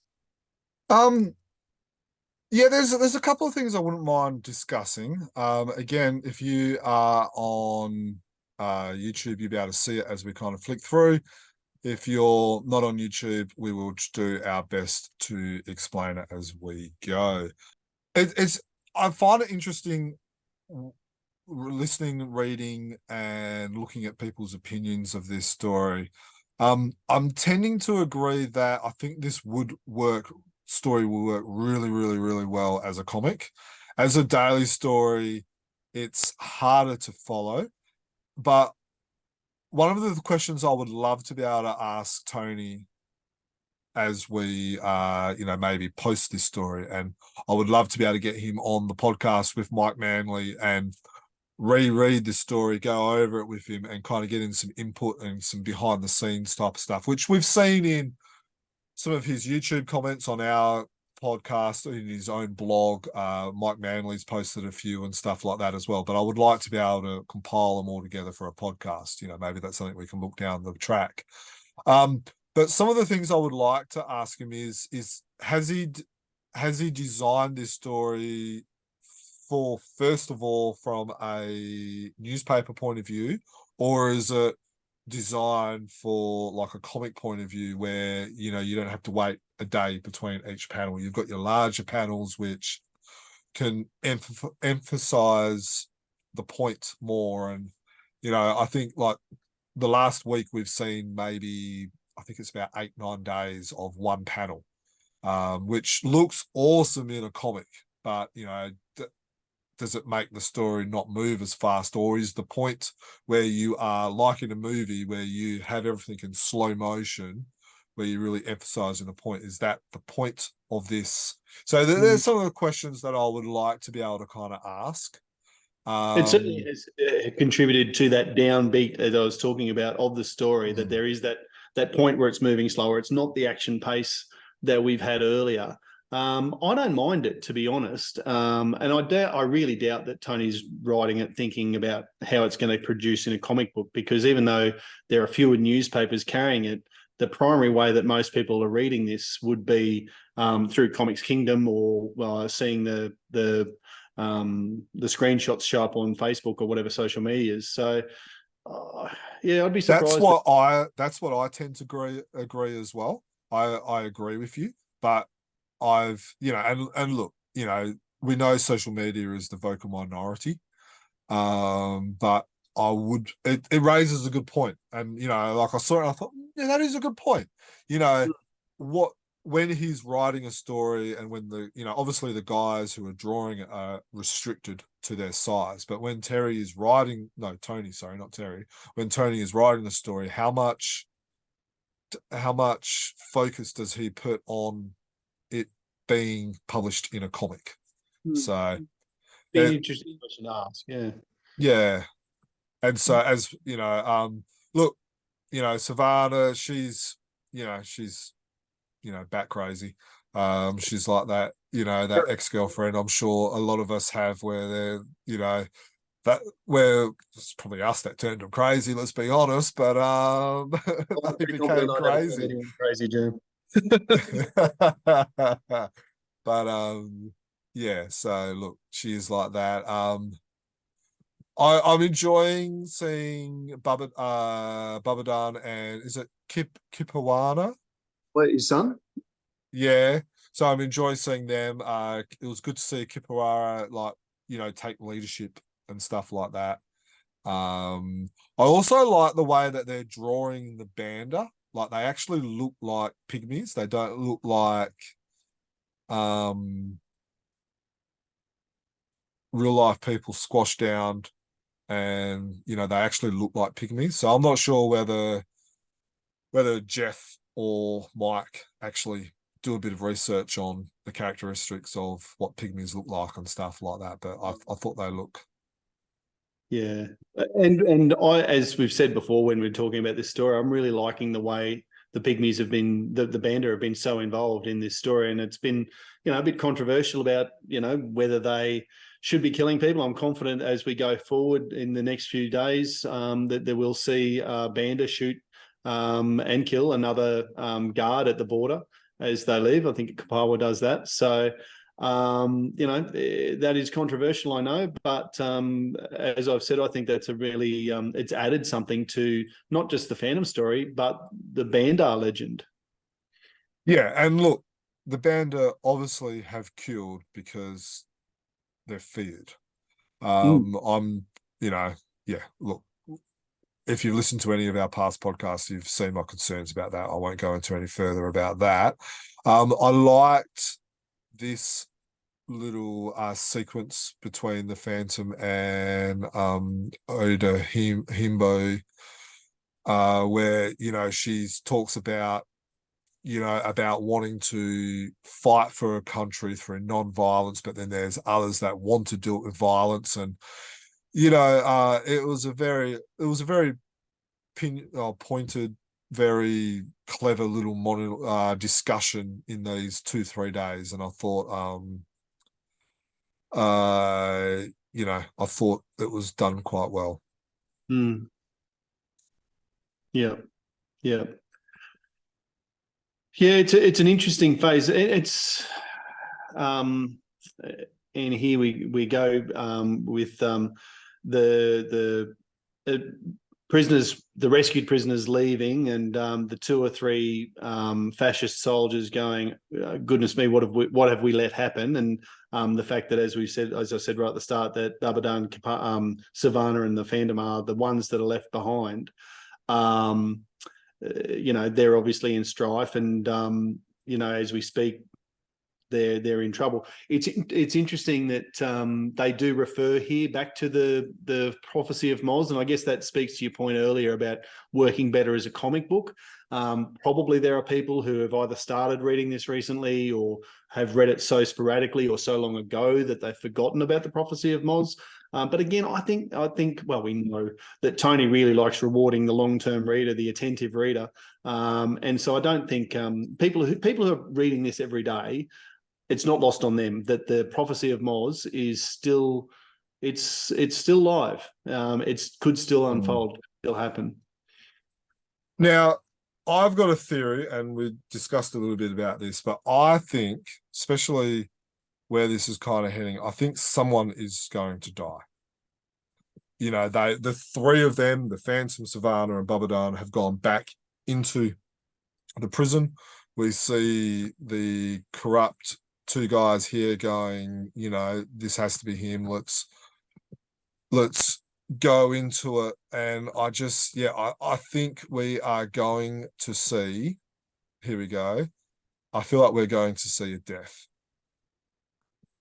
Yeah, there's a couple of things I wouldn't mind discussing. Again, if you are on YouTube, you'll be able to see it as we kind of flick through. If you're not on YouTube, we will do our best to explain it as we go. I find it interesting listening, reading, and looking at people's opinions of this story. I'm tending to agree that I think this story will work really, really, really well as a comic. As a daily story, it's harder to follow. But one of the questions I would love to be able to ask Tony as we maybe post this story, and I would love to be able to get him on the podcast with Mike Manley and reread the story, go over it with him, and kind of get in some input and some behind the scenes type of stuff, which we've seen in some of his YouTube comments on our podcast, in his own blog. Mike Manley's posted a few and stuff like that as well. But I would like to be able to compile them all together for a podcast. Maybe that's something we can look down the track. But some of the things I would like to ask him is has he designed this story for, first of all, from a newspaper point of view, or is it designed for like a comic point of view where you don't have to wait a day between each panel? You've got your larger panels which can emphasize the point more, and I think like the last week we've seen maybe, I think it's about 8-9 days of one panel, which looks awesome in a comic, but does it make the story not move as fast? Or is the point where you are like in a movie where you have everything in slow motion, where you're really emphasizing the point? Is that the point of this? So there's some of the questions that I would like to be able to kind of ask. It certainly has contributed to that downbeat that I was talking about of the story, that there is that point where it's moving slower. It's not the action pace that we've had earlier. I don't mind it, to be honest. And I really doubt that Tony's writing it thinking about how it's going to produce in a comic book, because even though there are fewer newspapers carrying it, the primary way that most people are reading this would be through Comics Kingdom, or seeing the screenshots show up on Facebook or whatever social medias. So yeah, I'd be surprised. That's what I tend to agree as well. I agree with you, but I've and look, we know social media is the vocal minority, but it raises a good point. And like I saw it, I thought, that is a good point. You know, when he's writing a story and when obviously the guys who are drawing it are restricted to their size, but when Tony, sorry, not Terry, when Tony is writing the story, how much focus does he put on it being published in a comic? So be an interesting question to ask. Yeah. And so, as look, Savannah, she's bat crazy. She's like that, that ex-girlfriend I'm sure a lot of us have, where they're, where it's probably us that turned them crazy, let's be honest, but they became crazy. Crazy, Jim. But yeah, so look, she is like that. I'm enjoying seeing Babadan and is it Kipawana? Wait, his son? Yeah. So I'm enjoying seeing them. It was good to see Kipawara take leadership and stuff like that. I also like the way that they're drawing the Banda. Like, they actually look like pygmies. They don't look like real life people squashed down, and they actually look like pygmies. So I'm not sure whether Jeff or Mike actually do a bit of research on the characteristics of what pygmies look like and stuff like that. But I thought they look. Yeah. And I, as we've said before, when we're talking about this story, I'm really liking the way the pygmies have been, the Banda have been so involved in this story. And it's been, a bit controversial about, whether they should be killing people. I'm confident as we go forward in the next few days that they will see Banda shoot and kill another guard at the border as they leave. I think Kapawa does that. So, that is controversial, I know, but as I've said, I think that's a really, it's added something to not just the Phantom story, but the Banda legend. Yeah, and look, the Banda obviously have killed because they're feared. Look, if you listen to any of our past podcasts, you've seen my concerns about that. I won't go into any further about that. I liked this little sequence between the Phantom and Oda Himbo, where she talks about about wanting to fight for a country through non-violence, but then there's others that want to do it with violence. And it was a very pointed, very clever little discussion in these 2-3 days. And I thought I thought it was done quite well. Yeah. It's an interesting phase. It's and here we go with the prisoners, the rescued prisoners leaving, and the 2 or 3 fascist soldiers going, goodness me, what have we let happen? And the fact that, as I said right at the start, that Babadan, Savannah, and the Phantom are the ones that are left behind. They're obviously in strife, and as we speak, they're in trouble. It's interesting that they do refer here back to the prophecy of Moz, and I guess that speaks to your point earlier about working better as a comic book. Probably there are people who have either started reading this recently or have read it so sporadically or so long ago that they've forgotten about the prophecy of Moz. But again, I think well, we know that Tony really likes rewarding the long-term reader, the attentive reader, and so I don't think people who are reading this every day, it's not lost on them that the prophecy of Moz is still, it's still live. It could still unfold, still happen. Now, I've got a theory, and we discussed a little bit about this, but I think, especially where this is kind of heading, I think someone is going to die. The 3 of them, the Phantom, Savannah, and Babadan, have gone back into the prison. We see the corrupt 2 guys here going, this has to be him. Let's go into it, and I think we are going to see. Here we go. I feel like we're going to see a death.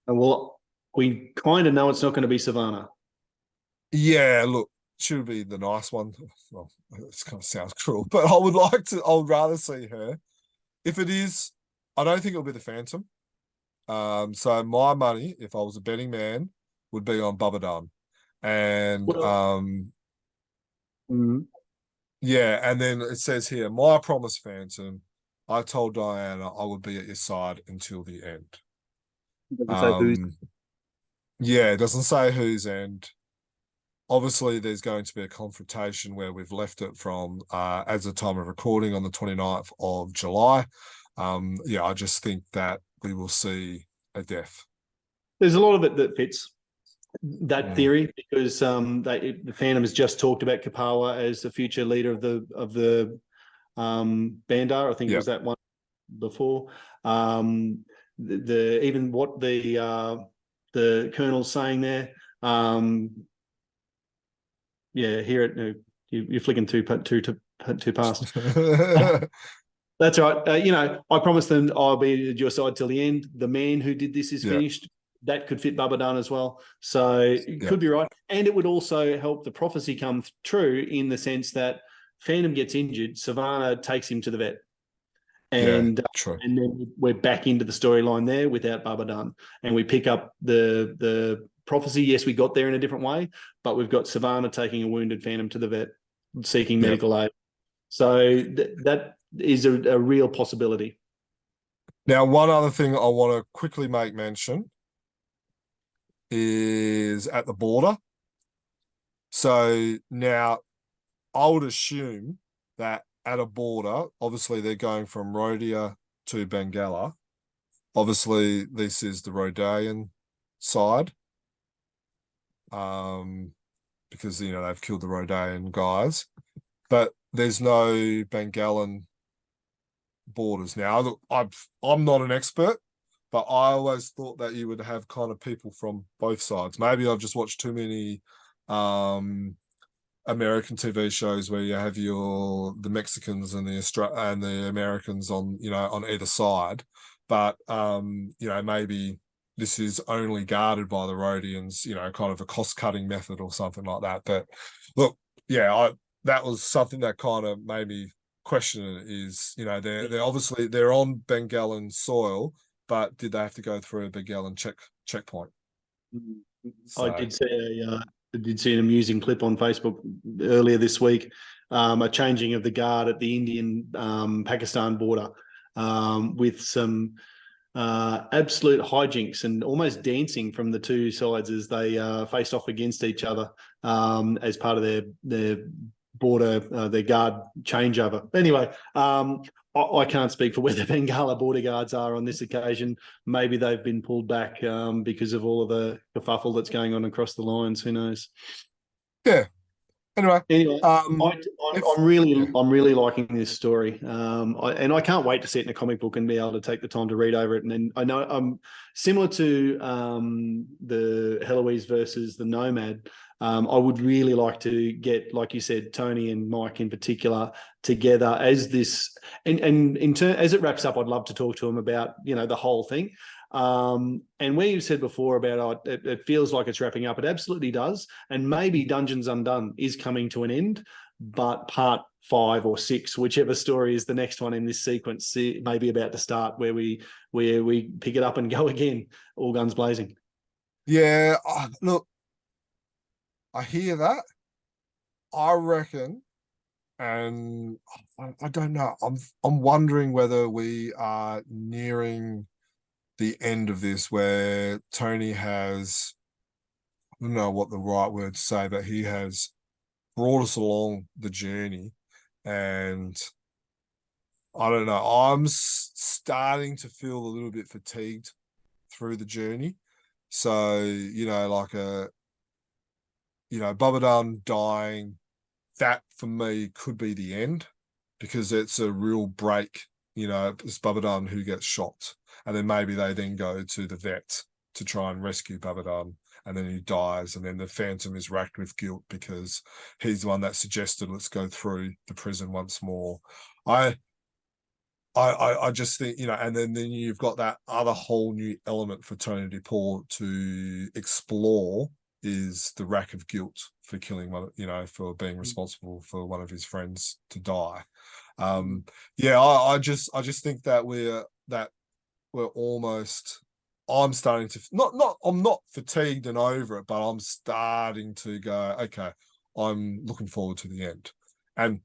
Well, we kind of know it's not going to be Savannah. Yeah, look, she'll be the nice one. Well, it kind of sounds cruel, but I would rather see her. If it is, I don't think it'll be the Phantom. So my money, if I was a betting man, would be on Bubba. And yeah, and then it says here, my promise, Phantom, I told Diana I would be at your side until the end. Yeah, it doesn't say whose end. Obviously, there's going to be a confrontation where we've left it from as the time of recording on the 29th of July. I just think that we will see a death. There's a lot of it that fits that theory, because the Phantom has just talked about Kapawa as the future leader of the Bandar. I think it was that one before. Even what the Colonel's saying there. Here you're flicking too past. That's right. I promised them I'll be at your side till the end. The man who did this is finished. That could fit Baba as well. So it could be right. And it would also help the prophecy come true in the sense that Phantom gets injured, Savannah takes him to the vet. And and then we're back into the storyline there without Baba. And we pick up the prophecy. Yes, we got there in a different way, but we've got Savannah taking a wounded Phantom to the vet, seeking medical aid. So that is a real possibility. Now, one other thing I want to quickly make mention is at the border. So now I would assume that at a border, obviously they're going from Rhodia to Bengala. Obviously, this is the Rhodanian side. Because they've killed the Rhodanian guys. But there's no Bengalan borders. Now, look, I'm not an expert, but I always thought that you would have kind of people from both sides. Maybe I've just watched too many American TV shows where you have the Mexicans and the Americans on either side. But maybe this is only guarded by the Rhodians, kind of a cost-cutting method or something like that. But look, that was something that kind of made me question it. Is they're obviously they're on Bengalan soil, but did they have to go through a Bengalan checkpoint? So. I did see an amusing clip on Facebook earlier this week, a changing of the guard at the Indian Pakistan border with some absolute hijinks and almost dancing from the two sides as they faced off against each other as part of their border, their guard changeover. Anyway, I can't speak for where the Bengala border guards are on this occasion. Maybe they've been pulled back because of all of the kerfuffle that's going on across the lines. Who knows? Yeah. Anyway, I'm really liking this story, and I can't wait to see it in a comic book and be able to take the time to read over it. And then I know I'm similar to the Heloise versus the Nomad. I would really like to get, like you said, Tony and Mike in particular together as this, and in turn, as it wraps up, I'd love to talk to them about the whole thing. And where you said before about it feels like it's wrapping up, it absolutely does. And maybe Dungeons Undone is coming to an end, but part 5 or 6, whichever story is the next one in this sequence, may be about to start, where we pick it up and go again, all guns blazing. Yeah, look, I hear that. I reckon, and I don't know. I'm wondering whether we are nearing the end of this, where Tony has, I don't know what the right word to say, but he has brought us along the journey, and I don't know. I'm starting to feel a little bit fatigued through the journey. So, like Bubba dying, that for me could be the end, because it's a real break. It's Bubba who gets shot. And then maybe they then go to the vet to try and rescue Babadan, and then he dies, and then the Phantom is racked with guilt because he's the one that suggested let's go through the prison once more. I just think, you know, and then you've got that other whole new element for Tony DePaul to explore, is the rack of guilt for killing one, you know, for being responsible for one of his friends to die. I just think that we're almost, I'm starting to I'm not fatigued and over it, but I'm starting to go, okay, I'm looking forward to the end. And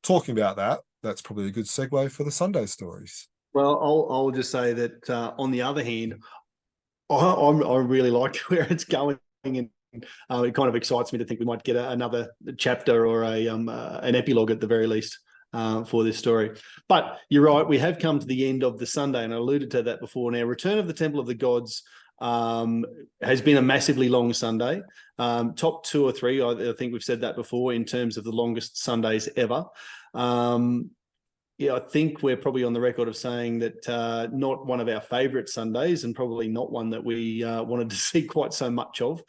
talking about that, that's probably a good segue for the Sunday stories. Well, I'll just say that on the other hand, I really like where it's going, and it kind of excites me to think we might get another chapter or an epilogue at the very least for this story. But you're right, we have come to the end of the Sunday, and I alluded to that before. Now, Return of the Temple of the Gods has been a massively long Sunday. Top 2 or 3, I think we've said that before, in terms of the longest Sundays ever. I think we're probably on the record of saying that not one of our favourite Sundays, and probably not one that we wanted to see quite so much of.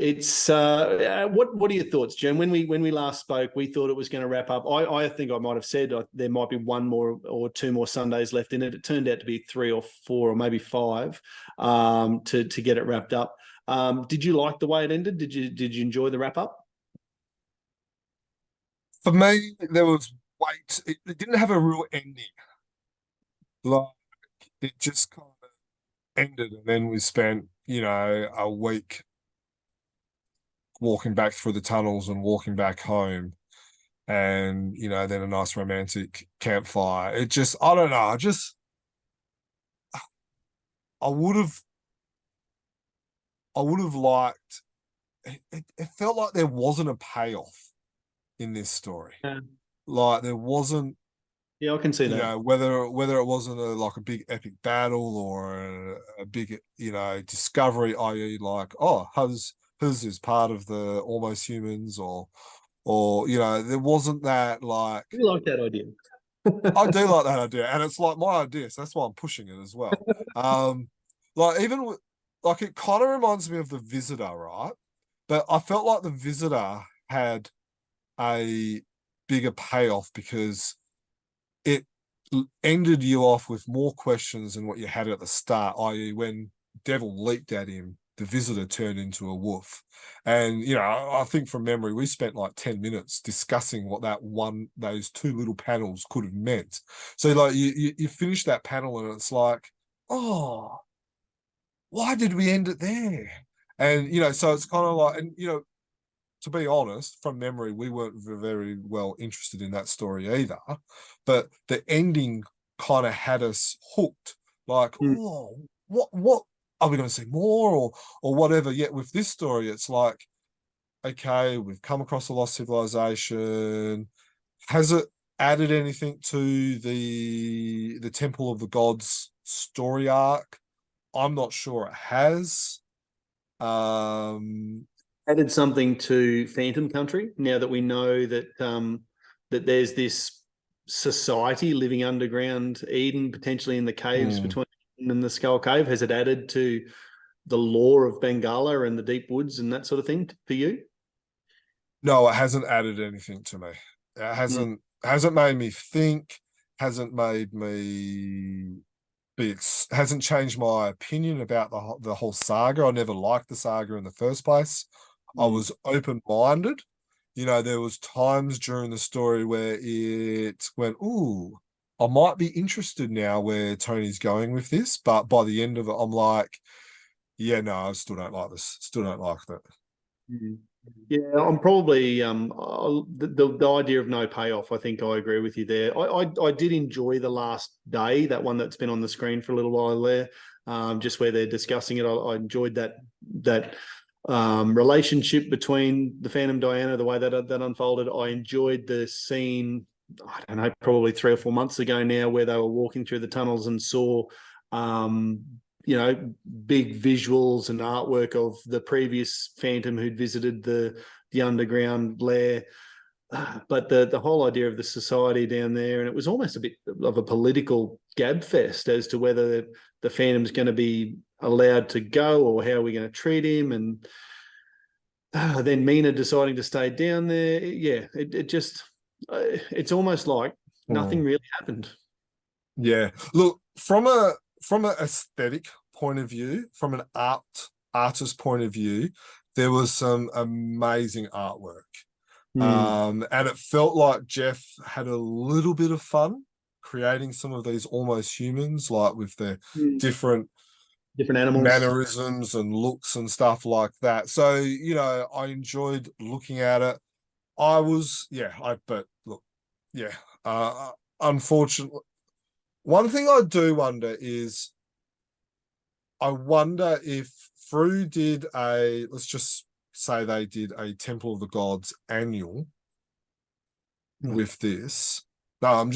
It's what are your thoughts, Jen? When we last spoke, we thought it was going to wrap up. I think I might have said there might be 1 more or 2 more Sundays left in it. It turned out to be 3 or 4 or maybe 5 to get it wrapped up. Did you like the way it ended? Did you enjoy the wrap up? For me, there was weight. It didn't have a real ending. Like, it just kind of ended, and then we spent, you know, a week walking back through the tunnels and walking back home, and, you know, then a nice romantic campfire. It just, I don't know, I would have liked, it felt like there wasn't a payoff in this story. Like, there wasn't, I can see that. You know, whether it wasn't a big epic battle or a big, you know, discovery, i.e. like, Huz is part of the almost humans, or you know, there wasn't that, like, You like that idea. I do like that idea, and it's like my idea, so that's why I'm pushing it as well. Like, even with, like, it kind of reminds me of The Visitor, right? But I felt like The Visitor had a bigger payoff because it ended you off with more questions than what you had at the start, i.e. when Devil leaped at him, the Visitor turned into a wolf. And, you know, I think from memory, we spent like 10 minutes discussing what those 2 little panels could have meant. So, like, you finish that panel and it's like, oh, why did we end it there? And, you know, so it's kind of like, and, you know, to be honest, from memory, we weren't very well interested in that story either. But the ending kind of had us hooked. Like, oh, what are we going to see more or whatever? Yet with this story, it's like, okay, we've come across a lost civilization. Has it added anything to the Temple of the Gods story arc? I'm not sure it has. Added something to Phantom Country, now that we know that that there's this society living underground Eden, potentially in the caves between Eden and the Skull Cave. Has it added to the lore of Bengala and the deep woods and that sort of thing for you? No, it hasn't added anything to me. It hasn't made me think, hasn't made me hasn't changed my opinion about the whole saga. I never liked the saga in the first place. I was open-minded. You know, there was times during the story where it went, ooh, I might be interested now where Tony's going with this. But by the end of it, I'm like, yeah, no, I still don't like this. Still don't like that. Yeah, I'm probably the idea of no payoff. I think I agree with you there. I did enjoy the last day, that one that's been on the screen for a little while there, just where they're discussing it. I enjoyed that relationship between the Phantom Diana, the way that unfolded. I enjoyed the scene, I don't know, probably 3 or 4 months ago now, where they were walking through the tunnels and saw you know, big visuals and artwork of the previous Phantom who'd visited the underground lair. But the whole idea of the society down there, and it was almost a bit of a political gab fest as to whether the Phantom's going to be allowed to go, or how are we going to treat him? And then Mina deciding to stay down there. Yeah, it just, it's almost like nothing really happened. Yeah. Look, from an aesthetic point of view, from an artist point of view, there was some amazing artwork. And it felt like Jeff had a little bit of fun creating some of these almost humans, like with their different animals, mannerisms and looks and stuff like that. So, you know, I enjoyed looking at it. Unfortunately, one thing I do wonder is, I wonder if Frew did let's just say they did a Temple of the Gods annual with this. No,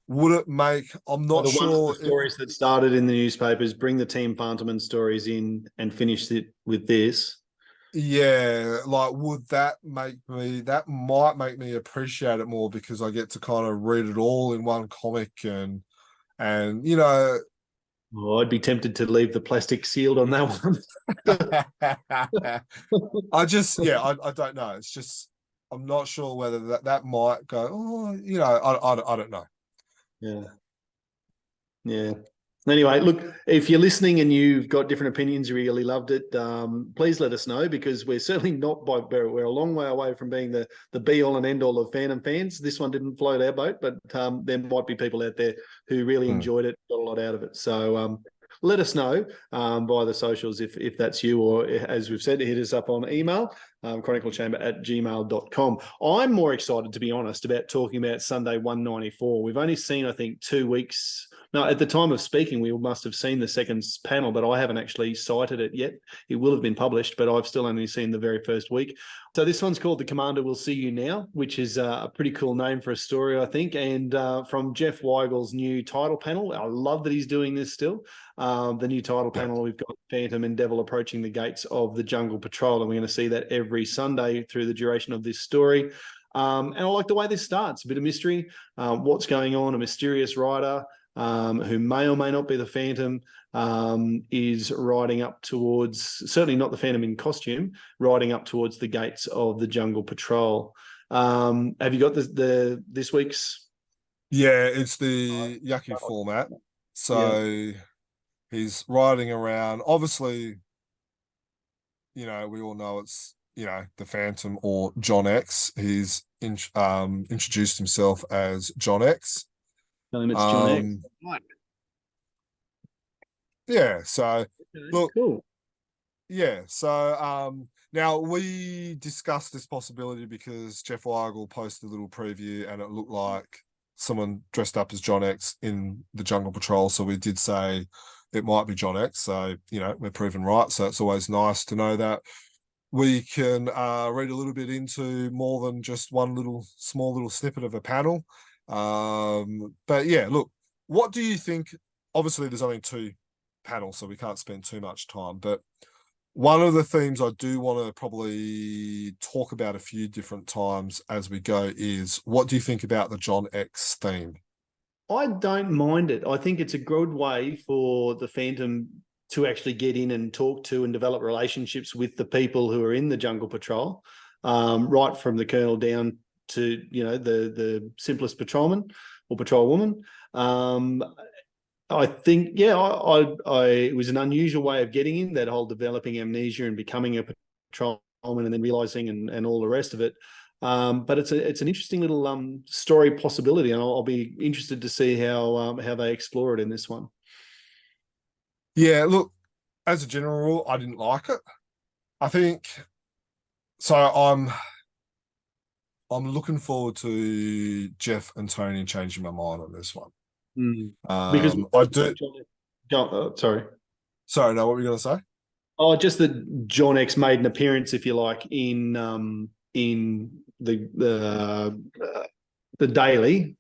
would it make, I'm not sure. The stories that started in the newspapers, bring the Team Phantom stories in and finish it with this. Yeah, like, would that might make me appreciate it more, because I get to kind of read it all in one comic, and you know. Oh, I'd be tempted to leave the plastic sealed on that one. I don't know. It's just, I'm not sure whether that might go, oh, you know, I don't know. Yeah. Anyway, look, if you're listening and you've got different opinions, you really loved it, please let us know, because we're certainly not we're a long way away from being the be-all and end-all of Phantom fans. This one didn't float our boat, but there might be people out there who really enjoyed it, got a lot out of it. So let us know via the socials if that's you, or, as we've said, hit us up on email, chroniclechamber@gmail.com. I'm more excited, to be honest, about talking about Sunday 194. We've only seen, I think, 2 weeks. No, at the time of speaking, we must have seen the second panel, but I haven't actually cited it yet. It will have been published, but I've still only seen the very first week. So this one's called The Commander Will See You Now, which is a pretty cool name for a story, I think. And from Jeff Weigel's new title panel, I love that he's doing this still. The new title panel, we've got Phantom and Devil approaching the gates of the Jungle Patrol, and we're going to see that every Sunday through the duration of this story. And I like the way this starts. A bit of mystery. What's going on? A mysterious rider who may or may not be the Phantom, is riding up towards, certainly not the Phantom in costume, riding up towards the gates of the Jungle Patrol. Have you got this week's? Yeah, it's the Yucky format. So he's riding around. Obviously, you know, we all know it's, you know, the Phantom or John X. He's introduced himself as John X. Tell him it's John X. Yeah, so look, cool. Yeah, so now we discussed this possibility because Jeff Weigel posted a little preview and it looked like someone dressed up as John X in the Jungle Patrol. So we did say it might be John X. So, you know, we're proven right. So it's always nice to know that we can read a little bit into more than just one small little snippet of a panel. But yeah, look, what do you think? Obviously, there's only 2 panels, so we can't spend too much time. But one of the themes I do want to probably talk about a few different times as we go is, what do you think about the John X theme? I don't mind it. I think it's a good way for the Phantom to actually get in and talk to and develop relationships with the people who are in the Jungle Patrol, right from the Colonel down to, you know, the simplest patrolman or patrolwoman. I think, it was an unusual way of getting in, that whole developing amnesia and becoming a patrolman and then realizing and all the rest of it. But it's an interesting little story possibility, and I'll be interested to see how they explore it in this one. Yeah, look, as a general rule, I didn't like it. I think so. I'm looking forward to Jeff and Tony changing my mind on this one. Because I do. Sorry, no, what were you going to say? Oh, just that John X made an appearance, if you like, in the Daily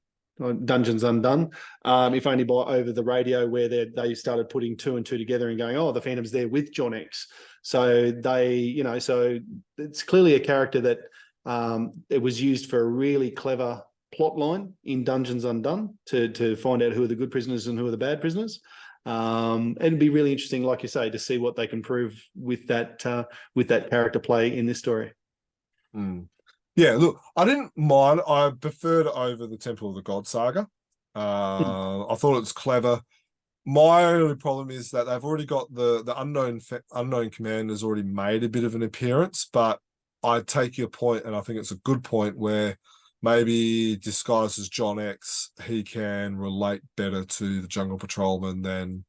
Dungeons Undone, if only by over the radio, where they started putting 2 and 2 together and going, oh, the Phantom's there with John X. So so it's clearly a character that it was used for a really clever plot line in Dungeons Undone to find out who are the good prisoners and who are the bad prisoners. It'd be really interesting, like you say, to see what they can prove with that character play in this story. Yeah, look, I didn't mind. I preferred it over the Temple of the God saga. I thought it was clever. My only problem is that they've already got the unknown commander's already made a bit of an appearance, but I take your point, and I think it's a good point, where maybe disguised as John X, he can relate better to the Jungle Patrolman than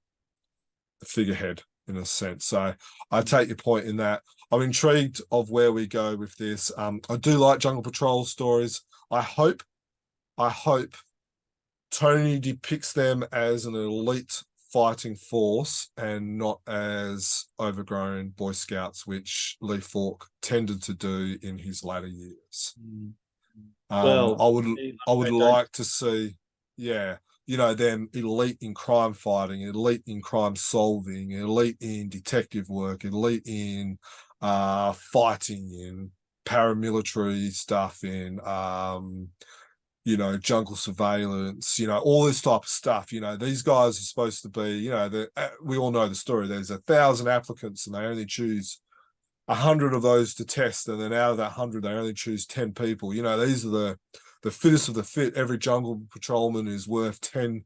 the figurehead, in a sense. So I take your point in that. I'm intrigued of where we go with this. I do like Jungle Patrol stories. I hope Tony depicts them as an elite fighting force and not as overgrown Boy Scouts, which Lee Falk tended to do in his latter years. Well, I would like to see, them elite in crime fighting, elite in crime solving, elite in detective work, elite in fighting, in paramilitary stuff, in jungle surveillance, all this type of stuff. These guys are supposed to be, we all know the story. There's 1,000 applicants and they only choose 100 of those to test, and then out of that 100 they only choose 10 people. These are the fittest of the fit. Every jungle patrolman is worth 10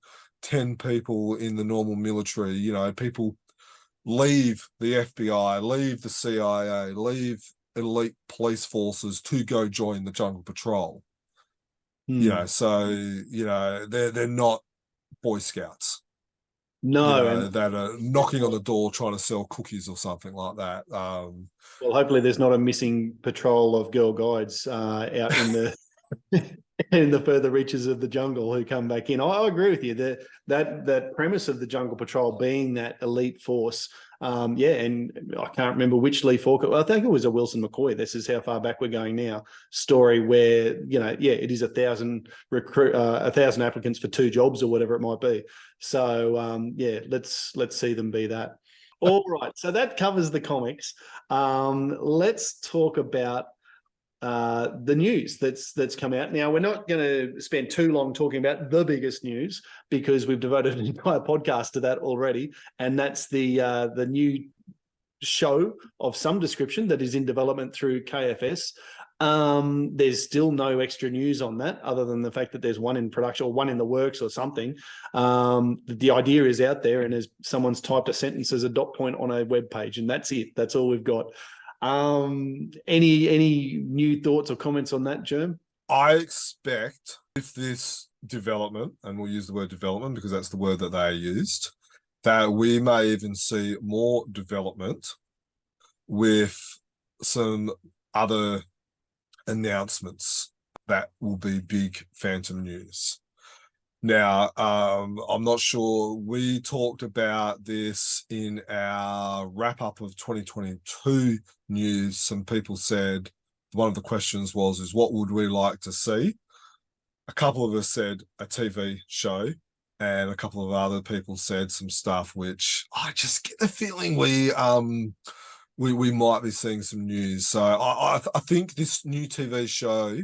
people in the normal military. People leave the FBI, leave the CIA, leave elite police forces to go join the Jungle Patrol. So they're not Boy Scouts. No, that are knocking on the door trying to sell cookies or something like that. Well, hopefully there's not a missing patrol of girl guides out in the in the further reaches of the jungle who come back in. I agree with you. That premise of the Jungle Patrol being that elite force, and I can't remember which Lee Falk. I think it was a Wilson McCoy. This is how far back we're going now. Story where it is 1,000 applicants for 2 jobs or whatever it might be. So let's see them be that. All right, so that covers the comics. Let's talk about the news that's come out. Now, we're not going to spend too long talking about the biggest news because we've devoted an entire podcast to that already, and that's the new show of some description that is in development through KFS. There's still no extra news on that other than the fact that there's one in production or one in the works or something. The idea is out there, and as someone's typed a sentence as a dot point on a web page, and that's it. That's all we've got. Any new thoughts or comments on that, Jerm? I expect with this development, and we'll use the word development because that's the word that they used, that we may even see more development with some other announcements that will be big Phantom news. Now, I'm not sure. We talked about this in our wrap-up of 2022 news. Some people said, one of the questions was, what would we like to see? A couple of us said a TV show, and a couple of other people said some stuff which I just get the feeling we might be seeing some news. So I think this new TV show,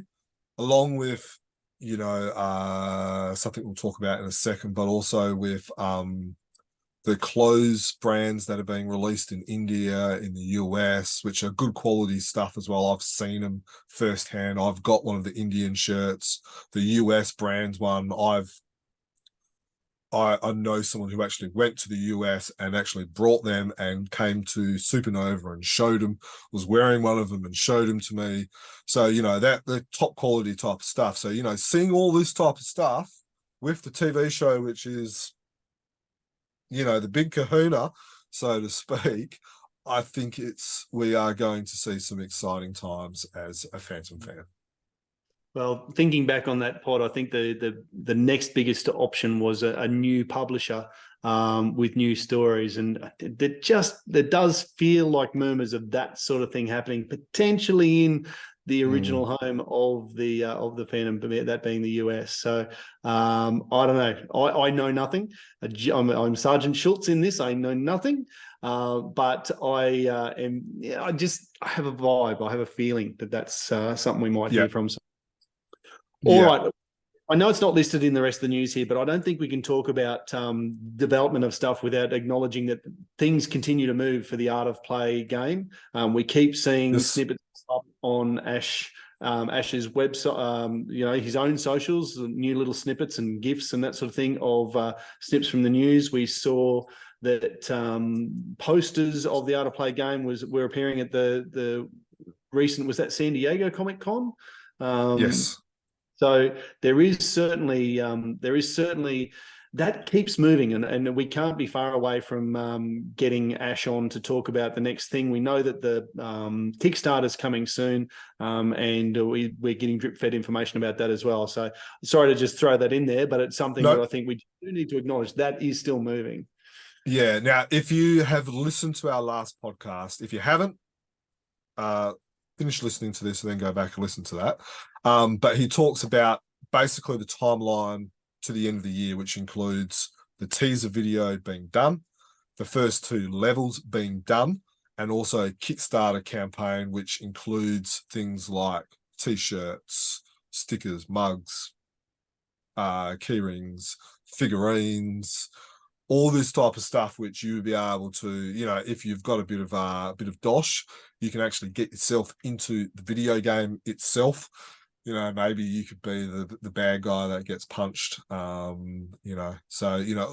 along with something we'll talk about in a second, but also with the clothes brands that are being released in India, in the US, which are good quality stuff as well. I've seen them firsthand. I've got one of the Indian shirts. The US brands one, I know someone who actually went to the US and actually brought them and came to Supernova and showed them, was wearing one of them and showed them to me. So, that the top quality type of stuff. So, seeing all this type of stuff with the TV show, which is, the big kahuna, so to speak, I think we are going to see some exciting times as a Phantom fan. Well, thinking back on that pod, I think the next biggest option was a new publisher with new stories, and there does feel like murmurs of that sort of thing happening potentially in the original home of the Phantom, that being the US. So I don't know. I know nothing. I'm Sergeant Schultz in this. I know nothing. But I have a vibe. I have a feeling that that's something we might hear from. All right. I know it's not listed in the rest of the news here, but I don't think we can talk about development of stuff without acknowledging that things continue to move for the Art of Play game. We keep seeing snippets up on Ash's website, his own socials, new little snippets and GIFs and that sort of thing of snips from the news. We saw that posters of the Art of Play game were appearing at the recent, was that San Diego Comic Con? Yes. So there is certainly that keeps moving, and we can't be far away from getting Ash on to talk about the next thing. We know that the Kickstarter's coming soon, and we're getting drip-fed information about that as well. So sorry to just throw that in there, but it's something that I think we do need to acknowledge. That is still moving. Yeah. Now, if you have listened to our last podcast, if you haven't, finish listening to this and then go back and listen to that. But he talks about basically the timeline to the end of the year, which includes the teaser video being done, the first 2 levels being done, and also a Kickstarter campaign, which includes things like t-shirts, stickers, mugs, key rings, figurines, all this type of stuff, which you would be able to, if you've got a bit of dosh, you can actually get yourself into the video game itself. Maybe you could be the bad guy that gets punched. So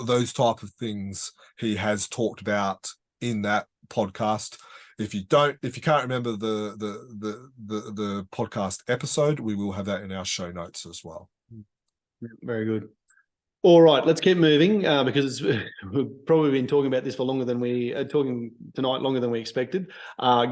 those type of things he has talked about in that podcast. If you can't remember the podcast episode, we will have that in our show notes as well. Very good. All right, let's keep moving because we've probably been talking about this for longer than we longer than we expected,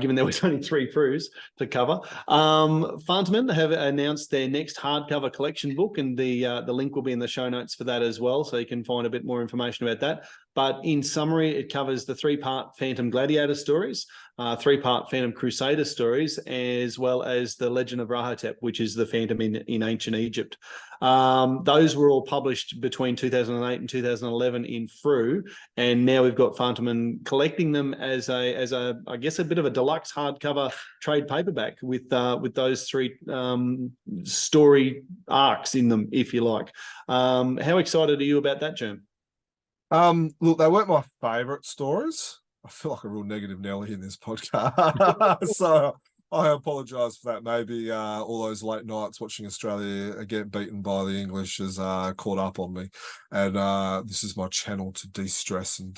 given there was only 3 Frews to cover. Fantomen have announced their next hardcover collection book, and the link will be in the show notes for that as well, so you can find a bit more information about that. But in summary, it covers the 3-part Phantom Gladiator stories, 3-part Phantom Crusader stories, as well as the Legend of Rahotep, which is the Phantom in ancient Egypt. Those were all published between 2008 and 2011 in Frew, and now we've got Fantomen collecting them as a I guess a bit of a deluxe hardcover trade paperback with those 3 story arcs in them, if you like. How excited are you about that, Jerm? Look, they weren't my favourite stories. I feel like a real negative Nelly in this podcast. So I apologise for that. Maybe all those late nights watching Australia get beaten by the English has caught up on me. And this is my channel to de-stress and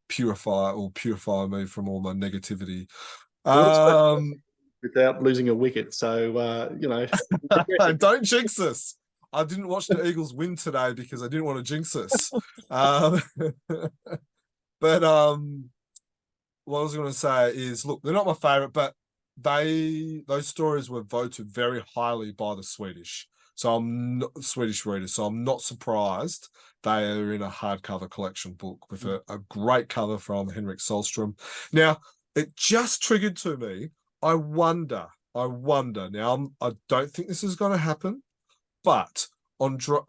purify me from all my negativity. Without losing a wicket. So, Don't jinx us. I didn't watch the Eagles win today because I didn't want to jinx us. But what I was going to say is, look, they're not my favourite, but those stories were voted very highly by the Swedish. So I'm not Swedish readers. So I'm not surprised they are in a hardcover collection book with a great cover from Henrik Solstrom. Now, it just triggered to me. I wonder. Now, I don't think this is going to happen. But Andrew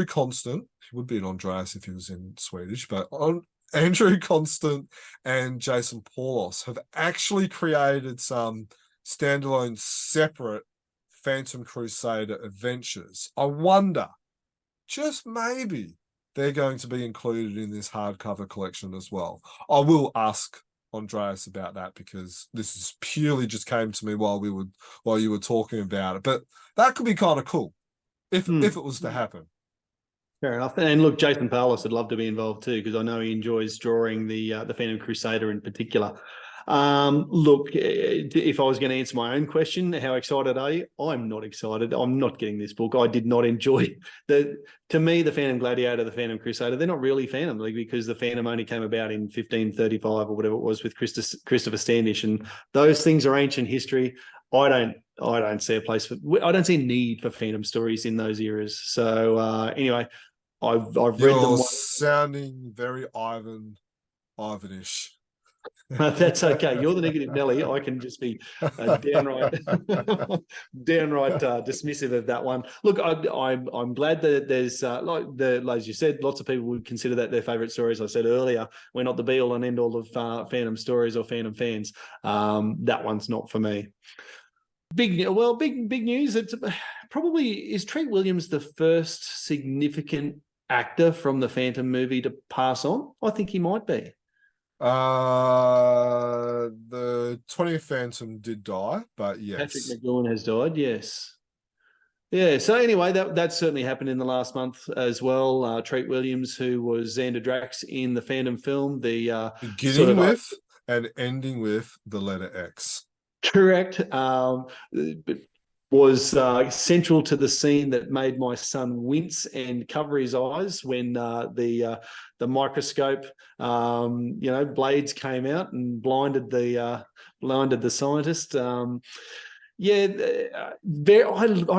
Constant, he would be an Andreas if he was in Swedish, but Andrew Constant and Jason Paulos have actually created some standalone separate Phantom Crusader adventures. I wonder, just maybe, they're going to be included in this hardcover collection as well. I will ask Andreas about that because this is purely just came to me while you were talking about it. But that could be kind of cool if it was to happen. Fair enough. And look, Jason Paulos would love to be involved too, because I know he enjoys drawing the Phantom Crusader in particular. Look, if I was going to answer my own question, how excited are you? I'm not excited. I'm not getting this book. I did not enjoy to me, the Phantom Gladiator, the Phantom Crusader, they're not really Phantom, because the Phantom only came about in 1535 or whatever it was with Christopher Standish, and those things are ancient history. I don't see a place for. I don't see a need for Phantom stories in those eras. So anyway, I've read them. You're sounding very Ivanish. That's okay. You're the negative Nelly. I can just be downright dismissive of that one. Look, I'm glad that there's as you said, lots of people would consider that their favourite stories. I said earlier, we're not the be all and end all of Phantom stories or Phantom fans. That one's not for me. Big news. It's probably is Treat Williams the first significant actor from the Phantom movie to pass on? I think he might be. The 20th Phantom did die, but yes. Patrick McGowan has died, yes. Yeah, so anyway, that certainly happened in the last month as well. Treat Williams, who was Xander Drax in the Phantom film, beginning with and ending with the letter X. Correct. Was central to the scene that made my son wince and cover his eyes when the microscope, blades came out and blinded the scientist. I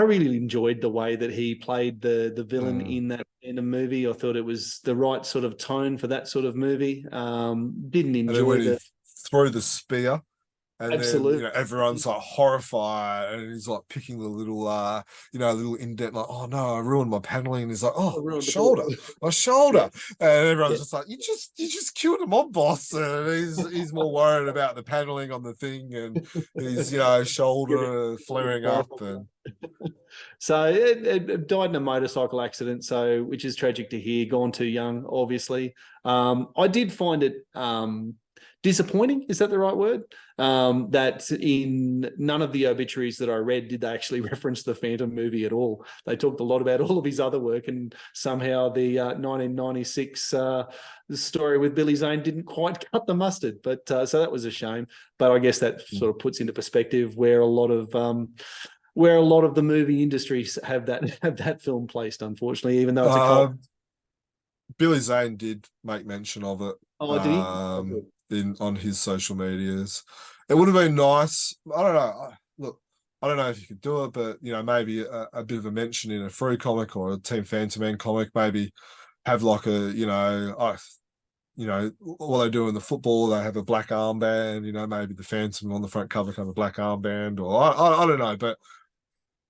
really enjoyed the way that he played the villain in the movie. I thought it was the right sort of tone for that sort of movie. Didn't enjoy he threw the spear. And absolutely. then, everyone's like horrified, and he's like picking the little, little indent, like, oh no, I ruined my paneling. And he's like, oh, my shoulder. Yeah. And everyone's just like, you just killed a mob boss, and he's more worried about the paneling on the thing and his, shoulder flaring up. And so it died in a motorcycle accident, which is tragic to hear. Gone too young, obviously. I did find it disappointing, is that the right word? That in none of the obituaries that I read did they actually reference the Phantom movie at all. They talked a lot about all of his other work, and somehow the 1996 story with Billy Zane didn't quite cut the mustard. But so that was a shame. But I guess that sort of puts into perspective where a lot of the movie industries have that film placed, unfortunately, even though it's a cult. Billy Zane did make mention of it. Oh, did he? On his social medias. It would have been nice. I don't know. Look, I don't know if you could do it, but maybe a bit of a mention in a Frew comic or a Team Phantom Man comic. Maybe have like while they do in the football, they have a black armband. Maybe the Phantom on the front cover have a black armband, or I don't know, but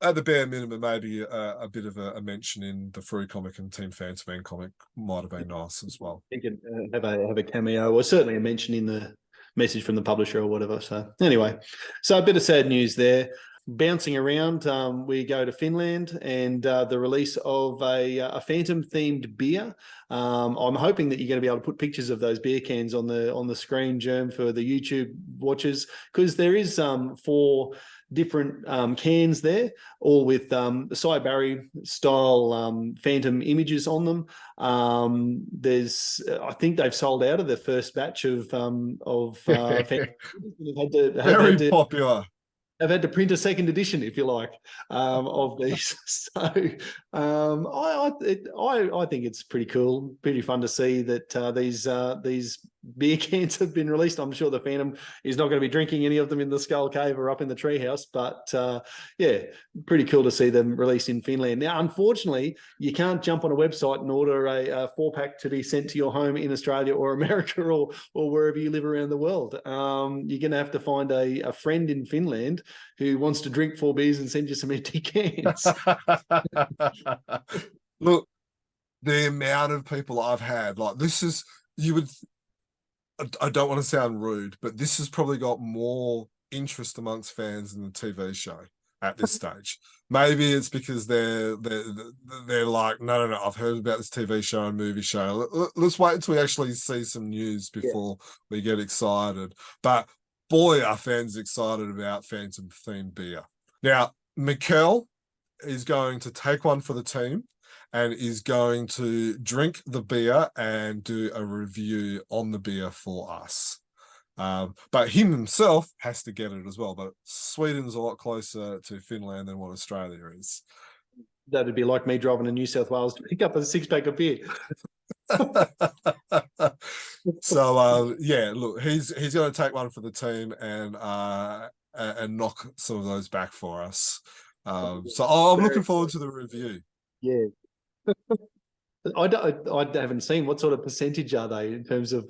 at the bare minimum, maybe a bit of a mention in the Frew comic and Team Phantom Man comic might have been nice as well. I think have a cameo, or certainly a mention in the message from the publisher or whatever. So anyway, so a bit of sad news there. Bouncing around, we go to Finland and the release of a Phantom-themed beer. I'm hoping that you're going to be able to put pictures of those beer cans on the screen, Germ, for the YouTube watchers, because there is 4 different cans there, all with Seuj Barry style Phantom images on them. I think they've sold out of the first batch of Phantom. Very popular. I've had to print a second edition, if you like, of these. So I think it's pretty cool, pretty fun to see that these beer cans have been released. I'm sure the Phantom is not going to be drinking any of them in the Skull Cave or up in the treehouse, but pretty cool to see them released in Finland. Now, unfortunately, you can't jump on a website and order a 4-pack to be sent to your home in Australia or America or wherever you live around the world. You're going to have to find a friend in Finland who wants to drink 4 beers and send you some empty cans. Look, the amount of people I've had, like, this is, I don't want to sound rude, but this has probably got more interest amongst fans than the TV show at this stage. Maybe it's because they're like, no, I've heard about this TV show and movie show. Let's wait until we actually see some news before we get excited. But boy, are fans excited about Phantom themed beer. Now, Mikael is going to take one for the team and is going to drink the beer and do a review on the beer for us. But him himself has to get it as well. But Sweden's a lot closer to Finland than what Australia is. That'd be like me driving to New South Wales to pick up a 6-pack of beer. So look, he's going to take one for the team and knock some of those back for us. So I'm looking forward to the review. Yeah. I haven't seen what sort of percentage are they in terms of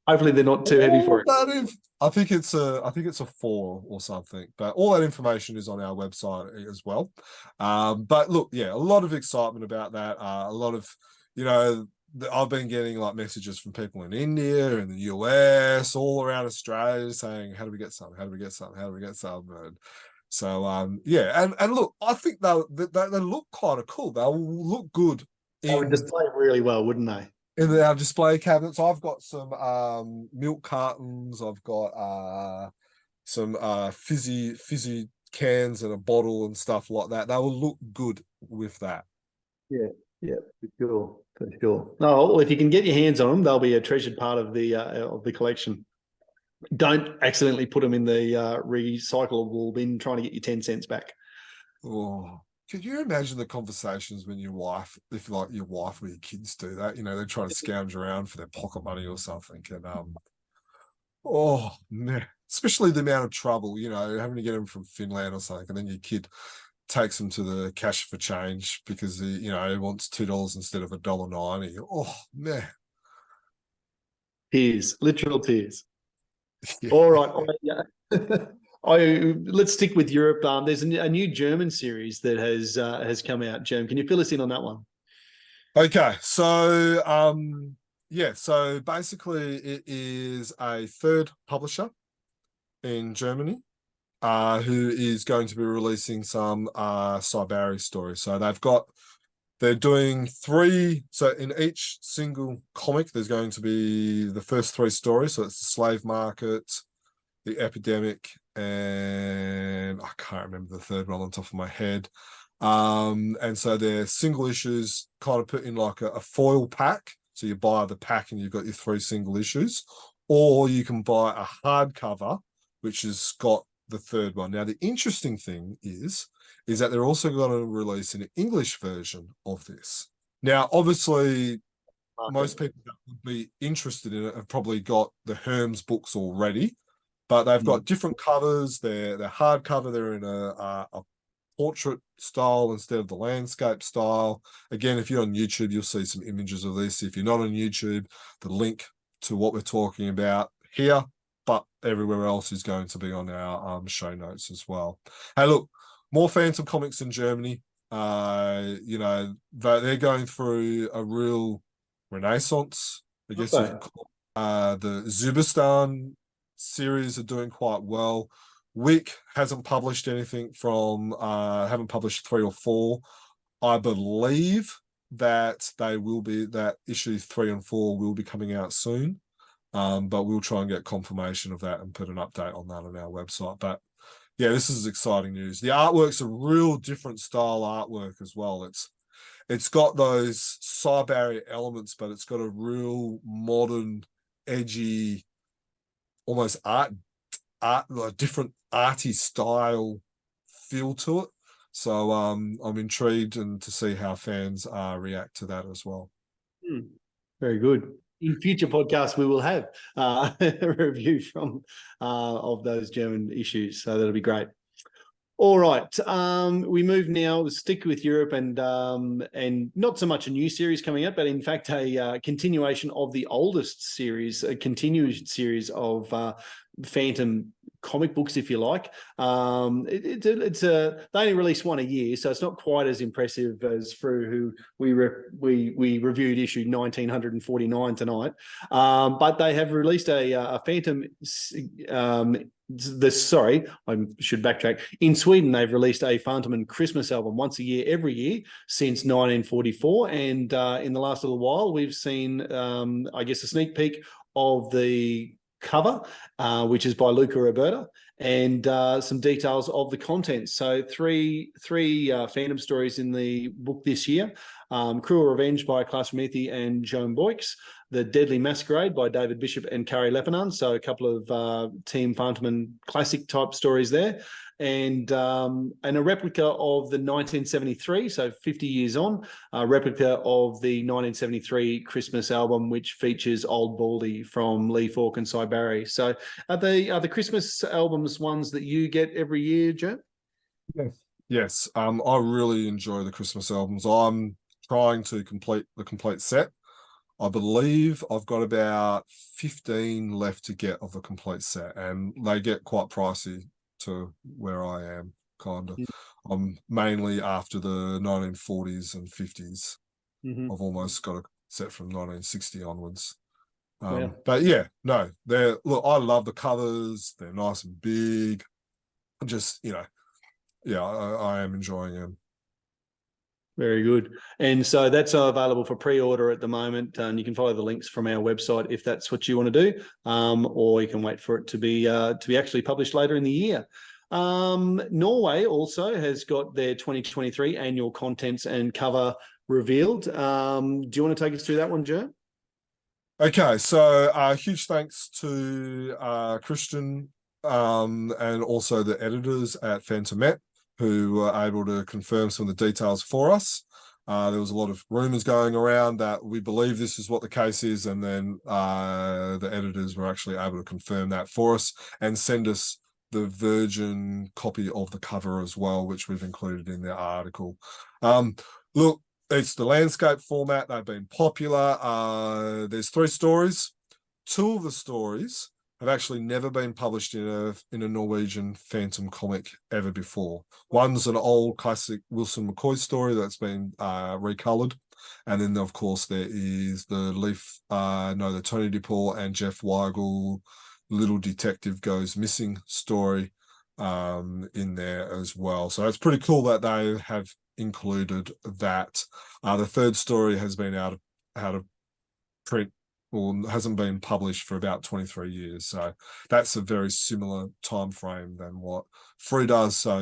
hopefully they're not too heavy for it. I think it's a 4 or something, but all that information is on our website as well. But look, a lot of excitement about that. A lot of, I've been getting like messages from people in India and the US, all around Australia, saying, how do we get some? How do we get some? How do we get some? And So yeah, and look, I think they look kind of cool. They'll look good They would display really well, wouldn't they? in our display cabinets. I've got some milk cartons. I've got some fizzy cans and a bottle and stuff like that. They will look good with that. Yeah, for sure, for sure. No, well, if you can get your hands on them, they'll be a treasured part of the collection. Don't accidentally put them in the recyclable bin trying to get your 10 cents back. Oh, could you imagine the conversations when your wife or your kids do that? You know, they try to scrounge around for their pocket money or something, and oh man, especially the amount of trouble, you know, having to get them from Finland or something, and then your kid takes them to the cash for change because he wants $2 instead of $1.90. Oh man, Tears, literal tears. Yeah. All right. Let's stick with Europe. There's a new German series that has come out. Germ, can you fill us in on that one? Okay, so so basically it is a third publisher in Germany who is going to be releasing some Seuj stories. So they're doing 3. So in each single comic, there's going to be the first 3 stories. So it's the slave market, the epidemic, and I can't remember the third one on top of my head. And so they're single issues kind of put in like a foil pack. So you buy the pack and you've got your 3 single issues, or you can buy a hardcover, which has got the third one. Now, the interesting thing is that they're also going to release an English version of this. Now, obviously, most people that would be interested in it have probably got the Herms books already, but they've got different covers. They're hardcover. They're in a portrait style instead of the landscape style. Again, if you're on YouTube, you'll see some images of this. If you're not on YouTube, the link to what we're talking about here, but everywhere else is going to be on our show notes as well. Hey, look, more Phantom comics in Germany. They're going through a real renaissance, I guess you could call it. The Zubistan series are doing quite well. Wick hasn't published anything haven't published 3 or 4. I believe that that issue 3 and 4 will be coming out soon. But we'll try and get confirmation of that and put an update on that on our website. But yeah, this is exciting news. The artwork's a real different style artwork as well. It's got those Seuj elements, but it's got a real modern, edgy, almost different arty style feel to it. So I'm intrigued and to see how fans react to that as well. Very good. In future podcasts, we will have a review from of those German issues, so that'll be great. All right, we move now. We'll stick with Europe and not so much a new series coming up, but in fact a continuation of the oldest series, a continued series of Phantom comic books, if you like. They only release one a year, so it's not quite as impressive as Frew, who we reviewed issue 1949 tonight. But they have released a Phantom. I should backtrack. In Sweden, they've released a Phantom Christmas album once a year, every year since 1944. And in the last little while, we've seen, a sneak peek of the cover, which is by Luca Roberta, and some details of the contents. So three Phantom stories in the book this year. Cruel Revenge by Klaus Ramethi and Joan Boyks. The Deadly Masquerade by David Bishop and Kari Leppanen. So a couple of Team Phantom classic type stories there. And a replica of the 1973, so 50 years on, a replica of the 1973 Christmas album, which features Old Baldy from Lee Falk and Seuj Barry. So are the Christmas albums ones that you get every year, Jim? Yes. I really enjoy the Christmas albums. I'm trying to complete the complete set. I believe I've got about 15 left to get of the complete set, and they get quite pricey to where I am, kind of. I'm mainly after the 1940s and 50s. I've almost got a set from 1960 onwards. But yeah, I love the covers. They're nice and big. Just, yeah, I am enjoying him. Very good. And so that's available for pre-order at the moment. And you can follow the links from our website if that's what you want to do, or you can wait for it to be actually published later in the year. Norway also has got their 2023 annual contents and cover revealed. Do you want to take us through that one, Jer? Okay, so huge thanks to Christian and also the editors at Phantom, who were able to confirm some of the details for us. There was a lot of rumors going around that we believe this is what the case is, and then the editors were actually able to confirm that for us and send us the virgin copy of the cover as well, which we've included in the article. Look, it's the landscape format. They've been popular. There's 3 stories. 2 of the stories have actually never been published in a Norwegian Phantom comic ever before. One's an old classic Wilson McCoy story that's been recolored. And then, of course, there is the the Tony DePaul and Jeff Weigel Little Detective Goes Missing story in there as well. So it's pretty cool that they have included that. The 3rd story has been out of print, or hasn't been published for about 23 years. So that's a very similar time frame than what Frew does. So,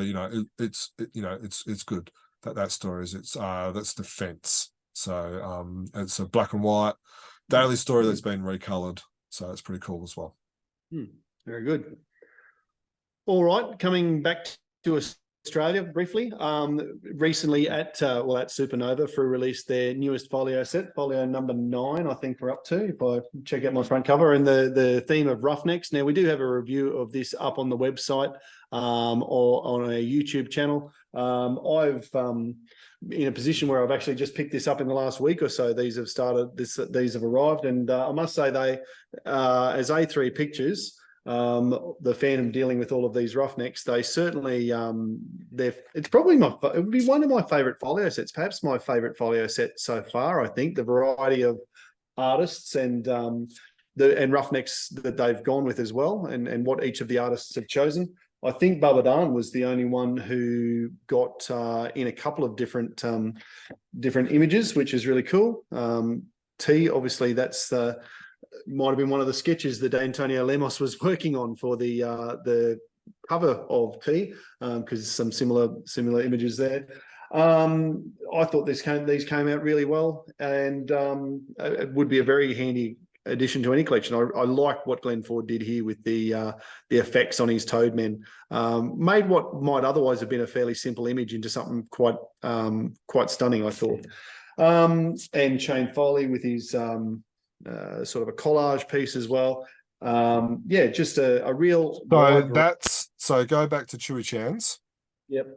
it's good that story is, that's the fence. So it's a black and white daily story that's been recolored. So it's pretty cool as well. Very good. All right, coming back to Australia briefly. Recently at Supernova, Frew released their newest folio set, folio number 9, I think we're up to, if I check out my front cover, and the theme of Roughnecks. Now, we do have a review of this up on the website or on a YouTube channel. I've in a position where I've actually just picked this up in the last week or so. These have arrived, and I must say they, as A3 pictures, the Phantom dealing with all of these Roughnecks, they certainly it's probably it would be one of my favorite folio sets, perhaps my favorite folio set so far. I think the variety of artists and Roughnecks that they've gone with as well, and what each of the artists have chosen. I think Babadan was the only one who got in a couple of different images, which is really cool. T, obviously, that's might have been one of the sketches that Antonio Lemos was working on for the cover of T, because some similar images there. I thought these came out really well, and it would be a very handy addition to any collection. I like what Glenn Ford did here with the effects on his Toadmen. Made what might otherwise have been a fairly simple image into something quite stunning, I thought. And Shane Foley with his sort of a collage piece as well. Just a real. So go back to Chewy Chan's. Yep.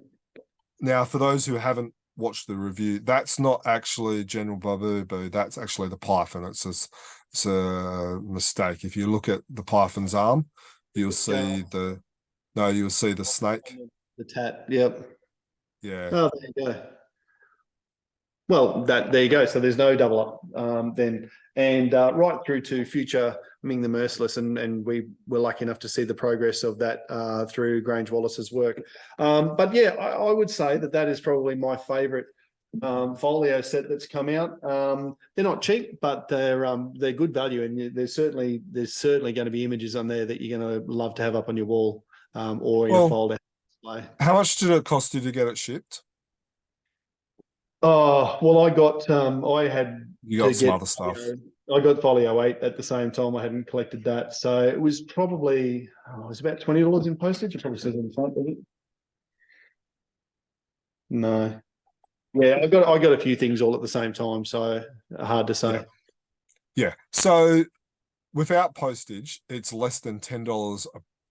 Now, for those who haven't watched the review, that's not actually General Babu. That's actually the Python. It's a mistake. If you look at the Python's arm, you'll see the snake. The tat. Yep. Yeah. Oh, there you go. Well, there you go. So there's no double up then, and right through to future Ming the Merciless, and we were lucky enough to see the progress of that through Grange Wallace's work. But yeah, I would say that is probably my favourite folio set that's come out. They're not cheap, but they're good value, and there's certainly going to be images on there that you're going to love to have up on your wall or in a folder display. How much did it cost you to get it shipped? Oh, well, I got you got some other stuff. I got folio 8 at the same time. I hadn't collected that, so it was probably it was about $20 in postage. It probably says on the front of it. No, yeah, I got a few things all at the same time, so hard to say. Yeah. So without postage, it's less than $10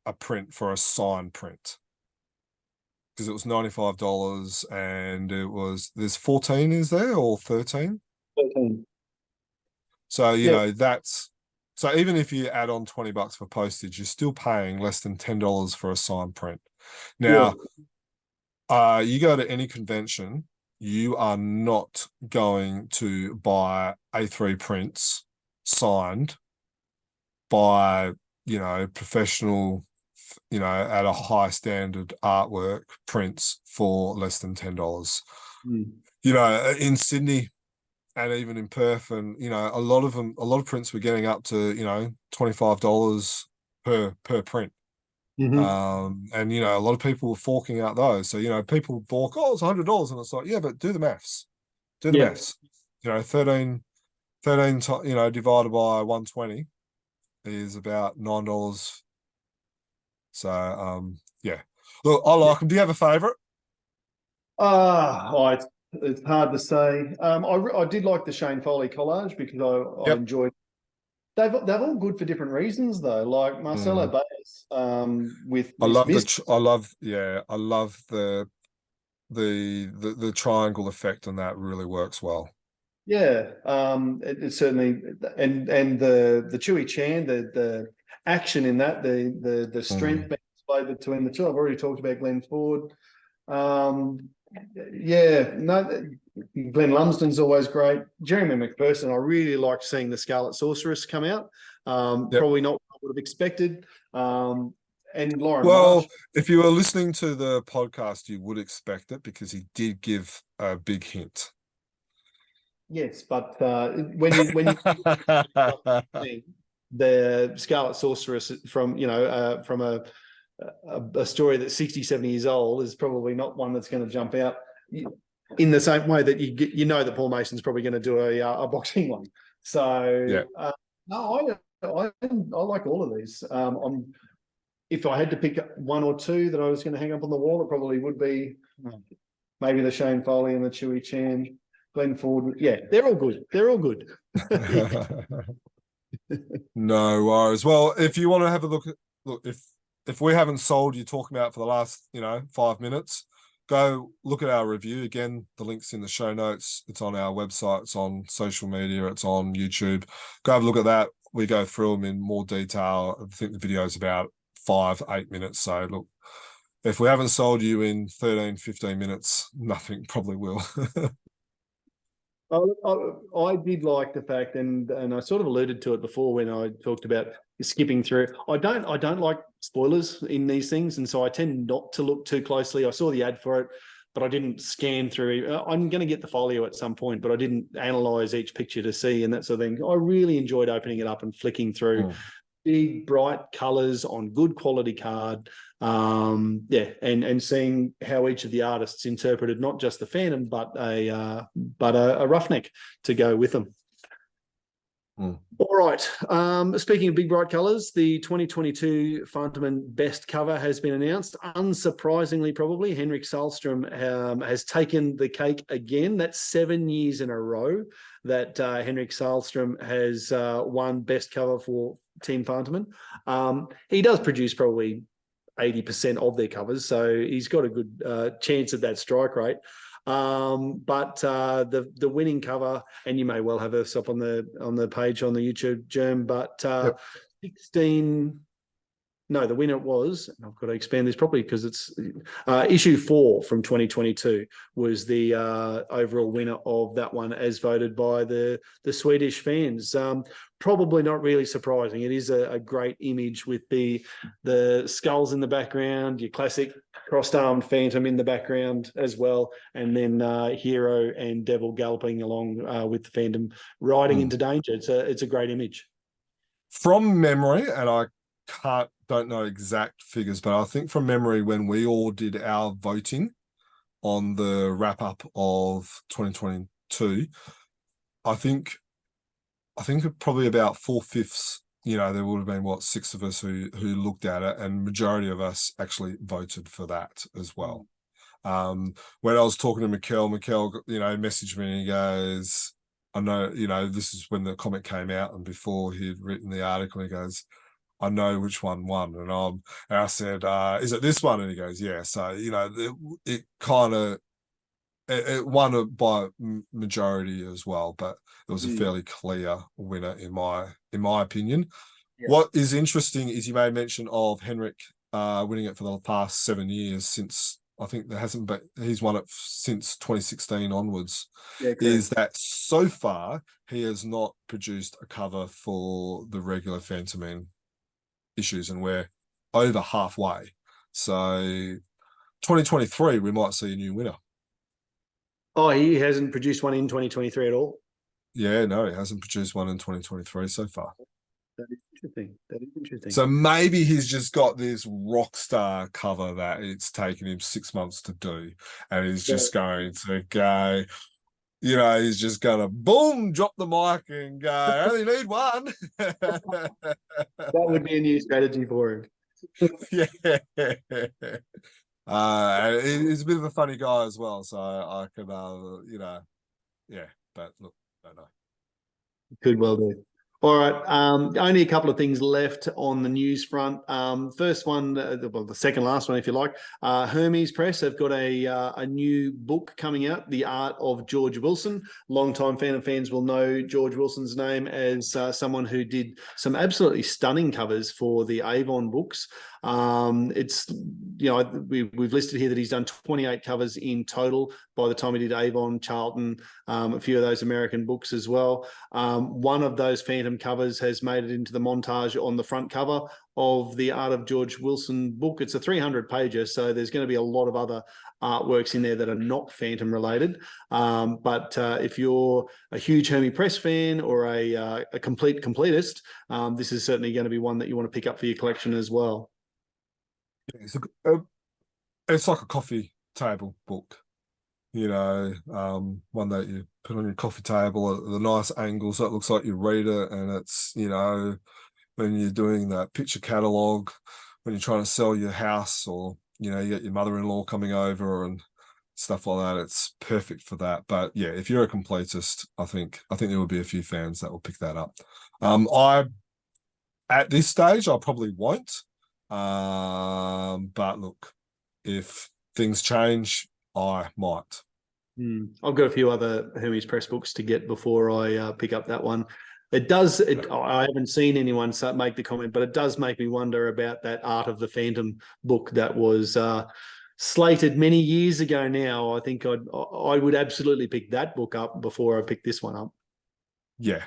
a print for a signed print. Because it was $95 and there's 14, is there, or 13? 13. So, so even if you add on $20 for postage, you're still paying less than $10 for a signed print. Now, you go to any convention, you are not going to buy A3 prints signed by, professional at a high standard artwork prints for less than $10. In Sydney and even in Perth, and a lot of prints were getting up to $25 per print. And a lot of people were forking out those. So people fork, it's $100, and it's like, yeah, but do the maths. Maths. 13 divided by 120 is about $9. So yeah. Look, I like them. Do you have a favorite? It's hard to say. I did like the Shane Foley collage because I enjoyed. They're all good for different reasons though. Like Marcelo Baez, with I love the triangle effect, and that really works well. Yeah, it certainly, and the Chewy Chan, the action in that, the strength being displayed between the two. I've already talked about Glenn Ford. Glenn Lumsden's always great. Jeremy McPherson, I really liked seeing the Scarlet Sorceress come out. Probably not what I would have expected. And Lauren Marsh. If you were listening to the podcast, you would expect it because he did give a big hint. Yes, but when you the Scarlet Sorceress from a story that's 60, 70 years old is probably not one that's going to jump out in the same way that that Paul Mason's probably going to do a boxing one. So no, I like all of these. If I had to pick one or two that I was going to hang up on the wall, it probably would be maybe the Shane Foley and the Chewy Chan. Glenn Ford, they're all good. They're all good. No worries. Well, if you want to have a look, if we haven't sold you talking about for the last 5 minutes, go look at our review. Again, the link's in the show notes. It's on our website. It's on social media. It's on YouTube. Go have a look at that. We go through them in more detail. I think the video is about 5-8 minutes. So look, if we haven't sold you in 13-15 minutes, nothing probably will. I did like the fact, and I sort of alluded to it before when I talked about skipping through. I don't like spoilers in these things, and so I tend not to look too closely. I saw the ad for it, but I didn't scan through. I'm going to get the folio at some point, but I didn't analyze each picture to see and that sort of thing. I really enjoyed opening it up and flicking through. Big bright colors on good quality card, and seeing how each of the artists interpreted not just the Phantom but a roughneck to go with them. All right. Speaking of big bright colors, the 2022 Phantom Best Cover has been announced. Unsurprisingly, probably Henrik Sahlström has taken the cake again. That's 7 years in a row that Henrik Sahlström has won Best Cover for Team Phantom. He does produce probably 80% of their covers, so he's got a good chance at that strike rate. But the winning cover, and you may well have this up on the page on the YouTube, Germ, but 16. No, the winner was, and I've got to expand this properly because it's issue 4 from 2022 was the overall winner of that one as voted by the Swedish fans. Probably not really surprising. It is a great image with the skulls in the background, your classic crossed-armed Phantom in the background as well, and then Hero and Devil galloping along with the Phantom riding into danger. It's a great image. From memory, and I don't know exact figures, but I think from memory when we all did our voting on the wrap-up of 2022, I think probably about 4/5, there would have been 6 of us who looked at it, and majority of us actually voted for that as well. When I was talking to Mikael, messaged me and he goes, I know, this is when the comic came out and before he'd written the article, he goes, I know which one won. And I said, is it this one? And he goes, yeah. So, it kind of, it won by majority as well, but it was a fairly clear winner in my opinion. Yeah. What is interesting is you made mention of Henrik winning it for the past 7 years since, I think there hasn't been, he's won it since 2016 onwards. Yeah, is that so far he has not produced a cover for the regular Phantom Man issues, and we're over halfway. So 2023, we might see a new winner. Oh, he hasn't produced one in 2023 at all. Yeah, no, he hasn't produced one in 2023 so far. That is interesting. That is interesting. So maybe he's just got this rock star cover that it's taken him 6 months to do, and he's just going to go, he's just going to boom, drop the mic and go, I only need one. That would be a new strategy for him. Yeah. He's a bit of a funny guy as well, so I could, yeah, but look, I don't know. Could well do. All right. Only a couple of things left on the news front. First one, the second last one, if you like. Hermes Press have got a new book coming out, The Art of George Wilson. Long-time Phantom fans will know George Wilson's name as someone who did some absolutely stunning covers for the Avon books. It's, we've listed here that he's done 28 covers in total by the time he did Avon, Charlton, a few of those American books as well. One of those Phantom covers has made it into the montage on the front cover of the Art of George Wilson book. It's a 300-pager, so there's going to be a lot of other artworks in there that are not Phantom related. But if you're a huge Hermes Press fan or a completist, this is certainly going to be one that you want to pick up for your collection as well. It's like a coffee table book, one that you put on your coffee table at the nice angle so it looks like you read it. And it's, when you're doing that picture catalogue, when you're trying to sell your house, or, you get your mother-in-law coming over and stuff like that, it's perfect for that. But yeah, if you're a completist, I think there will be a few fans that will pick that up. At this stage, I probably won't. But look, if things change, I might. I've got a few other Hermes Press books to get before I pick up that one. I haven't seen anyone make the comment, but it does make me wonder about that Art of the Phantom book that was slated many years ago now. I think I would absolutely pick that book up before I pick this one up. Yeah,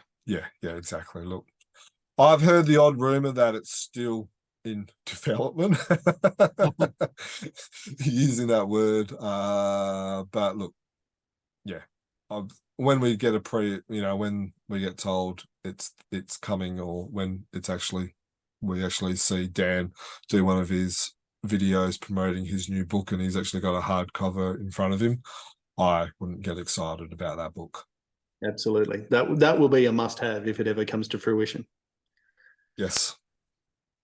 exactly. Look, I've heard the odd rumor that it's still in development, using that word. But look, yeah, when we get when we get told it's coming, or when we actually see Dan do one of his videos promoting his new book and he's actually got a hardcover in front of him, I wouldn't get excited about that book. Absolutely. That will be a must-have if it ever comes to fruition. Yes.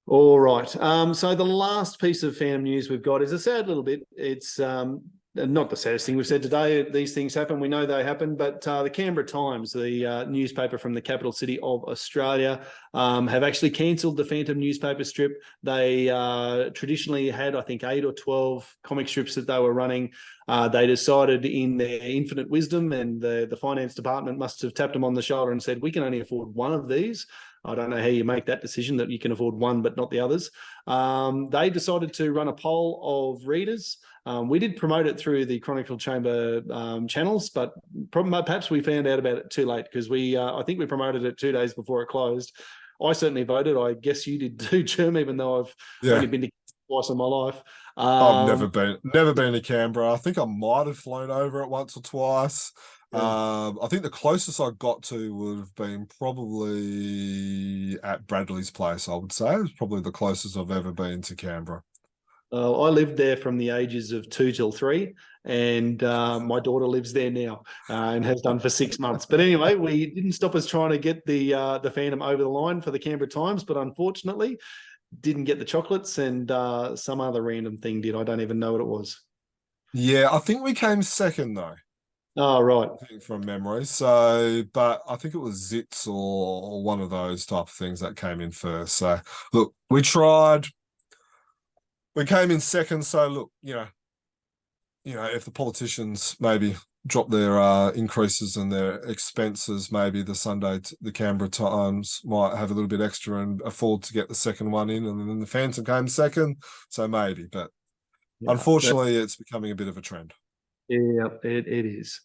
All right. So the last piece of Phantom news we've got is a sad little bit. It's not the saddest thing we've said today. These things happen. We know they happen. But the Canberra Times, the newspaper from the capital city of Australia, have actually cancelled the Phantom newspaper strip. They traditionally had, I think, 8 or 12 comic strips that they were running. They decided in their infinite wisdom, and the finance department must have tapped them on the shoulder and said, we can only afford one of these. I don't know how you make that decision that you can afford one but not the others. They decided to run a poll of readers. We did promote it through the Chronicle Chamber channels, but perhaps we found out about it too late, because I think we promoted it 2 days before it closed. I certainly voted. I guess you did too, Jerm, even though I've only been to twice in my life. I've never been to Canberra. I think I might have flown over it once or twice. I think the closest I got to would have been probably at Bradley's place, I would say. It's probably the closest I've ever been to Canberra. I lived there from the ages of 2 till 3, and my daughter lives there now and has done for 6 months. But anyway, we didn't stop us trying to get the Phantom over the line for the Canberra Times, but unfortunately didn't get the chocolates, and some other random thing did. I don't even know what it was. Yeah, I think we came second though. Oh, right. I think from memory. So, but I think it was Zits or one of those type of things that came in first. So, look, we tried. We came in second. So, look, if the politicians maybe drop their increases and their expenses, maybe the Canberra Times might have a little bit extra and afford to get the second one in, and then the Phantom came second. So maybe, but unfortunately, it's becoming a bit of a trend. Yeah, it is.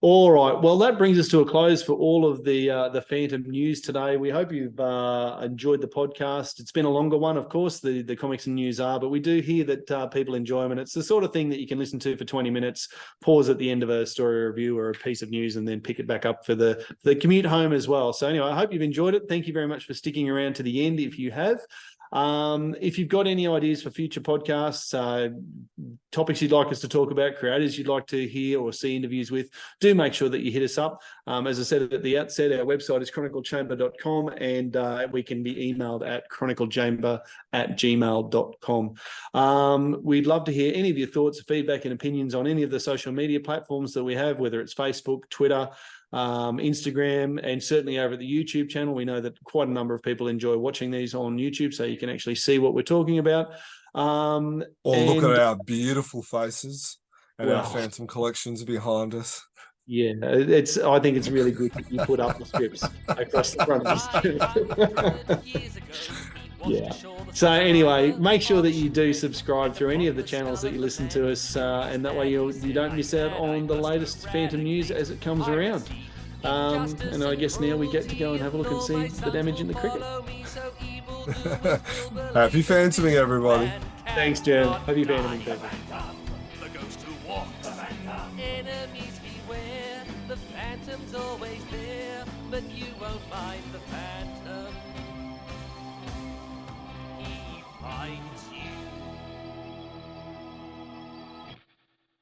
All right. Well, that brings us to a close for all of the Phantom news today. We hope you've enjoyed the podcast. It's been a longer one, of course, the comics and news are, but we do hear that people enjoy them, and it's the sort of thing that you can listen to for 20 minutes, pause at the end of a story review or a piece of news, and then pick it back up for the commute home as well. So anyway, I hope you've enjoyed it. Thank you very much for sticking around to the end if you have. If you've got any ideas for future podcasts, topics you'd like us to talk about, creators you'd like to hear or see interviews with, do make sure that you hit us up. As I said at the outset, our website is chroniclechamber.com, and we can be emailed at chroniclechamber@gmail.com. We'd love to hear any of your thoughts, feedback and opinions on any of the social media platforms that we have, whether it's Facebook, Twitter, Instagram, and certainly over the YouTube channel. We know that quite a number of people enjoy watching these on YouTube, so you can actually see what we're talking about. Or look at our beautiful faces and our Phantom collections behind us. Yeah, I think it's really good that you put up the scripts across the front of the Yeah. So anyway, make sure that you do subscribe through any of the channels that you listen to us, and that way you don't miss out on the latest Phantom news as it comes around. And I guess now we get to go and have a look and see the damage in the cricket. Happy Phantoming, everybody. Thanks, Jen. Happy Phantoming, people. The ghost who walks. Enemies beware. The Phantom's always there, but you won't find the Phantom.